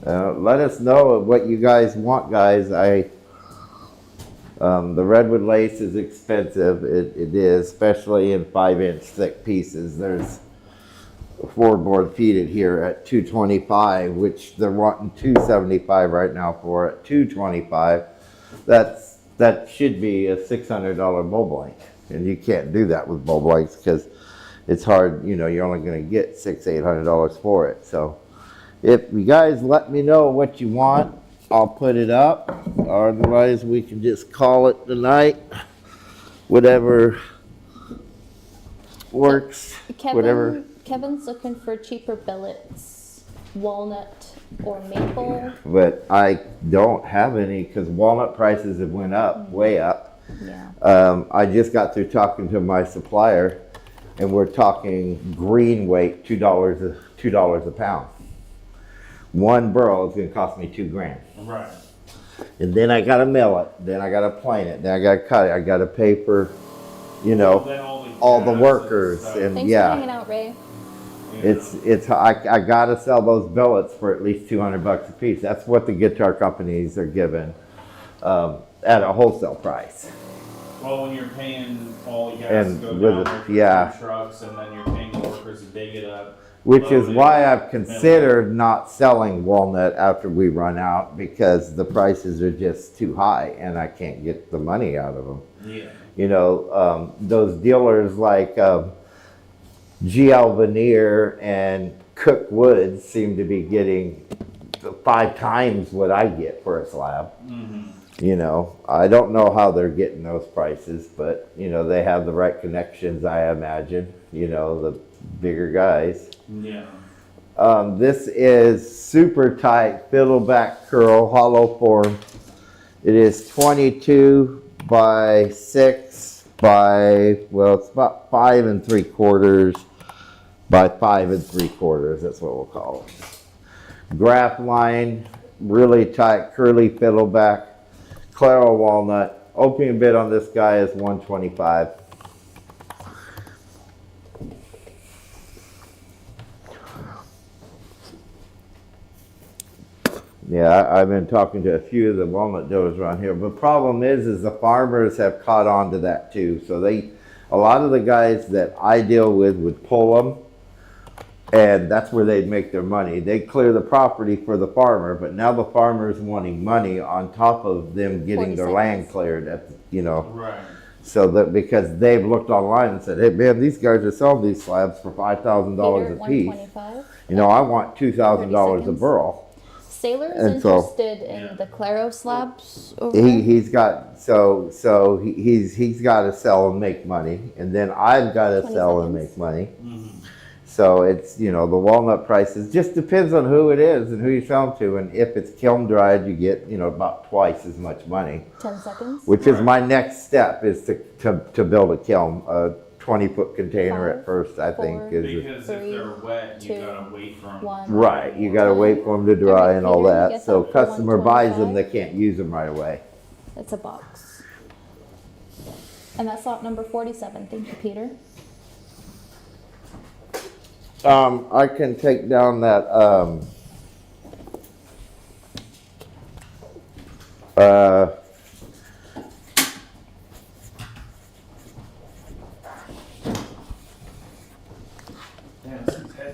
Let us know what you guys want, guys. The redwood lace is expensive. It is, especially in 5-inch thick pieces. There's 4 board feet it here at $225, which they're wanting $275 right now for at $225. That should be a $600 bowl blank, and you can't do that with bowl blanks because it's hard. You know, you're only going to get $600-800 for it. So if you guys let me know what you want, I'll put it up. Otherwise, we can just call it tonight. Whatever works. Whatever. Kevin's looking for cheaper billets, walnut or maple. But I don't have any because walnut prices have went up, way up. Yeah. I just got through talking to my supplier, and we're talking green weight, $2 a pound. 1 burl is going to cost me $2 grand. Right. And then I got to mill it. Then I got to plane it. Then I got to cut it. I got to pay for, you know, Then all the gas and workers stuff. and Thanks yeah. for hanging out, Ray. I gotta sell those billets for at least $200 a piece. That's what the guitar companies are giving at a wholesale price. Well, when you're paying all gas And to go with down it, there for yeah. 2 trucks, and then you're paying the workers workers to dig it up. Which is load it, why I've mill it. considered not selling walnut after we run out, because the prices are just too high and I can't get the money out of them. Yeah. You know, those dealers like GL Veneer and Cook Woods seem to be getting 5 times what I get for a slab. You know, I don't know how they're getting those prices, but you know, they have the right connections, I imagine, you know, the bigger guys. Yeah. This is super tight fiddleback curl hollow form. It is 22 by 6 by, well, it's about 5 3/4 by 5 3/4. That's what we'll call it. Graph line, really tight curly fiddleback, Claro walnut. Opening bid on this guy is $125. Yeah, I've been talking to a few of the walnut dealers around here. But the problem is the farmers have caught on to that too. So a lot of the guys that I deal with would pull them, and that's where they'd make their money. They'd clear the property for the farmer, but now the farmer's wanting money on top of them getting 40 their seconds. land cleared, you know. Right. So that because they've looked online and said, hey man, these guys are selling these slabs for $5,000 a piece. 125. You know, I want $2,000 a seconds. burl. Sailor is And so- interested in the Claro slabs over He's got he's got to sell and make money, and then I've got to 20 sell and seconds. make money. So it's, you know, the walnut prices just depends on who it is and who you sell them to, and if it's kiln dried, you get, you know, about twice as much money. 10 seconds. Which is Right. my next step, is to build a kiln, a 20-foot container 5, at first. I think 4, is Because if 3, they're wet, you 2, gotta wait for them. 1. right. You got to wait for them to dry Alright, and all Peter, you that. get So that for customer buys them, 125? they can't use them right away. It's a box. And that's lot number 47. Thank you, Peter. I can take down that,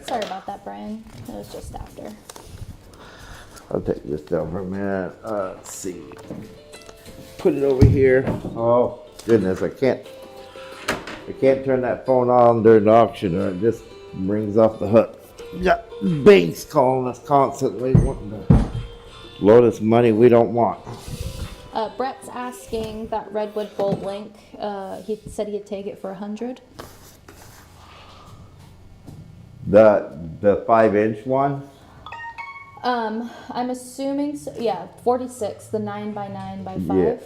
Sorry about that, Brian. It was just after. I'll take this down for a minute. Let's see. Put it over here. Oh, goodness, I can't turn that phone on during the auction, or it just brings off the hook. Yeah, Bing's calling us constantly, wanting to load us money we don't want. Brett's asking that Redwood bolt link. He said he'd take it for 100. The 5-inch one? I'm assuming so. Yeah, 46. The 9 by 9 by 5.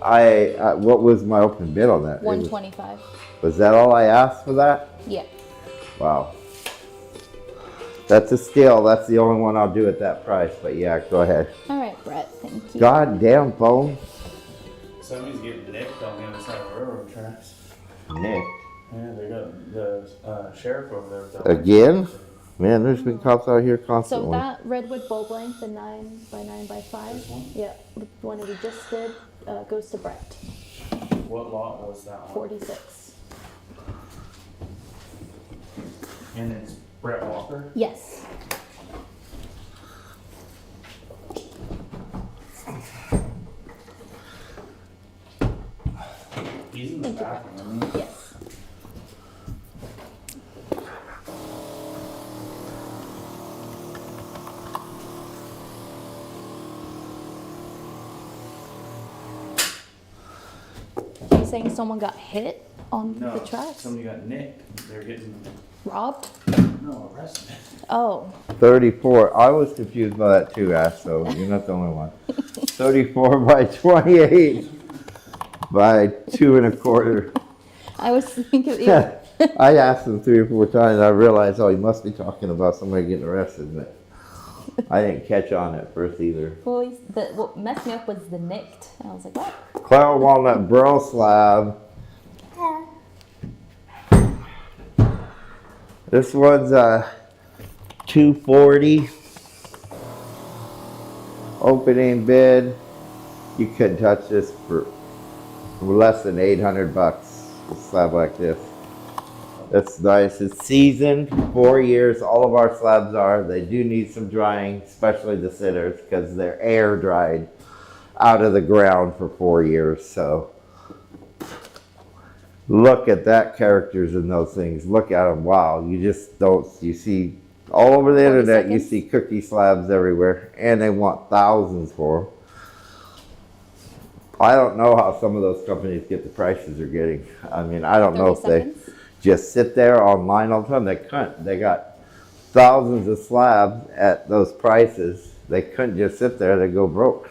Yeah. What was my open bid on that? It 125. was that all I asked for that? Yeah. Wow. That's a steal. That's the only one I'll do at that price. But yeah, go ahead. All right, Brett. Thank you. God damn phone. Somebody's getting nicked on the other side of railroad tracks. Nick. Yeah, they got the sheriff over there. with the- Again? Man, there's been cops out here So constantly. that Redwood bolt length, the 9 by 9 by 5. This one? Yeah, the one that we just did goes to Brett. What lot was that one? 46. And it's Brett Walker. Yes. He's in the Thank you, bathroom, isn't he? Yes. Are you saying someone got hit on No, the tracks? somebody got nicked. They're getting, Robbed? no, arrested. Oh. 34. I was confused by that too, Ash, so you're not the only one. 34 by 28 by 2 1/4. I was thinking, yeah. I asked him 3 or 4 times, and I realized, oh, he must be talking about somebody getting arrested, but I didn't catch on at first either. Well, what messed me up was the nicked. And I was like, what? Claro walnut burl slab. This one's 240. Opening bid. You couldn't touch this for less than $800. A slab like this. That's nice. It's seasoned, 4 years. All of our slabs are. They do need some drying, especially the sitters, because they're air dried out of the ground for 4 years. So look at that characters in those things. Look at them. Wow. You just don't, you see all over the internet, you see cookie slabs everywhere, and they want thousands for them. I don't know how some of those companies get the prices they're getting. I mean, I don't know if they just sit there online all the time. They couldn't. They got thousands of slabs at those prices. They couldn't just sit there. They go broke.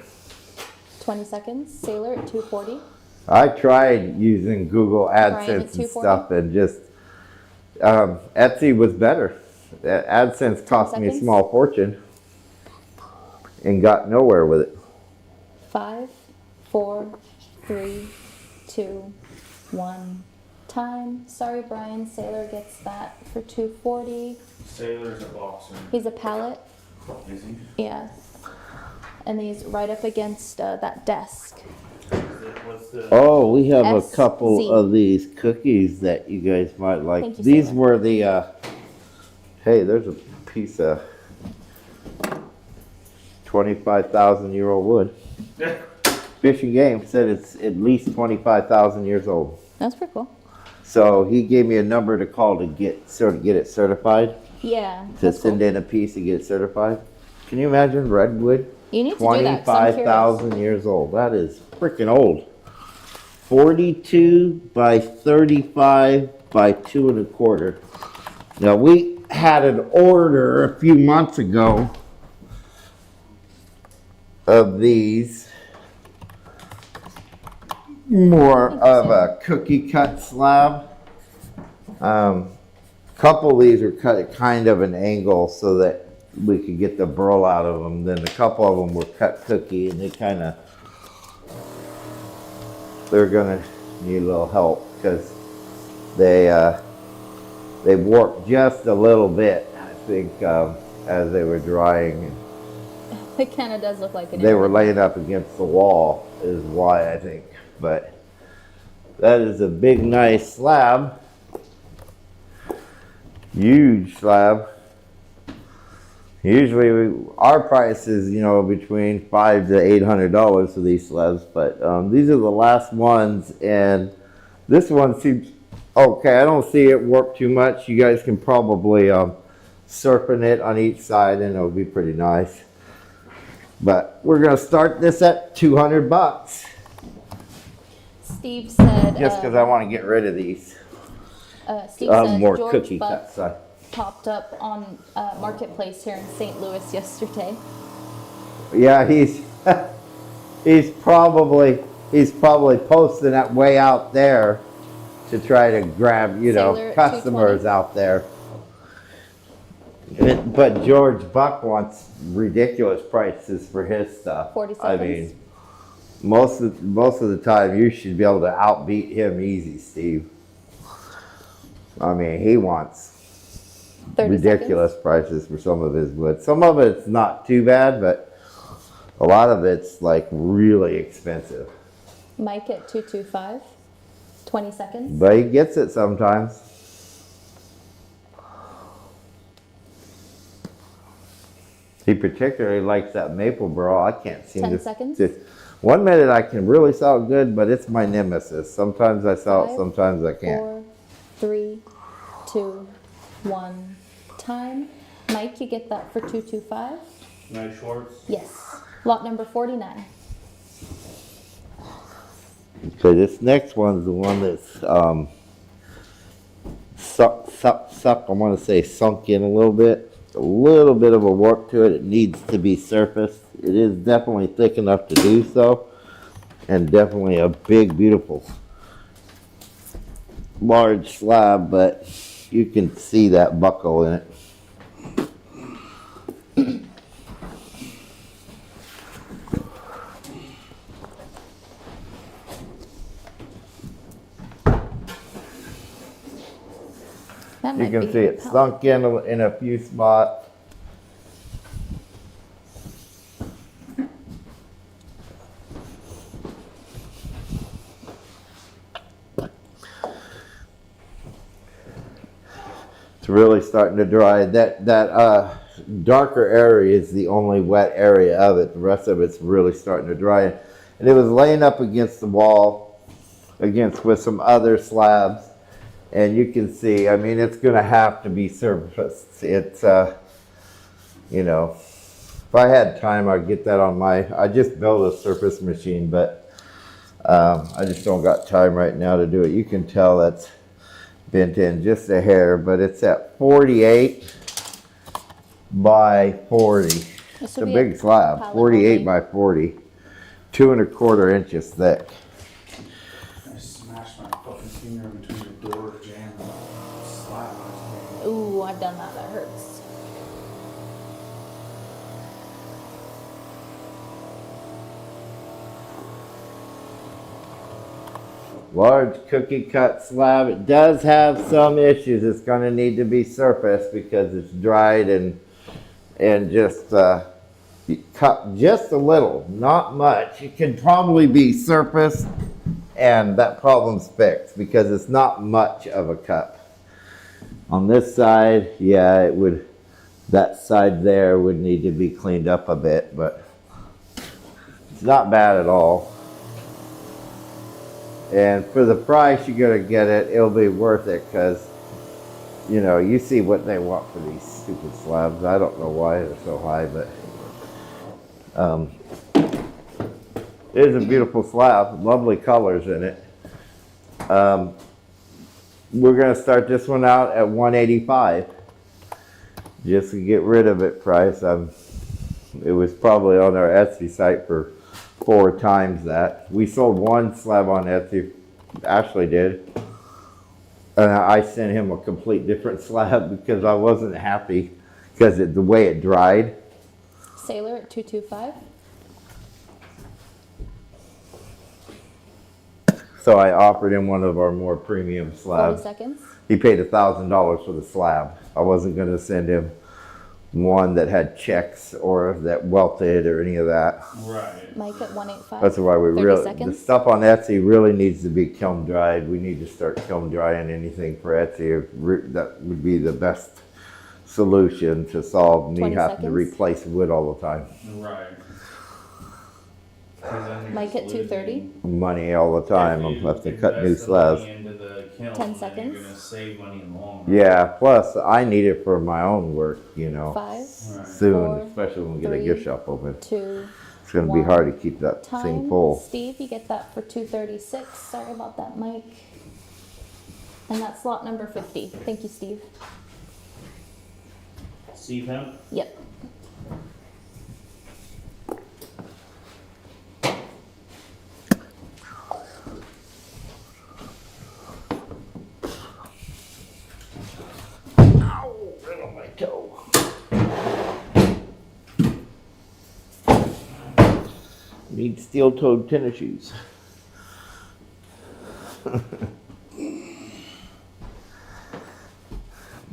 20 seconds. Sailor at 240. I tried using Google AdSense and stuff, and just Etsy was better. AdSense cost me a small fortune and got nowhere with it. 5, 4, 3, 2, 1. Time. Sorry, Brian. Sailor gets that for 240. Sailor's a boxer. He's a pallet. Is he? Yeah. And he's right up against that desk. What's the... Oh, we have a SZ. couple of these cookies that you guys might like. Thank you, These Sarah. were the, hey, there's a piece of 25,000-year-old wood. Fish and Game said it's at least 25,000 years old. That's pretty cool. So he gave me a number to call to get it certified, Yeah. to That's send cool. in a piece and get it certified. Can you imagine redwood? You need to do that 'cause I'm curious. 25,000 years old. That is freaking old. 42 by 35 by 2 1/4. Now we had an order a few months ago of these, more of a cookie cut slab. Couple of these are cut at kind of an angle so that we could get the burl out of them. Then a couple of them were cut cookie, and they're gonna need a little help because they warped just a little bit, I think, as they were drying. It kind of does look like it. They were laying up against the wall is why, I think. But that is a big, nice slab. Huge slab. Usually our price is, you know, between $500 to $800 for these slabs, but these are the last ones, and this one seems okay. I don't see it warp too much. You guys can probably serpent it on each side, and it'll be pretty nice. But we're gonna start this at $200. Steve said. Just because I want to get rid of these. Steve said More George cookie Buck cut side. popped up on Marketplace here in St. Louis yesterday. Yeah, he's probably posting that way out there to try to grab, you know, Sailor at customers 220. out there. But George Buck wants ridiculous prices for his stuff. 40 I seconds. mean, most of the time you should be able to outbeat him easy, Steve. I mean, he wants 30 ridiculous prices for some of his wood. Some of it's not too bad, but a lot of it's like really expensive. Mike at 225. 20 seconds. But he gets it sometimes. He particularly likes that maple burl. I can't seem 10 to. seconds. 1 minute I can really sell it good, but it's my nemesis. Sometimes I sell it, 5, sometimes I can't. 4, 3, 2, 1. Time. Mike, you get that for 225. Nice shorts. Yes. Lot number 49. Okay, this next one's the one that's I want to say sunk in a little bit. A little bit of a warp to it. It needs to be surfaced. It is definitely thick enough to do so, and definitely a big, beautiful, large slab, but you can see that buckle in it. That You might can be see it sunk in a few spots. It's really starting to dry. That darker area is the only wet area of it. The rest of it's really starting to dry. And it was laying up against the wall, with some other slabs. And you can see, I mean, it's going to have to be surfaced. It's, you know, if I had time, I'd get that on I just built a surface machine, but I just don't got time right now to do it. You can tell that's bent in just a hair, but it's at 48 by 40. It's a big slab, 48 by 40, 2 1/4 inches thick. I smashed my fucking finger in between the door jam and the slab. Ooh, I've done that. That hurts. Large cookie cut slab. It does have some issues. It's going to need to be surfaced because it's dried and just cut just a little, not much. It can probably be surfaced and that problem's fixed because it's not much of a cut. On this side, yeah, it would, that side there would need to be cleaned up a bit, but it's not bad at all. And for the price you're gonna get it, it'll be worth it because, you know, you see what they want for these stupid slabs. I don't know why they're so high, but it is a beautiful slab, lovely colors in it. We're gonna start this one out at $185 just to get rid of it price. It was probably on our Etsy site for 4 times that. We sold one slab on Etsy, Ashleigh did, and I sent him a complete different slab because I wasn't happy because the way it dried. Sailor at 225. So I offered him one of our more premium 40 slabs. seconds. He paid $1,000 for the slab. I wasn't going to send him one that had checks or that welted or any of that. Right. Mike at 185. That's why we 30 really, seconds. the stuff on Etsy really needs to be kiln dried. We need to start kiln drying anything for Etsy. That would be the best solution to solve me 20 having to seconds. replace wood all the time. Right. Mike at 230. Money all the time. I'm have to cut new slabs. 10 seconds. You're gonna save money in the long run. Yeah, plus I need it for my own work, you know, 5, soon, 4, especially when we get a 3, gift shop open. 2, It's going to be 1. hard to keep that thing Time. full. Steve, you get that for 236. Sorry about that, Mike. And that's slot number 50. Thank you, Steve. Steve him? Yep. Ow, right on my toe. Need steel-toed tennis shoes.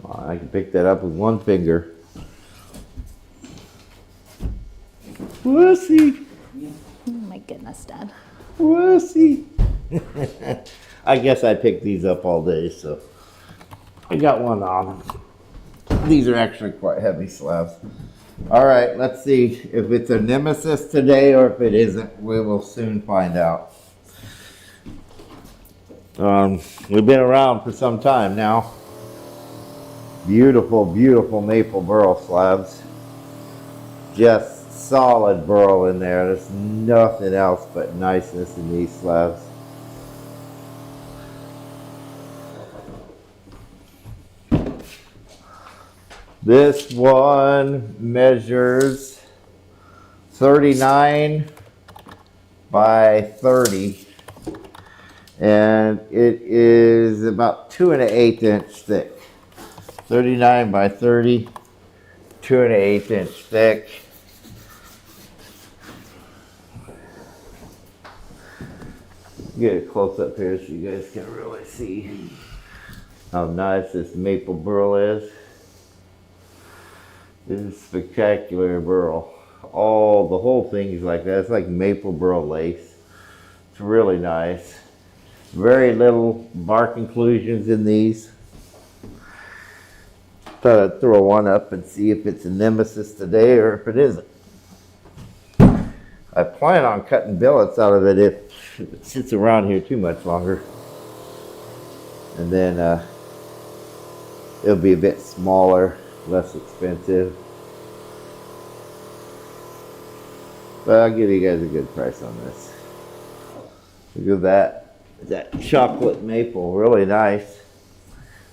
I can pick that up with one finger. Wussy, Oh my goodness, Dad. wussy. I guess I picked these up all day, so I got one on. These are actually quite heavy slabs. All right, let's see if it's a nemesis today or if it isn't. We will soon find out. We've been around for some time now. Beautiful, beautiful maple burl slabs. Just solid burl in there. There's nothing else but niceness in these slabs. This one measures 39 by 30, and it is about 2 1/8 inch thick. 39 by 30, 2 1/8 inch thick. Get a close up here so you guys can really see how nice this maple burl is. This is spectacular burl. The whole thing is like that. It's like maple burl lace. It's really nice. Very little bark inclusions in these. Thought I'd throw one up and see if it's a nemesis today or if it isn't. I plan on cutting billets out of it if it sits around here too much longer. And then it'll be a bit smaller, less expensive. But I'll give you guys a good price on this. Look at that. That chocolate maple, really nice.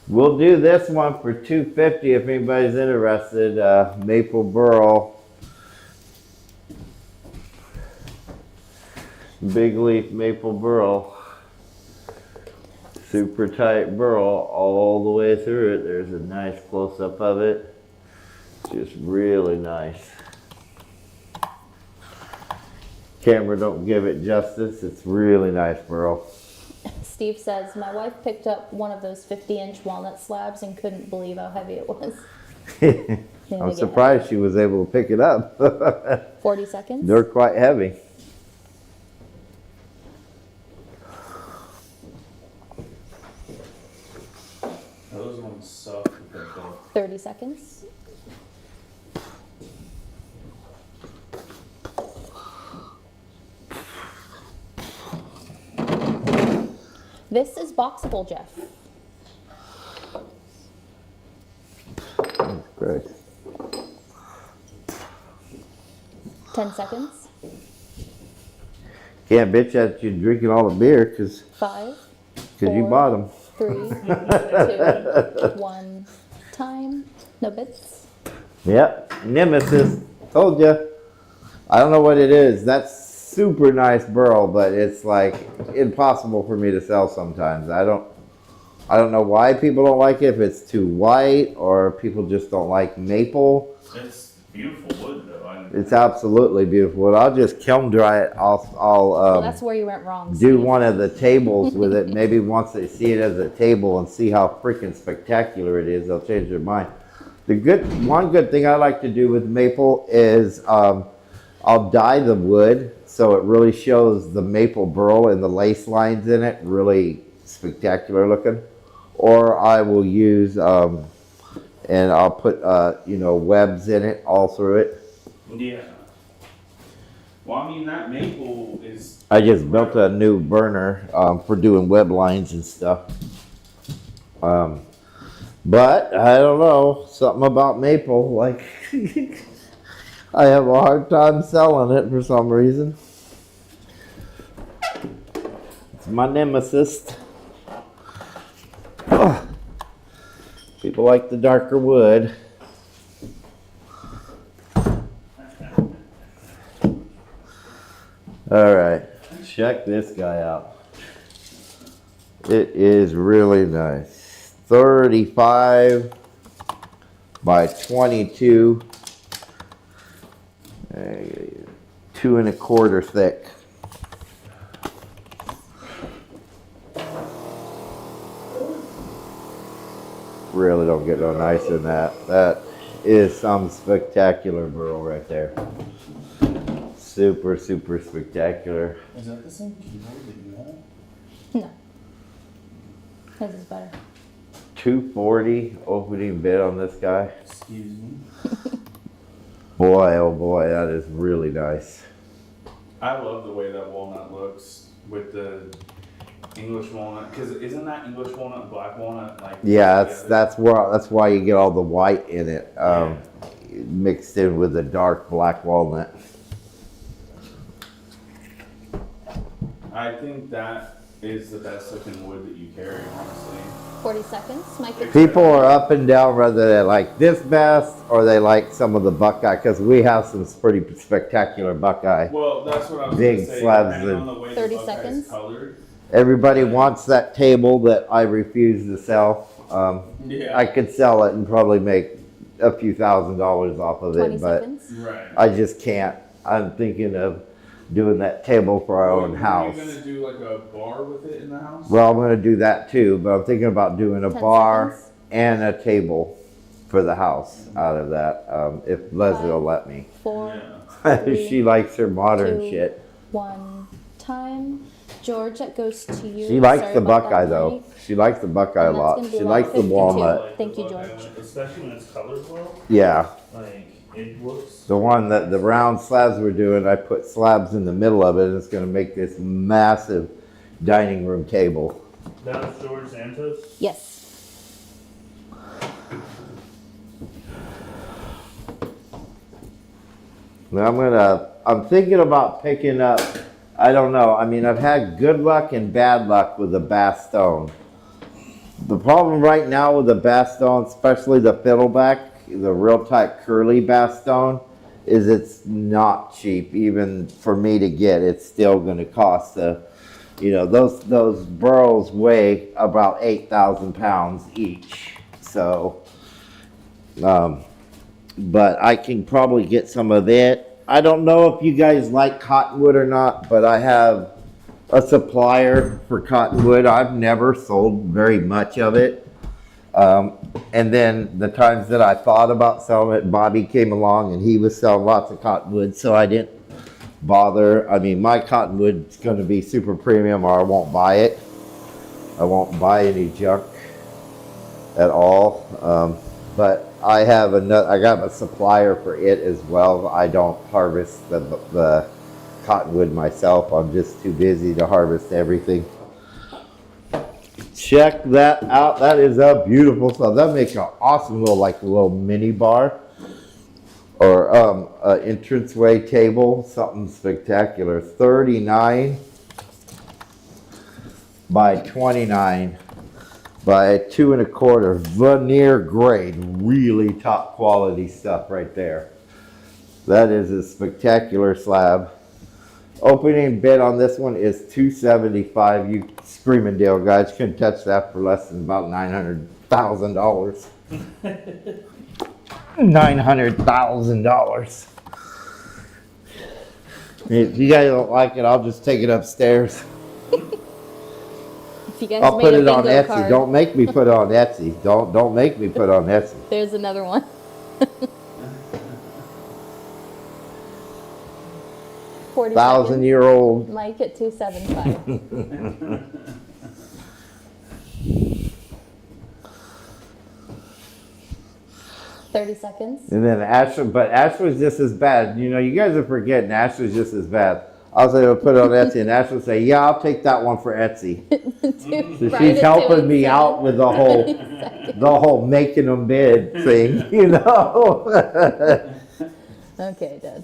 We'll do this one for $250 if anybody's interested. Maple Burl. Big leaf maple burl. Super tight burl all the way through it. There's a nice close up of it. Just really nice. Camera don't give it justice. It's really nice burl. Steve says, my wife picked up one of those 50-inch walnut slabs and couldn't believe how heavy it was. I'm surprised she was able to pick it up. 40 seconds. They're quite heavy. Those ones suck. 30 seconds. This is boxable, Jeff. That's great. 10 seconds. Can't bitch that you're drinking all the beer because 5, you bought them. 3, 2, 1. Time. No bits. Yep, nemesis. Told you. I don't know what it is. That's super nice burl, but it's like impossible for me to sell sometimes. I don't know why people don't like it. If it's too white or people just don't like maple. It's beautiful wood, though. It's absolutely beautiful. I'll just kiln dry it. Well, that's where you went wrong, do Steve. one of the tables with it. Maybe once they see it as a table and see how freaking spectacular it is, they'll change their mind. One good thing I like to do with maple is I'll dye the wood so it really shows the maple burl and the lace lines in it, really spectacular looking. Or I will use and I'll put webs in it all through it. Yeah. Well, I mean, that maple is... I just built a new burner for doing web lines and stuff. But I don't know, something about maple, like I have a hard time selling it for some reason. It's my nemesis. Ugh. People like the darker wood. All right, check this guy out. It is really nice. 35 by 22. 2 1/4 thick. Really don't get no nicer than that. That is some spectacular burl right there. Super, super spectacular. Is that the same keyboard that you have? No. His is better. 240 opening bid on this guy. Excuse me. Boy, oh boy, that is really nice. I love the way that walnut looks with the English walnut, because isn't that English walnut and black walnut like? Yeah, together? that's why you get all the white in it, mixed in with the dark black walnut. I think that is the best looking wood that you carry, honestly. 40 seconds. Mike. People are up and down whether they like this best or they like some of the Buckeye, because we have some pretty spectacular Buckeye. Well, that's what I was Big going to say. slabs Depending and- on the way 30 the Buckeye is seconds. colored. Everybody wants that table that I refuse to sell. Yeah. I could sell it and probably make a few $1,000s off of 20 it, but seconds. Right. I just can't. I'm thinking of doing that table for our own house. Are you going to do like a bar with it in the house? Well, I'm going to do that too, but I'm thinking about doing a 10 bar seconds. and a table for the house out of that, if Leslie will let me. 4, Yeah. She likes her modern Two. shit. 1. Time. George, that goes to you. She likes Sorry the about that, Buckeye though. Mike. She likes the Buckeye a And that's lot. gonna be She about likes the 52. walnut. Thank you, Buckeye George. one, especially when it's colored well. Yeah. Like, it looks. The one that the round slabs we're doing, I put slabs in the middle of it, and it's going to make this massive dining room table. That was George Santos. Yes. Now I'm thinking about picking up, I don't know, I mean, I've had good luck and bad luck with the bass stone. The problem right now with the bass stone, especially the fiddleback, the real tight curly bass stone, is it's not cheap. Even for me to get, it's still going to cost those burls weigh about 8,000 pounds each. So, but I can probably get some of it. I don't know if you guys like cottonwood or not, but I have a supplier for cottonwood. I've never sold very much of it. And then the times that I thought about selling it, Bobby came along and he was selling lots of cottonwood, so I didn't bother. I mean, my cottonwood's going to be super premium or I won't buy it. I won't buy any junk at all. But I got a supplier for it as well. I don't harvest the cottonwood myself. I'm just too busy to harvest everything. Check that out. That is a beautiful stuff. That makes an awesome little mini bar or entranceway table. Something spectacular. 39 by 29 by 2 1/4 veneer grade. Really top quality stuff right there. That is a spectacular slab. Opening bid on this one is $275. You screaming deal guys couldn't touch that for less than about $900,000. $900,000. If you guys don't like it, I'll just take it upstairs. If you guys I'll made put a it on bingo Etsy. card, Don't make me put it on Etsy. Don't make me put it on Etsy. there's another one. 40 seconds. 1,000-year-old. Mike at 275. 30 seconds. And then Ashleigh's just as bad. You know, you guys are forgetting Ashleigh's just as bad. I was able to put it on Etsy, and Ashleigh would say, "Yeah, I'll take that one for Etsy." So she's helping me out with the whole making them bid thing, you know. Okay, Dad.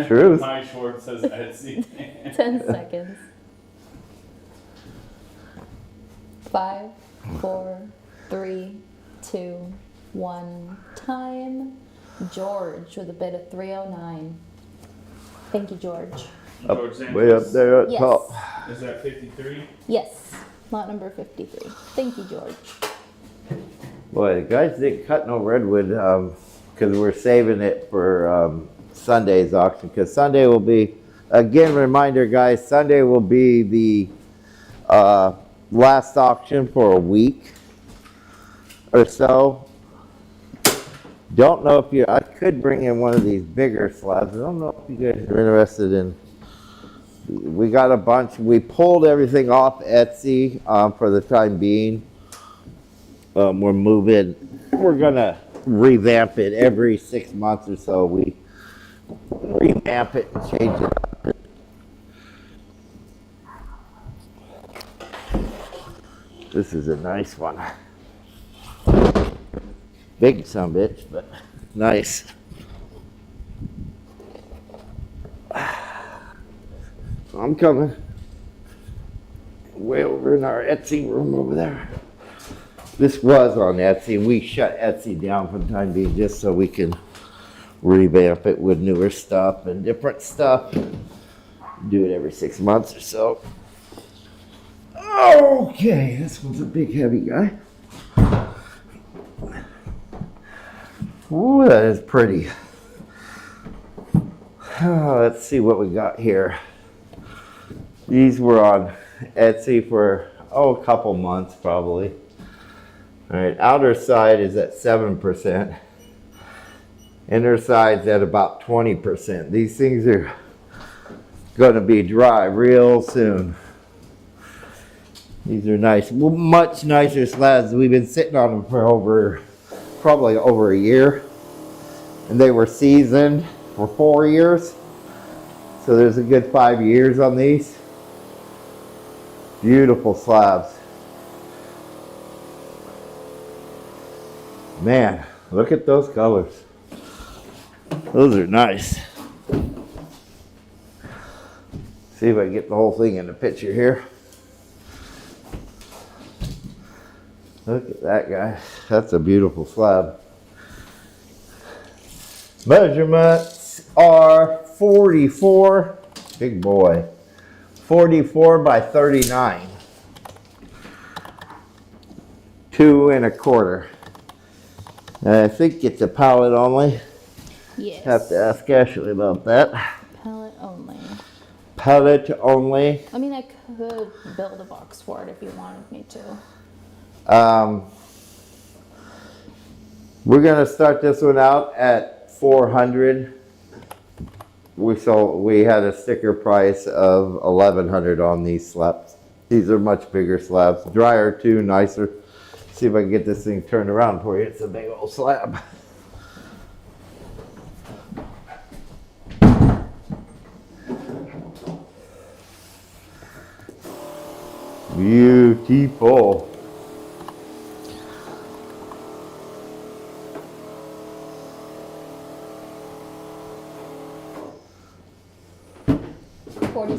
Truth. My short says Etsy. 10 seconds. 5, 4, 3, 2, 1. Time. George with a bid of 309. Thank you, George. George Santos. Way up there at Yes. top. Is that 53? Yes. Lot number 53. Thank you, George. Boy, the guys didn't cut no redwood because we're saving it for Sunday's auction. Because Sunday will be, again, reminder, guys, Sunday will be the last auction for a week or so. Don't know if I could bring in one of these bigger slabs. I don't know if you guys are interested in. We got a bunch. We pulled everything off Etsy for the time being. We're moving. We're gonna revamp it every 6 months or so. We revamp it and change it up. This is a nice one. Big sumbitch, but nice. I'm coming. Way over in our Etsy room over there. This was on Etsy. We shut Etsy down for the time being just so we can revamp it with newer stuff and different stuff. Do it every 6 months or so. Okay, this one's a big heavy guy. Ooh, that is pretty. Let's see what we got here. These were on Etsy for, a couple months probably. All right, outer side is at 7%. Inner side's at about 20%. These things are going to be dry real soon. These are nice, well, much nicer slabs. We've been sitting on them for probably over a year. And they were seasoned for 4 years. So there's a good 5 years on these. Beautiful slabs. Man, look at those colors. Those are nice. See if I can get the whole thing in the picture here. Look at that, guy. That's a beautiful slab. Measurements are 44, big boy, 44 by 39. 2 1/4. I think it's a pallet only. Yes. Have to ask Ashleigh about that. Pallet only. Pallet only. I mean, I could build a box for it if you wanted me to. We're gonna start this one out at 400. We had a sticker price of 1,100 on these slabs. These are much bigger slabs, drier too, nicer. See if I can get this thing turned around for you. It's a big old slab. Beautiful.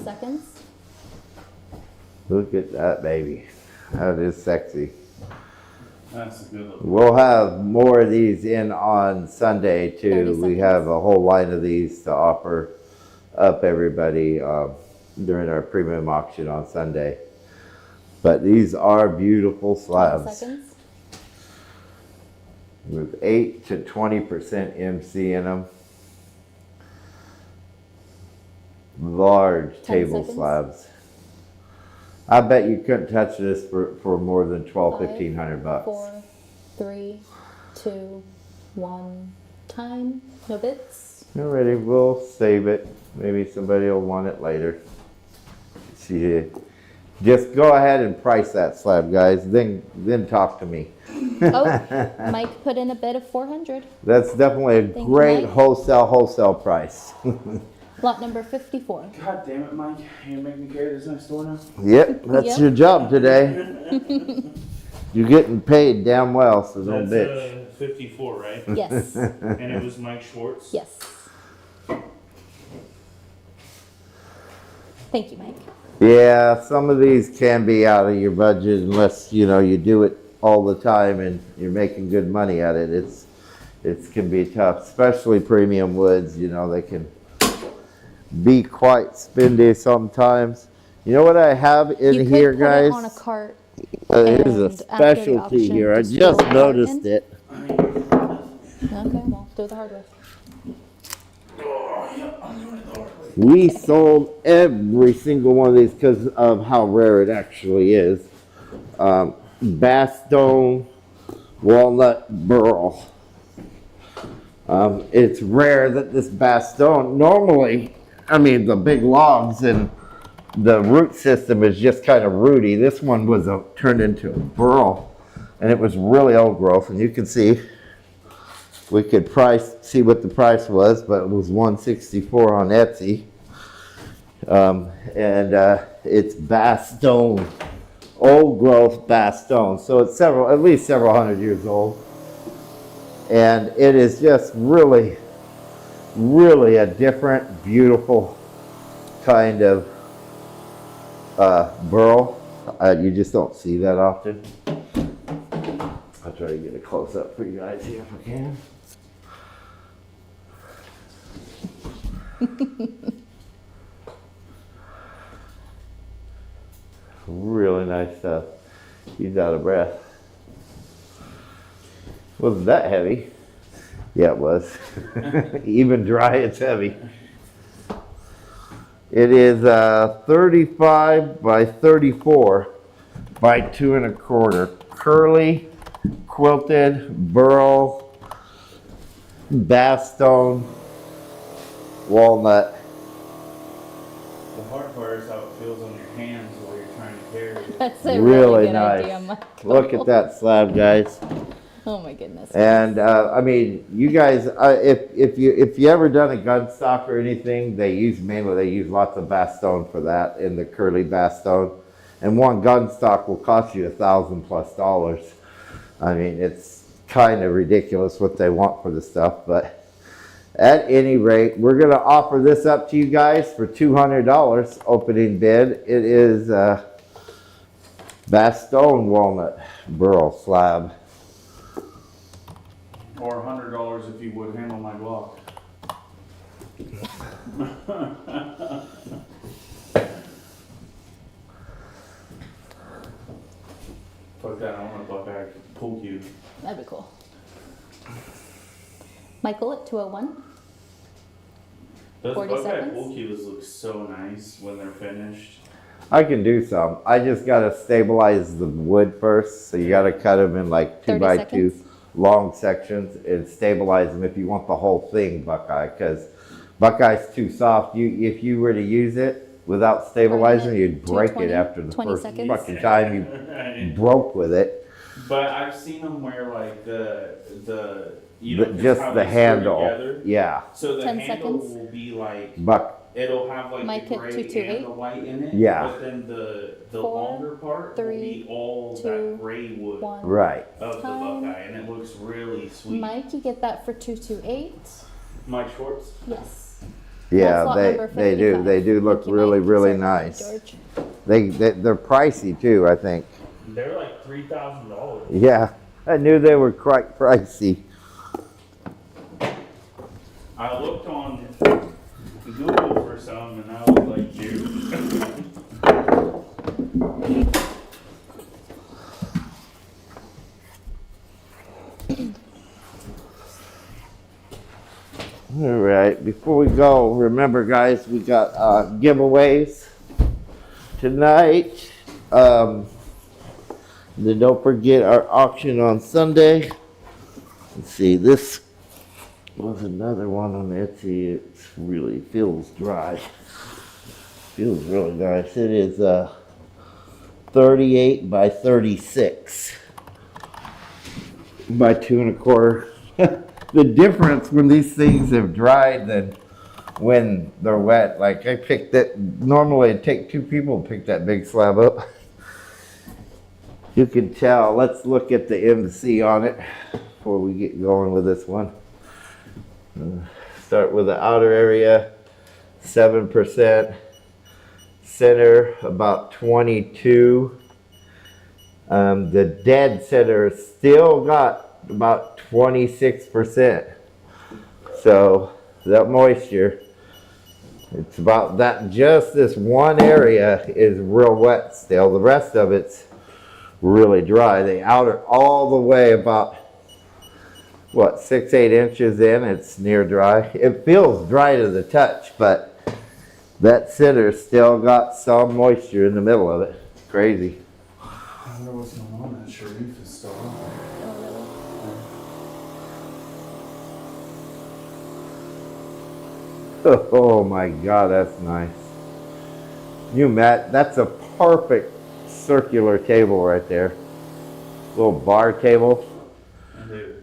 Seconds. Look at that baby. That is sexy. That's a good look. We'll have more of these in on Sunday too. 30 We have a whole line of these to offer up everybody during our premium auction on Sunday. But these are beautiful 20 slabs seconds. with 8 to 20% MC in them. Large 10 table seconds. slabs. I bet you couldn't touch this for more than 12, 5, 1,500 bucks. 4, 3, 2, 1. Time. No bits. Alrighty, we'll save it. Maybe somebody will want it later. See it. Just go ahead and price that slab, guys. Then talk to me. Oh, Mike put in a bid of 400. That's definitely a Thank you, great Mike. wholesale price. Lot number 54. God damn it, Mike. You gonna make me carry this next door now? Yep, that's Yep. your job today. You're getting paid damn well, so don't bitch. 54, right? Yes. And it was Mike Schwartz? Yes. Thank you, Mike. Yeah, some of these can be out of your budget unless, you know, you do it all the time and you're making good money at it. It can be tough, especially premium woods, you know, they can be quite spendy sometimes. You know what I have in You here, could put guys? it on a cart. Here's a and after the specialty auction, here. I just just roll the cart noticed in. it. Okay, well, do the hard way. We sold every single one of these because of how rare it actually is. Bass-stone walnut burl. It's rare that this bass-stone, normally, I mean, the big logs and the root system is just kind of rooty. This one was turned into a burl, and it was really old growth. And you can see, we could see what the price was, but it was $164 on Etsy. It's bass stone, old growth bass stone. So it's at least several hundred years old. And it is just really, really a different, beautiful kind of burl. You just don't see that often. I'll try to get a close up for you guys here if I can. Really nice stuff. He's out of breath. Wasn't that heavy? Yeah, it was. Even dry, it's heavy. It is 35 by 34 by 2 1/4. Curly, quilted, burl, bass stone, walnut. The hard part is how it feels on your hands while you're trying to carry it. That's a Really good nice. idea, Michael. Look at that slab, guys. Oh my goodness. And I mean, you guys, if you ever done a gun stock or anything, they use lots of Bastone for that in the curly Bastone, and one gun stock will cost you $1,000+. I mean, it's kind of ridiculous what they want for the stuff, but at any rate, we're gonna offer this up to you guys for $200 opening bid. It is Bastone walnut burl slab. Or $100 if you would handle my Glock. Fuck that, I want a Buckeye pool cue. That'd be cool. Michael at 201. Those 40 Buckeye seconds. pool cues look so nice when they're finished. I can do some. I just gotta stabilize the wood first, so you gotta cut them in like 30 2x2 seconds. long sections and stabilize them if you want the whole thing Buckeye, because Buckeye's too soft. If you were to use it without stabilizing, you'd break it 220, after the 20 first seconds. fucking time you Right. broke with it. But I've seen them where like you know, Just how the they screw handle, together. yeah. So the 10 handle seconds. will be like It'll have like Mike the at gray 228. and the white in it. Yeah. But then the 4, longer part will 3, be all 2, that gray wood 1. right. of the Time. Buckeye, and it looks really sweet. Mike, you get that for 228. Mike Schwartz. Yes. Yeah, lot they number they do 55. they do look Thank you, really Mike. really Sorry, nice. George. They're pricey too, I think. They're like $3,000. Yeah, I knew they were quite pricey. I looked on Google for some, and I was like, dude. All right, before we go, remember guys, we got giveaways tonight. Then don't forget our auction on Sunday. Let's see, this was another one on Etsy. It really feels dry. Feels really nice. It is 38 by 36 by 2 1/4. The difference when these things have dried than when they're wet. Like I picked it, normally it'd take 2 people to pick that big slab up. You can tell. Let's look at the MC on it before we get going with this one. Start with the outer area, 7%. Center, about 22. The dead center still got about 26%. So that moisture, it's about that, just this one area is real wet still. The rest of it's really dry. The outer all the way about, what, 6-8 inches in, it's near dry. It feels dry to the touch, but that center still got some moisture in the middle of it. Crazy. I wonder what's going on. That Sharif is still on. Oh my God, that's nice. Matt, that's a perfect circular table right there. Little bar table. Dude,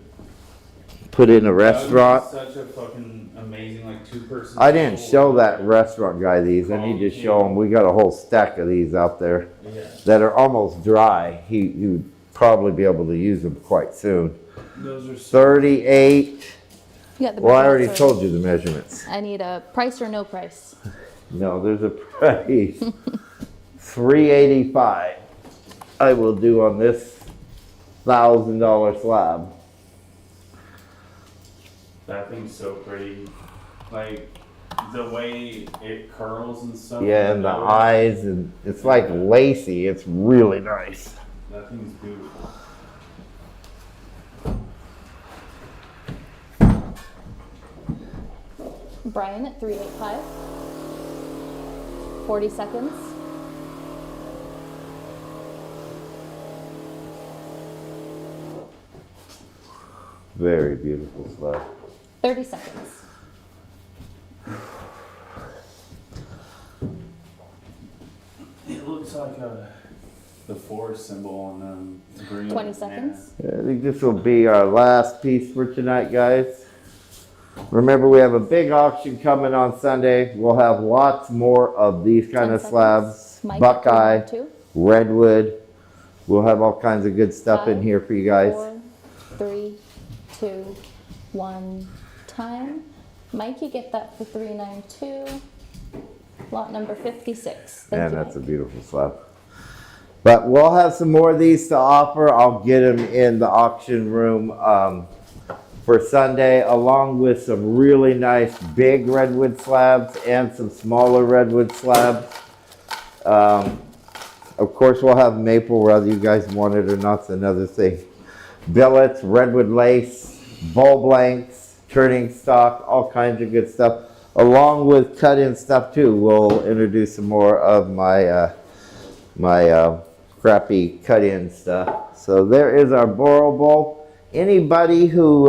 Put in a that restaurant. was such a fucking amazing, like, 2-person. I didn't table. show that restaurant guy these. I need to show him. We got a whole stack of these out there Yeah. that are almost dry. He would probably be able to use them quite soon. Those are so 38. You got the Well, I already measurements told you the measurements. I need a price or no price. No, there's a price. $385. I will do on this $1,000 slab. That thing's so pretty. Like, the way it curls and stuff. Yeah, and the eyes, and it's like lacy. It's really nice. That thing's beautiful. Brian at 385. 40 seconds. Very beautiful slab. 30 seconds. It looks like a the force symbol on the green. 20 seconds. I think this will be our last piece for tonight, guys. Remember, we have a big auction coming on Sunday. We'll have lots more of these kind 10 of seconds. slabs. Mike, Buckeye, 2, Redwood. We'll have all kinds of good stuff in 5, here for you guys. 4, 3, 2, 1, time. Mike, you get that for 392. Lot number 56. Thank Man, you, that's a Mike. beautiful slab. But we'll have some more of these to offer. I'll get them in the auction room for Sunday, along with some really nice big redwood slabs and some smaller redwood slabs. Of course, we'll have maple, whether you guys want it or not, it's another thing. Billets, redwood lace, bulb lengths, turning stock, all kinds of good stuff. Along with cut-in stuff too. We'll introduce some more of my crappy cut-in stuff. So there is our Burl Bowl. Anybody who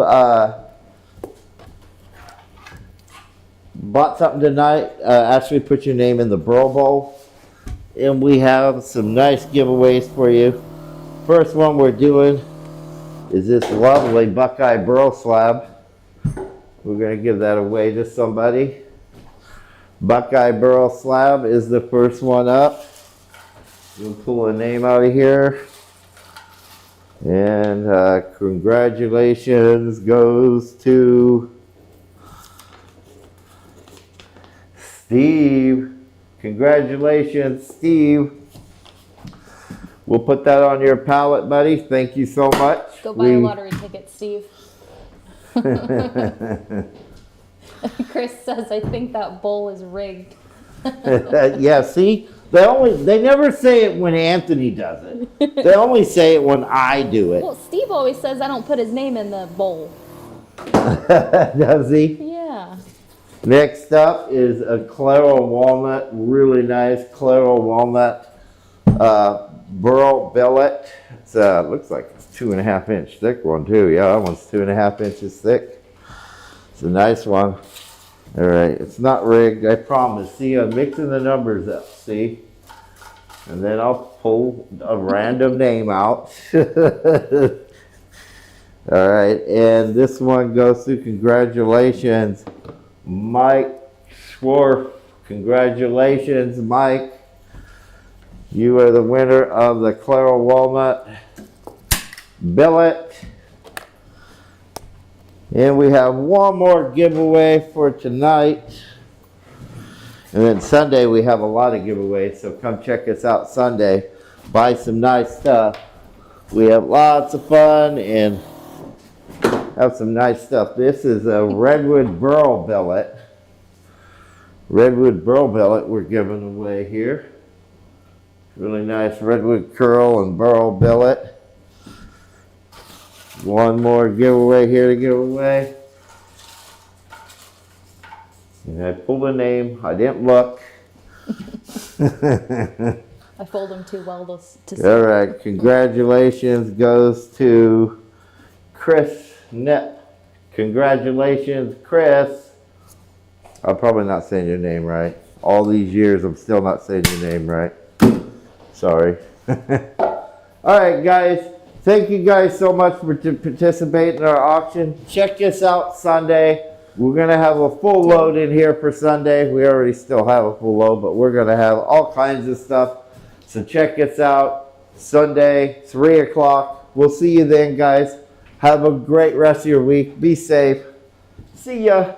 bought something tonight, actually put your name in the Burl Bowl. And we have some nice giveaways for you. First one we're doing is this lovely Buckeye Burl slab. We're going to give that away to somebody. Buckeye Burl slab is the first one up. We'll pull a name out of here. And congratulations goes to Steve. Congratulations, Steve. We'll put that on your pallet, buddy. Thank you so much. Go buy a lottery ticket, Steve. Chris says, I think that bowl is rigged. Yeah, see? They never say it when Anthony does it. They only say it when I do it. Well, Steve always says I don't put his name in the bowl. Does he? Yeah. Next up is a Claro Walnut, really nice Claro Walnut Burl billet. It's looks like it's 2.5 inch thick one too. Yeah, that one's 2.5 inches thick. It's a nice one. All right, it's not rigged, I promise. See, I'm mixing the numbers up, see? And then I'll pull a random name out. All right, and this one goes to congratulations, Mike Schwarf. Congratulations, Mike. You are the winner of the Claro Walnut billet. And we have one more giveaway for tonight. And then Sunday we have a lot of giveaways, so come check us out Sunday. Buy some nice stuff. We have lots of fun and have some nice stuff. This is a Redwood Burl billet. Redwood Burl billet we're giving away here. Really nice Redwood curl and burl billet. One more giveaway here to give away. And I pulled a name. I didn't look. I fold them too well to see. All right. Congratulations goes to Chris Knipp. Congratulations, Chris. I'm probably not saying your name right. All these years, I'm still not saying your name right. Sorry. All right, guys. Thank you guys so much for participating in our auction. Check us out Sunday. We're going to have a full load in here for Sunday. We already still have a full load, but we're going to have all kinds of stuff. So check us out Sunday, 3 o'clock. We'll see you then, guys. Have a great rest of your week. Be safe. See ya.